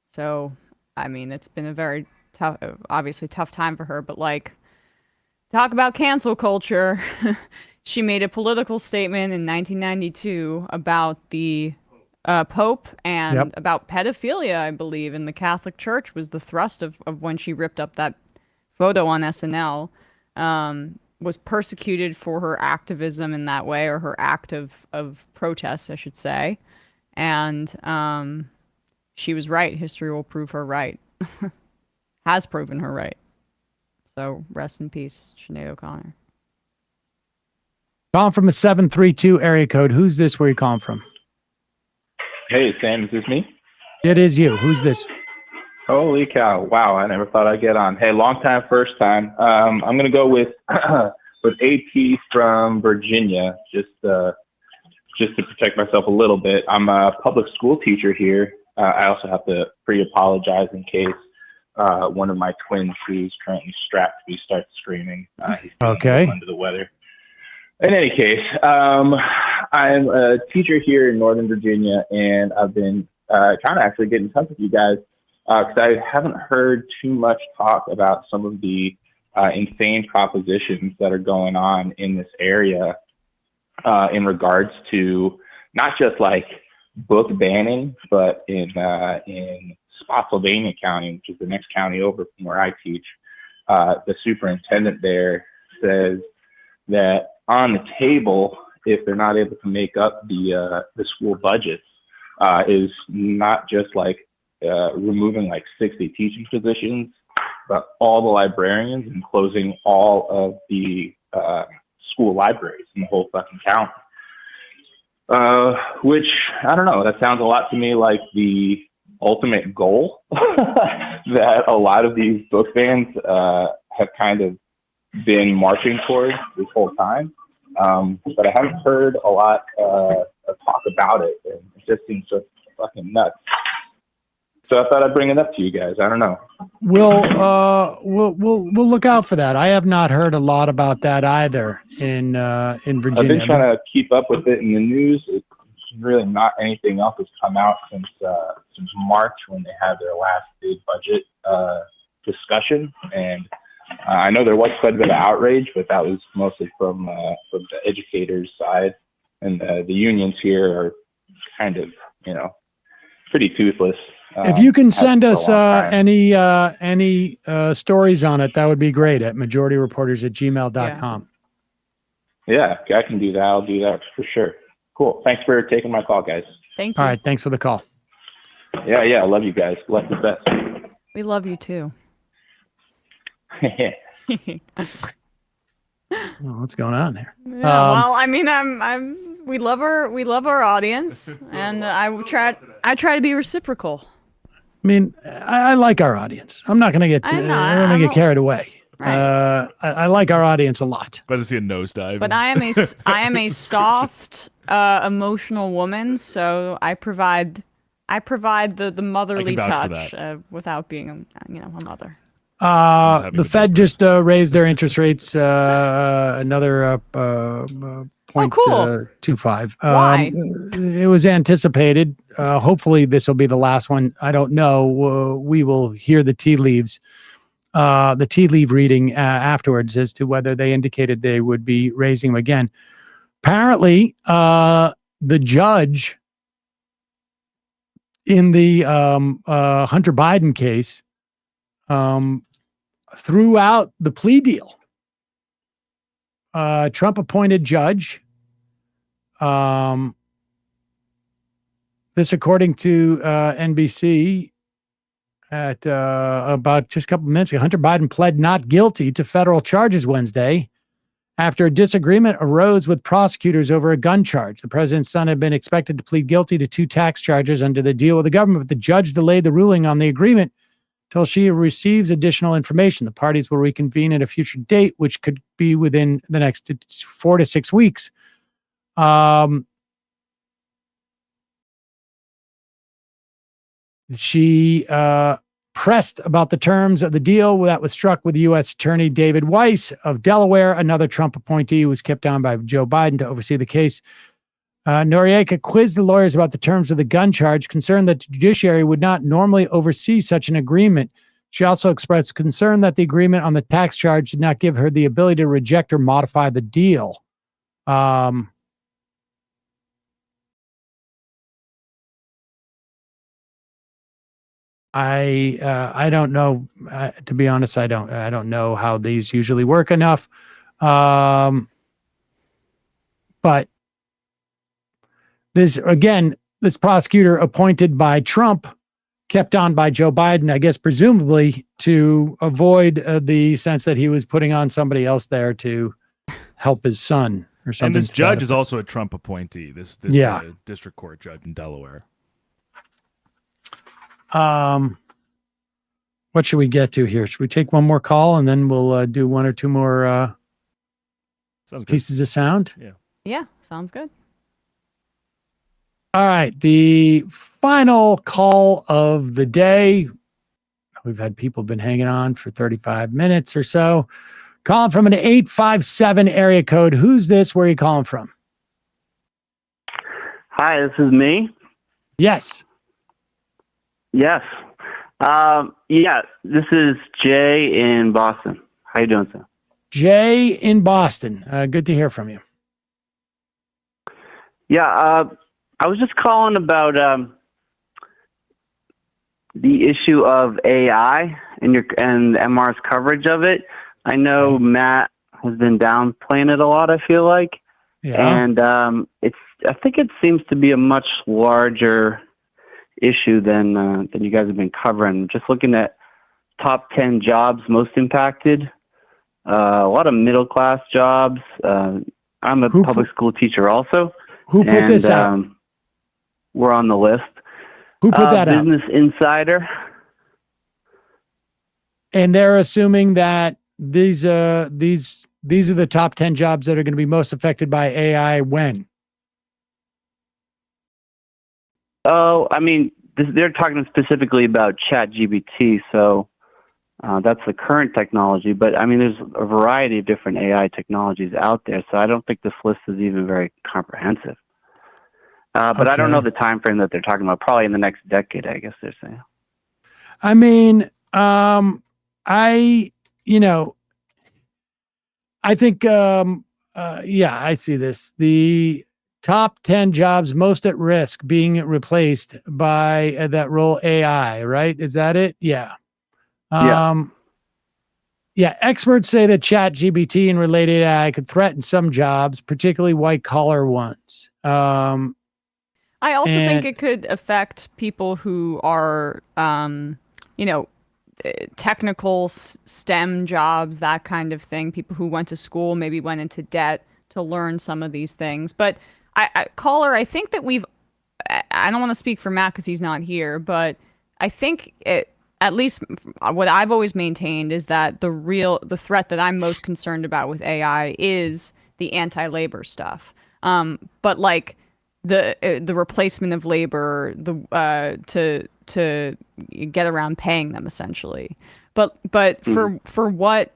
So, I mean, it's been a very tough, obviously tough time for her, but like, talk about cancel culture. She made a political statement in 1992 about the Pope and about pedophilia, I believe, in the Catholic Church was the thrust of when she ripped up that photo on SNL. Was persecuted for her activism in that way, or her act of protest, I should say. And she was right. History will prove her right. Has proven her right. So rest in peace, Sinead O'Connor. Calling from a 732 area code. Who's this? Where you calling from? Hey, Sam, is this me? It is you. Who's this? Holy cow. Wow, I never thought I'd get on. Hey, long time, first time. I'm going to go with with AT from Virginia, just to protect myself a little bit. I'm a public school teacher here. I also have to pre-apologize in case one of my twins who's currently strapped to me starts screaming. He's okay. Under the weather. In any case, I'm a teacher here in Northern Virginia, and I've been trying to actually get in touch with you guys because I haven't heard too much talk about some of the insane propositions that are going on in this area in regards to not just like book banning, but in Spotsylvania County, which is the next county over from where I teach. The superintendent there says that on the table, if they're not able to make up the school budgets, is not just like removing like 60 teaching positions, but all the librarians and closing all of the school libraries in the whole fucking county. Which, I don't know, that sounds a lot to me like the ultimate goal that a lot of these book bans have kind of been marching towards this whole time. But I haven't heard a lot of talk about it, and it just seems so fucking nuts. So I thought I'd bring it up to you guys. I don't know. We'll look out for that. I have not heard a lot about that either in Virginia. I've been trying to keep up with it in the news. It's really not anything else has come out since March when they had their last big budget discussion, and I know there was quite a bit of outrage, but that was mostly from the educators' side, and the unions here are kind of, pretty toothless. If you can send us any stories on it, that would be great at majorityreporters@gmail.com. Yeah, I can do that. I'll do that for sure. Cool. Thanks for taking my call, guys. Thank you. All right. Thanks for the call. Yeah. I love you guys. Love the best. We love you too. Well, what's going on there? Yeah, well, I mean, we love our audience, and I try to be reciprocal. I mean, I like our audience. I'm not going to get I don't want to get carried away. Right. I like our audience a lot. Better see a nosedive. But I am a soft, emotional woman, so I provide the motherly touch without being a mother. The Fed just raised their interest rates another 0.25. Why? It was anticipated. Hopefully this will be the last one. I don't know. We will hear the tea leaves. the tea leaf reading afterwards as to whether they indicated they would be raising him again. Apparently, the judge in the Hunter Biden case threw out the plea deal. Trump appointed judge. This, according to NBC, at about just a couple of minutes ago, Hunter Biden pled not guilty to federal charges Wednesday after a disagreement arose with prosecutors over a gun charge. The president's son had been expected to plead guilty to 2 tax charges under the deal with the government, but the judge delayed the ruling on the agreement till she receives additional information. The parties will reconvene at a future date, which could be within the next 4 to 6 weeks. She pressed about the terms of the deal that was struck with U.S. Attorney David Weiss of Delaware, another Trump appointee who was kept on by Joe Biden to oversee the case. Noriega quizzed the lawyers about the terms of the gun charge, concerned that the judiciary would not normally oversee such an agreement. She also expressed concern that the agreement on the tax charge did not give her the ability to reject or modify the deal. I don't know. To be honest, I don't know how these usually work enough. But this prosecutor appointed by Trump, kept on by Joe Biden, I guess, presumably to avoid the sense that he was putting on somebody else there to help his son or something. And this judge is also a Trump appointee. This district court judge in Delaware. What should we get to here? Should we take one more call and then we'll do 1 or 2 more pieces of sound? Yeah, sounds good. All right, the final call of the day. We've had people been hanging on for 35 minutes or so. Calling from an 857 area code. Who's this? Where are you calling from? Hi, this is me. Yes. Yes. This is Jay in Boston. How you doing, sir? Jay in Boston. Good to hear from you. Yeah, I was just calling about the issue of AI and MR's coverage of it. I know Matt has been downplaying it a lot, I feel like. Yeah. And I think it seems to be a much larger issue than you guys have been covering. Just looking at top 10 jobs most impacted, a lot of middle class jobs. I'm a public school teacher also. Who put this out? We're on the list. Who put that out? Business Insider. And they're assuming that these are the top 10 jobs that are going to be most affected by AI when? Oh, I mean, they're talking specifically about ChatGPT, so that's the current technology. But I mean, there's a variety of different AI technologies out there, so I don't think this list is even very comprehensive. But I don't know the time frame that they're talking about. Probably in the next decade, I guess they're saying. I mean, I think, I see this. The top 10 jobs most at risk being replaced by that role AI, right? Is that it? Yeah. Experts say that ChatGPT and related AI could threaten some jobs, particularly white collar ones. I also think it could affect people who are, technical STEM jobs, that kind of thing. People who went to school, maybe went into debt to learn some of these things. But caller, I think that I don't want to speak for Matt because he's not here, but I think at least what I've always maintained is that the threat that I'm most concerned about with AI is the anti-labor stuff. But like the replacement of labor, to get around paying them essentially. But for what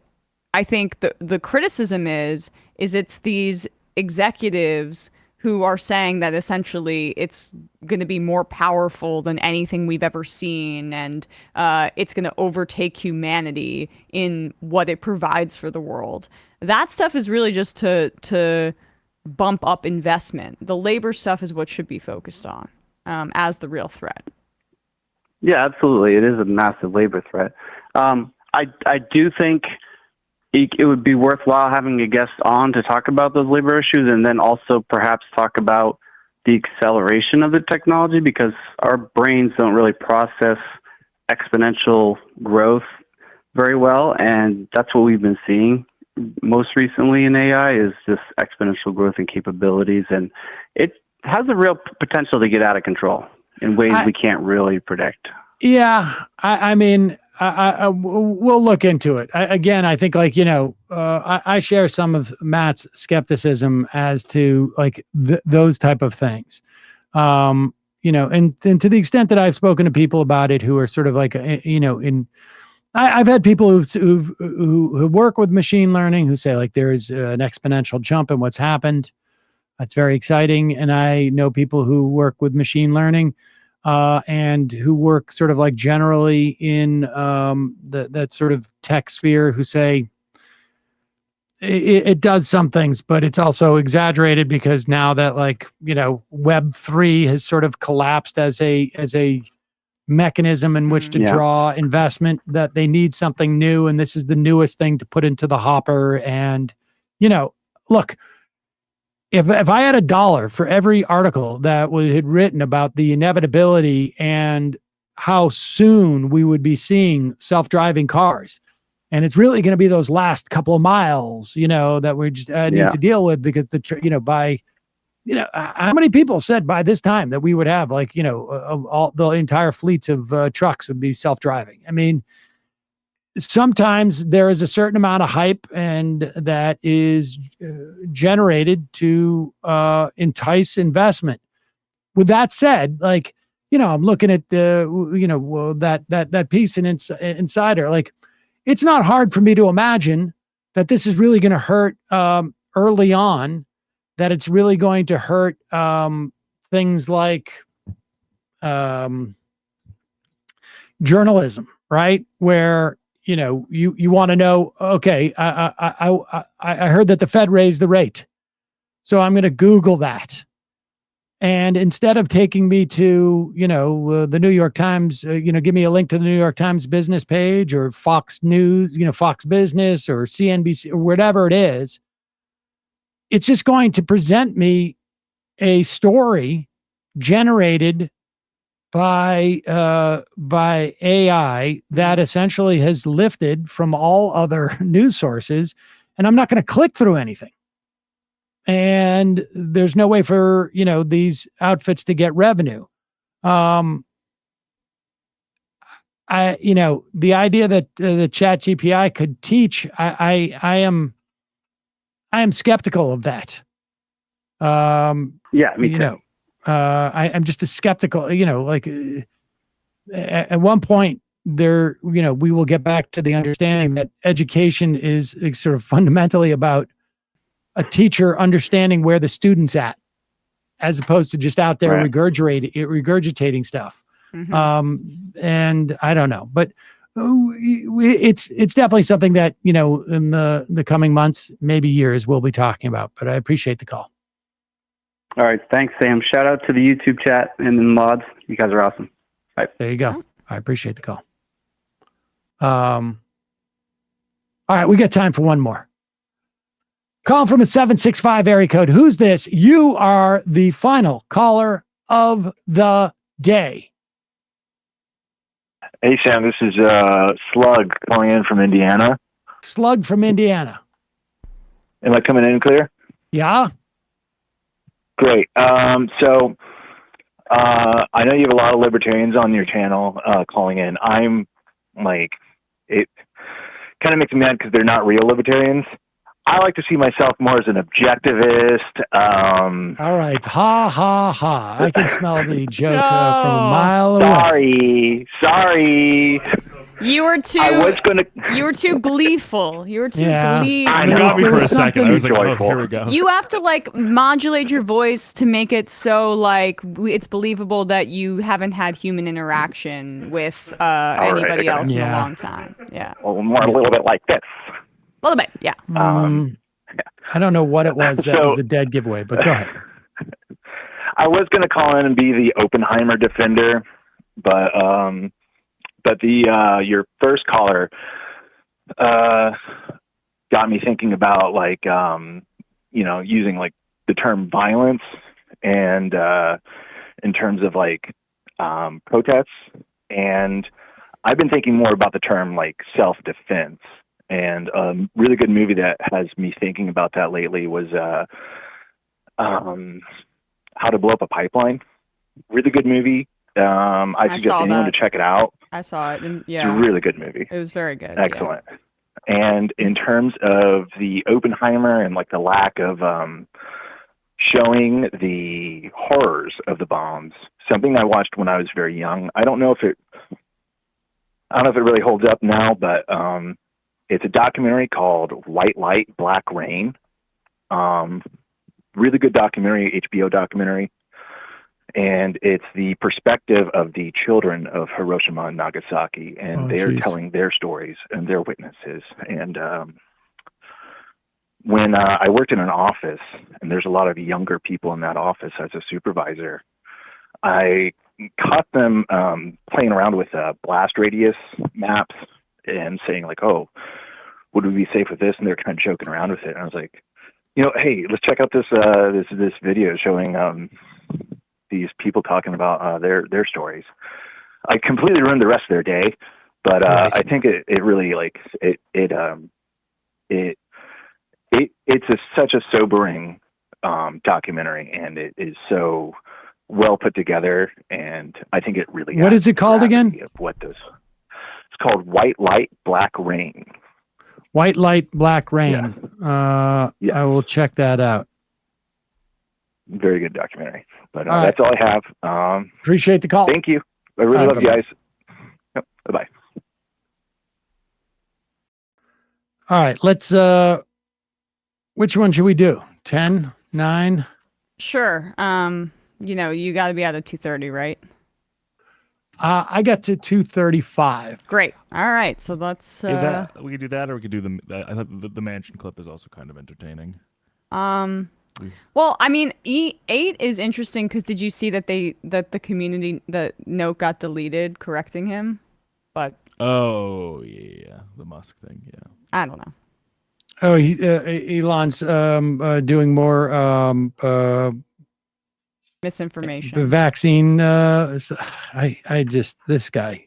I think the criticism is it's these executives who are saying that essentially it's going to be more powerful than anything we've ever seen, and it's going to overtake humanity in what it provides for the world. That stuff is really just to bump up investment. The labor stuff is what should be focused on as the real threat. Yeah, absolutely. It is a massive labor threat. I do think it would be worthwhile having a guest on to talk about those labor issues, and then also perhaps talk about the acceleration of the technology, because our brains don't really process exponential growth very well, and that's what we've been seeing most recently in AI is just exponential growth and capabilities, and it has a real potential to get out of control in ways we can't really predict. Yeah, I mean, we'll look into it. I think, like, I share some of Matt's skepticism as to like those type of things. And to the extent that I've spoken to people about it who are sort of like, I've had people who work with machine learning who say like there's an exponential jump in what's happened. That's very exciting. And I know people who work with machine learning and who work sort of like generally in that sort of tech sphere who say it does some things, but it's also exaggerated because now that Web3 has sort of collapsed as a mechanism in which to draw investment, that they need something new, and this is the newest thing to put into the hopper. And look, if I had $1 for every article that had written about the inevitability and how soon we would be seeing self-driving cars, and it's really going to be those last couple of miles, that we just need to deal with, because how many people said by this time that we would have all the entire fleets of trucks would be self-driving? I mean, sometimes there is a certain amount of hype, and that is generated to entice investment. With that said, I'm looking at that piece in Insider. Like, it's not hard for me to imagine that this is really going to hurt early on, that it's really going to hurt things like journalism, right? Where you want to know, okay, I heard that the Fed raised the rate, so I'm going to Google that. And instead of taking me to, the New York Times, give me a link to the New York Times business page or Fox News, Fox Business or CNBC or whatever it is, it's just going to present me a story generated by AI that essentially has lifted from all other news sources, and I'm not going to click through anything. And there's no way for, these outfits to get revenue. The idea that the ChatGPT could teach, I am skeptical of that. Me too. I'm just a skeptical, at one point there, we will get back to the understanding that education is sort of fundamentally about a teacher understanding where the student's at, as opposed to just out there regurgitating stuff. Mm-hmm. And I don't know, but it's definitely something that, in the coming months, maybe years, we'll be talking about, but I appreciate the call. All right. Thanks, Sam. Shout out to the YouTube chat and the mods. You guys are awesome. Bye. There you go. I appreciate the call. All right. We got time for one more. Call from a 765 area code. Who's this? You are the final caller of the day. Hey, Sam. This is Slug calling in from Indiana. Slug from Indiana. Am I coming in clear? Yeah. Great. So I know you have a lot of libertarians on your channel calling in. I'm it kind of makes me mad because they're not real libertarians. I like to see myself more as an objectivist. All right. Ha, ha, ha. I can smell the joke from a mile away. Sorry. You were too. I was going to. You were too gleeful. You were too gleeful. I You got me for a second. I was like, oh, joyful. here we go. You have to like modulate your voice to make it so like it's believable that you haven't had human interaction with anybody else in a long time. Yeah. Well, more a little bit like this. A little bit, yeah. I don't know what it was that was the dead giveaway, but go ahead. I was going to call in and be the Oppenheimer defender, but the your first caller got me thinking about like using like the term violence and in terms of like protests, and I've been thinking more about the term like self-defense. And a really good movie that has me thinking about that lately was How to Blow Up a Pipeline. Really good movie. I suggest anyone to check it out. I saw it, and It's a really good movie. It was very good. Excellent. And in terms of the Oppenheimer and like the lack of showing the horrors of the bombs, something I watched when I was very young. I don't know if it really holds up now, but it's a documentary called White Light, Black Rain. Really good documentary, HBO documentary. And it's the perspective of the children of Hiroshima and Nagasaki. And they're telling their stories and their witnesses. And when I worked in an office, and there's a lot of younger people in that office as a supervisor, I caught them playing around with blast radius maps and saying like, oh, would we be safe with this? And they're kind of joking around with it. And I was like, hey, let's check out this this video showing these people talking about their stories. I completely ruined the rest of their day, but I think it really like it's such a sobering documentary, and it is so well put together, and I think it really. What is it called again? It's called White Light, Black Rain. White Light, Black Rain. I will check that out. Very good documentary. But All right. that's all I have. Appreciate the call. Thank you. I really love you guys. Yep. Bye-bye. All right, let's which one should we do? 10, 9? Sure. You got to be out at 2:30, right? I got to 2:35. Great. All right. So let's. We could do that, or we could do I thought the mansion clip is also kind of entertaining. Well, I mean, E8 is interesting because did you see that the note got deleted correcting him? But oh yeah, the Musk thing. Yeah. I don't know. Oh, Elon's doing more misinformation. Vaccine. I just this guy.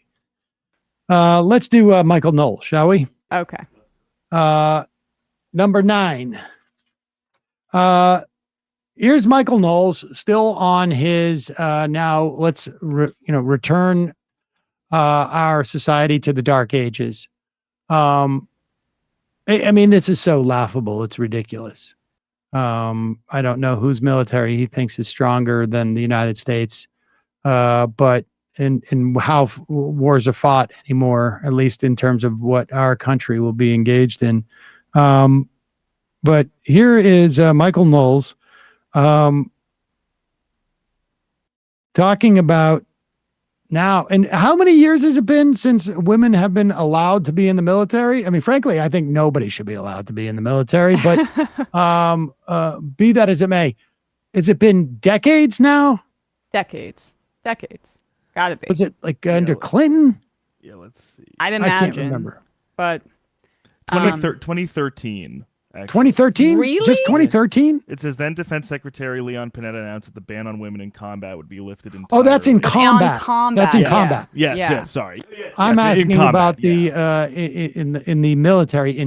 Let's do Michael Knoll, shall we? Okay. Number 9. Here's Michael Knowles still on his now let's return our society to the dark ages. I mean, this is so laughable. It's ridiculous. I don't know whose military he thinks is stronger than the United States, but in how wars are fought anymore, at least in terms of what our country will be engaged in. But here is Michael Knowles talking about now, and how many years has it been since women have been allowed to be in the military? I mean, frankly, I think nobody should be allowed to be in the military, but be that as it may, has it been decades now? Decades. Gotta be. Was it like under Clinton? Yeah, let's see. I'd imagine. I can't remember. But 2013. 2013? Really? Just 2013? It says then Defense Secretary Leon Panetta announced that the ban on women in combat would be lifted entirely. Oh, that's in combat. That's in yeah. combat. Yes, sorry. I'm Yes, asking combat, about the in the military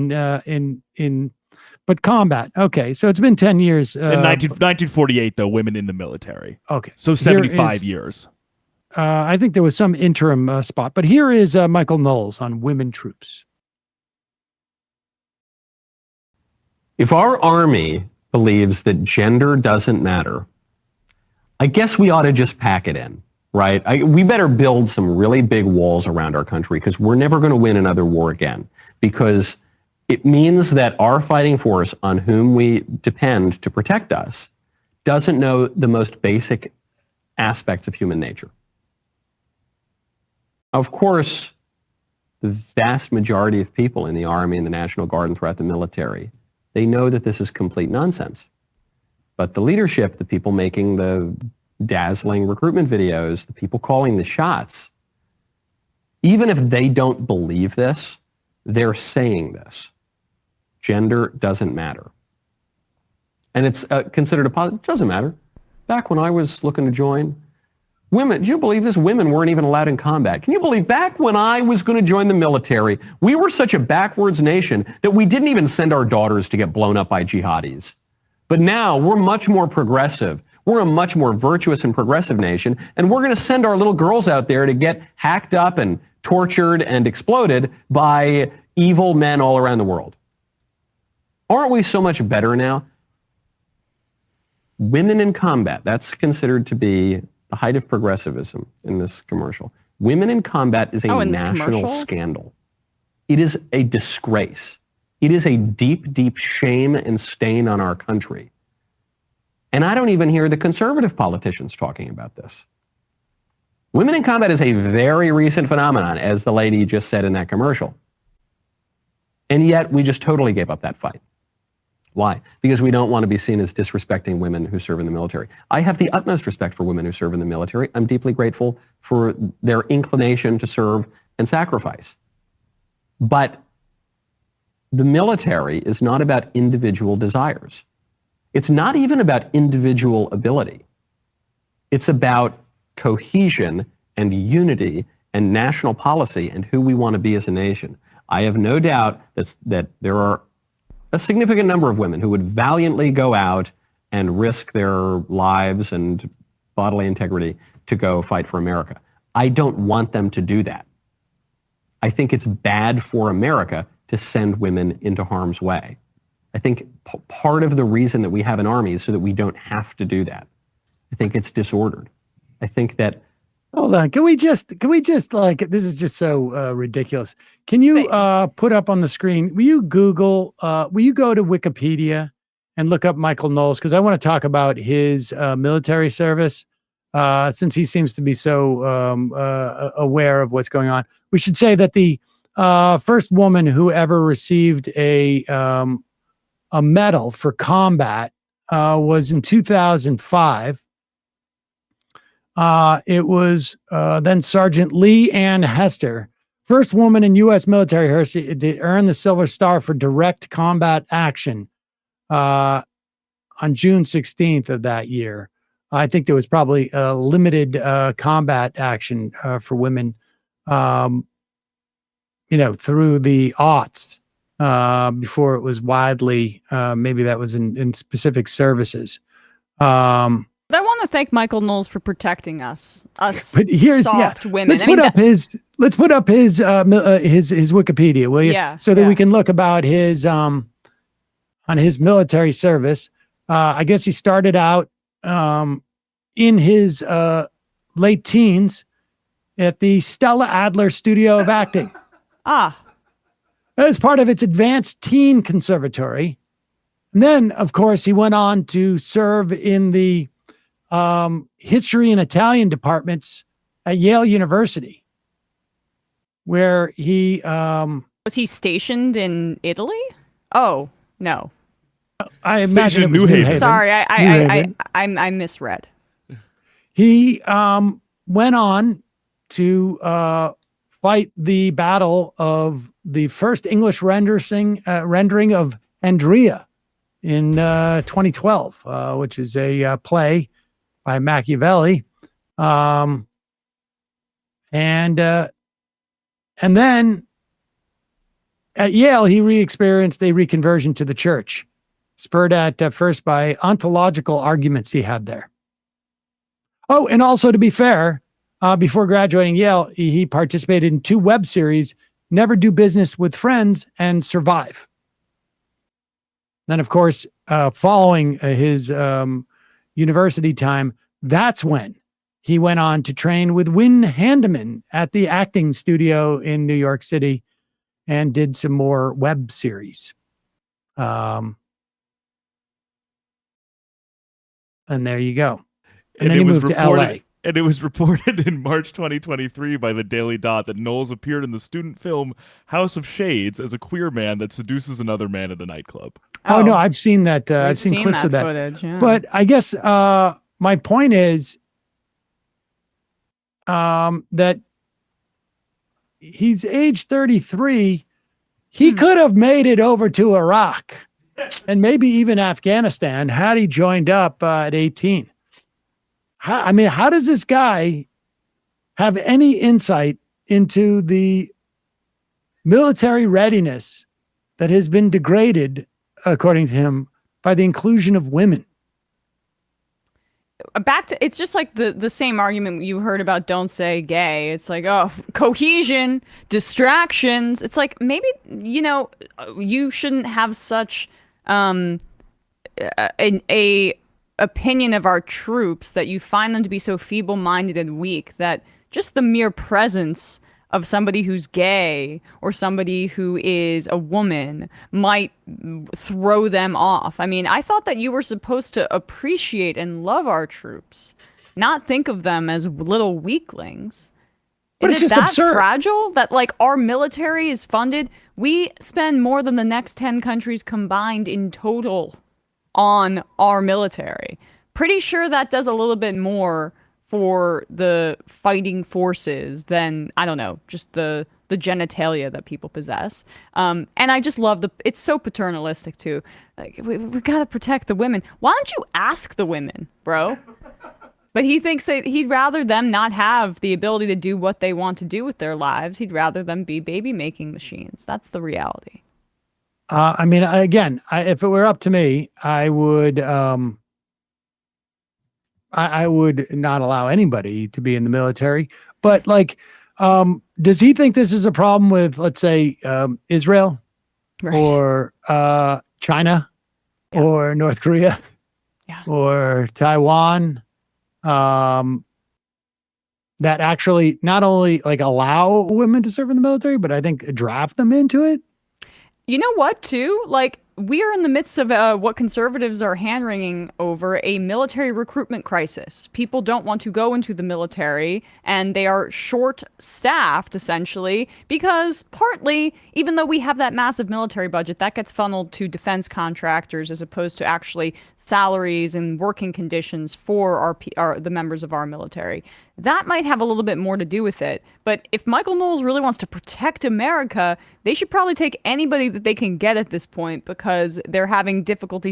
but combat. Okay, so it's been 10 years. In 1948, though, women in the military. Okay, so 75 years. I think there was some interim spot, but here is Michael Knowles on women troops. If our army believes that gender doesn't matter, I guess we ought to just pack it in. right? We better build some really big walls around our country because we're never going to win another war again, because it means that our fighting force on whom we depend to protect us doesn't know the most basic aspects of human nature. Of course, the vast majority of people in the Army and the National Guard and throughout the military, they know that this is complete nonsense. But the leadership, the people making the dazzling recruitment videos, the people calling the shots, even if they don't believe this, they're saying this. Gender doesn't matter. And it's considered a positive. It doesn't matter. Back when I was looking to join, women, do you believe this? Women weren't even allowed in combat. Can you believe back when I was going to join the military, we were such a backwards nation that we didn't even send our daughters to get blown up by jihadis. But now we're much more progressive. We're a much more virtuous and progressive nation, and we're going to send our little girls out there to get hacked up and tortured and exploded by evil men all around the world. Aren't we so much better now? Women in combat, that's considered to be the height of progressivism in this commercial. Women in combat is a national scandal. It is a disgrace. It is a deep, deep shame and stain on our country. And I don't even hear the conservative politicians talking about this. Women in combat is a very recent phenomenon, as the lady just said in that commercial. And yet we just totally gave up that fight. Why? Because we don't want to be seen as disrespecting women who serve in the military. I have the utmost respect for women who serve in the military. I'm deeply grateful for their inclination to serve and sacrifice. But the military is not about individual desires. It's not even about individual ability. It's about cohesion and unity and national policy and who we want to be as a nation. I have no doubt that there are a significant number of women who would valiantly go out and risk their lives and bodily integrity to go fight for America. I don't want them to do that. I think it's bad for America to send women into harm's way. I think part of the reason that we have an army is so that we don't have to do that. I think it's disordered. I think that. Hold on. Can we just like, this is just so ridiculous. Can you put up on the screen, will you Google, will you go to Wikipedia and look up Michael Knowles? Because I want to talk about his military service, since he seems to be so aware of what's going on. We should say that the first woman who ever received a medal for combat was in 2005. It was then Sergeant Lee Ann Hester, first woman in U.S. military history to earn the Silver Star for direct combat action on June 16th of that year. I think there was probably a limited combat action for women, through the aughts before it was widely, maybe that was in specific services. I want to thank Michael Knowles for protecting us but here's, soft women. Let's put up his Wikipedia, will you? Yeah, so that we can look about his on his military service. I guess he started out in his late teens at the Stella Adler Studio of Acting. As part of its advanced teen conservatory. And then, of course, he went on to serve in the history and Italian departments at Yale University, where he was he stationed in Italy? Oh no, I imagine it was New Haven. Sorry, I misread. He went on to fight the battle of the first English rendering of Andrea in 2012, which is a play by Machiavelli. And then at Yale, he re-experienced a reconversion to the church, spurred at first by ontological arguments he had there. Oh, and also to be fair, before graduating Yale, he participated in 2 web series, Never Do Business with Friends and Survive. Then, of course, following his university time, that's when He went on to train with Wynn Handeman at the acting studio in New York City and did some more web series. And there you go. And then he moved to LA. And it was reported in March 2023 by the Daily Dot that Knowles appeared in the student film House of Shades as a queer man that seduces another man at a nightclub. Oh no, I've seen that. I've seen clips of that footage. Yeah. But I guess my point is that he's age 33. He could have made it over to Iraq and maybe even Afghanistan had he joined up at 18. How does this guy have any insight into the military readiness that has been degraded, according to him, by the inclusion of women? Back to, it's just like the same argument you heard about don't say gay. It's like, oh, cohesion, distractions. It's like, maybe, you shouldn't have such a opinion of our troops that you find them to be so feeble-minded and weak that just the mere presence of somebody who's gay or somebody who is a woman might throw them off. I mean, I thought that you were supposed to appreciate and love our troops, not think of them as little weaklings. But Is it's it just that absurd. fragile that like our military is funded? We spend more than the next 10 countries combined in total on our military. Pretty sure that does a little bit more for the fighting forces than, I don't know, just the genitalia that people possess. And I just love it's so paternalistic too. Like, we got to protect the women. Why don't you ask the women, bro? But he thinks that he'd rather them not have the ability to do what they want to do with their lives. He'd rather them be baby making machines. That's the reality. If it were up to me, I would I would not allow anybody to be in the military. But does he think this is a problem with, let's say, Israel, right, or China, or North Korea, or Taiwan, that actually not only allow women to serve in the military, but I think draft them into it? You know what, too? We are in the midst of what conservatives are hand-wringing over, a military recruitment crisis. People don't want to go into the military, and they are short-staffed, essentially, because partly, even though we have that massive military budget, that gets funneled to defense contractors as opposed to actually salaries and working conditions for the members of our military. That might have a little bit more to do with it. But if Michael Knowles really wants to protect America, they should probably take anybody that they can get at this point, because they're having difficulty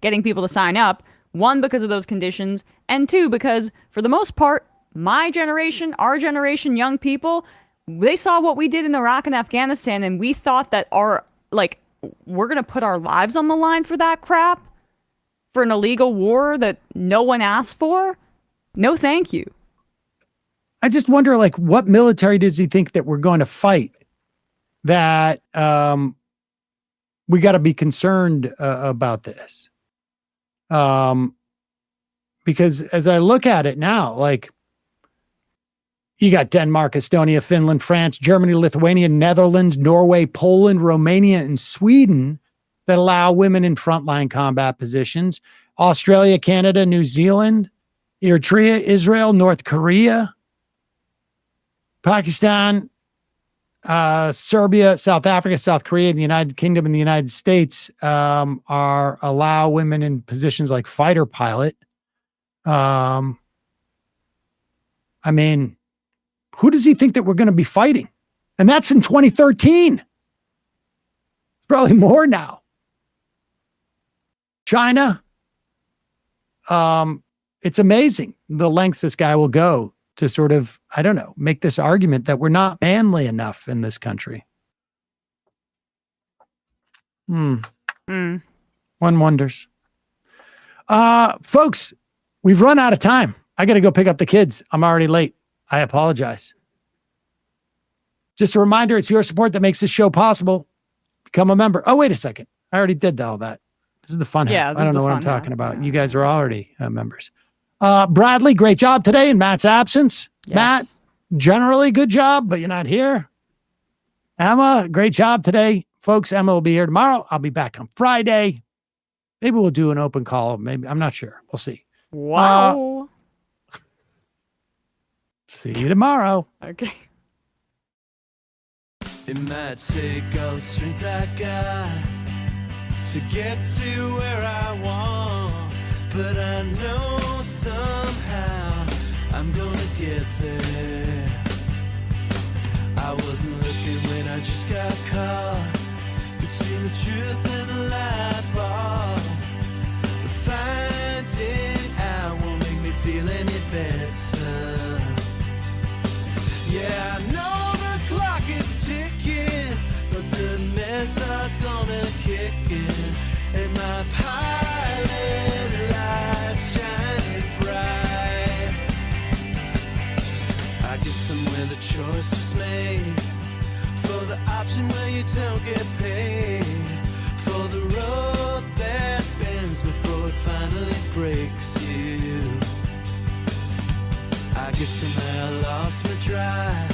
getting people to sign up. One, because of those conditions, and two, because for the most part, my generation, our generation, young people, they saw what we did in Iraq and Afghanistan, and we thought that we're going to put our lives on the line for that crap? For an illegal war that no one asked for? No, thank you. I just wonder, what military does he think that we're going to fight that we got to be concerned about this? Because as I look at it now, you got Denmark, Estonia, Finland, France, Germany, Lithuania, Netherlands, Norway, Poland, Romania, and Sweden that allow women in frontline combat positions. Australia, Canada, New Zealand, Eritrea, Israel, North Korea, Pakistan, Serbia, South Africa, South Korea, the United Kingdom, and the United States allow women in positions like fighter pilot. Who does he think that we're going to be fighting? And that's in 2013. It's probably more now. China. It's amazing the lengths this guy will go to sort of, I don't know, make this argument that we're not manly enough in this country. One wonders. Folks, we've run out of time. I got to go pick up the kids. I'm already late. I apologize. Just a reminder, it's your support that makes this show possible. Become a member. Oh, wait a second. I already did all that. This is the fun half. I don't know what I'm talking about. You guys are already members. Bradley, great job today in Matt's absence. Yes. Matt, generally good job, but you're not here. Emma, great job today. Folks, Emma will be here tomorrow. I'll be back on Friday. Maybe we'll do an open call. Maybe, I'm not sure. We'll see. Wow. See you tomorrow. Okay. It might take all the strength I got to get to where I want, but I know somehow I'm gonna get there. I wasn't looking when I just got caught between the truth and the light bar. But finding out won't make me feel any better. Yeah, I know the clock is ticking, but the meds are gonna kick in, and my pilot light shining bright. I guess somewhere the choice was made for the option where you don't get paid, for the road that bends before it finally breaks you. I guess somehow I lost my drive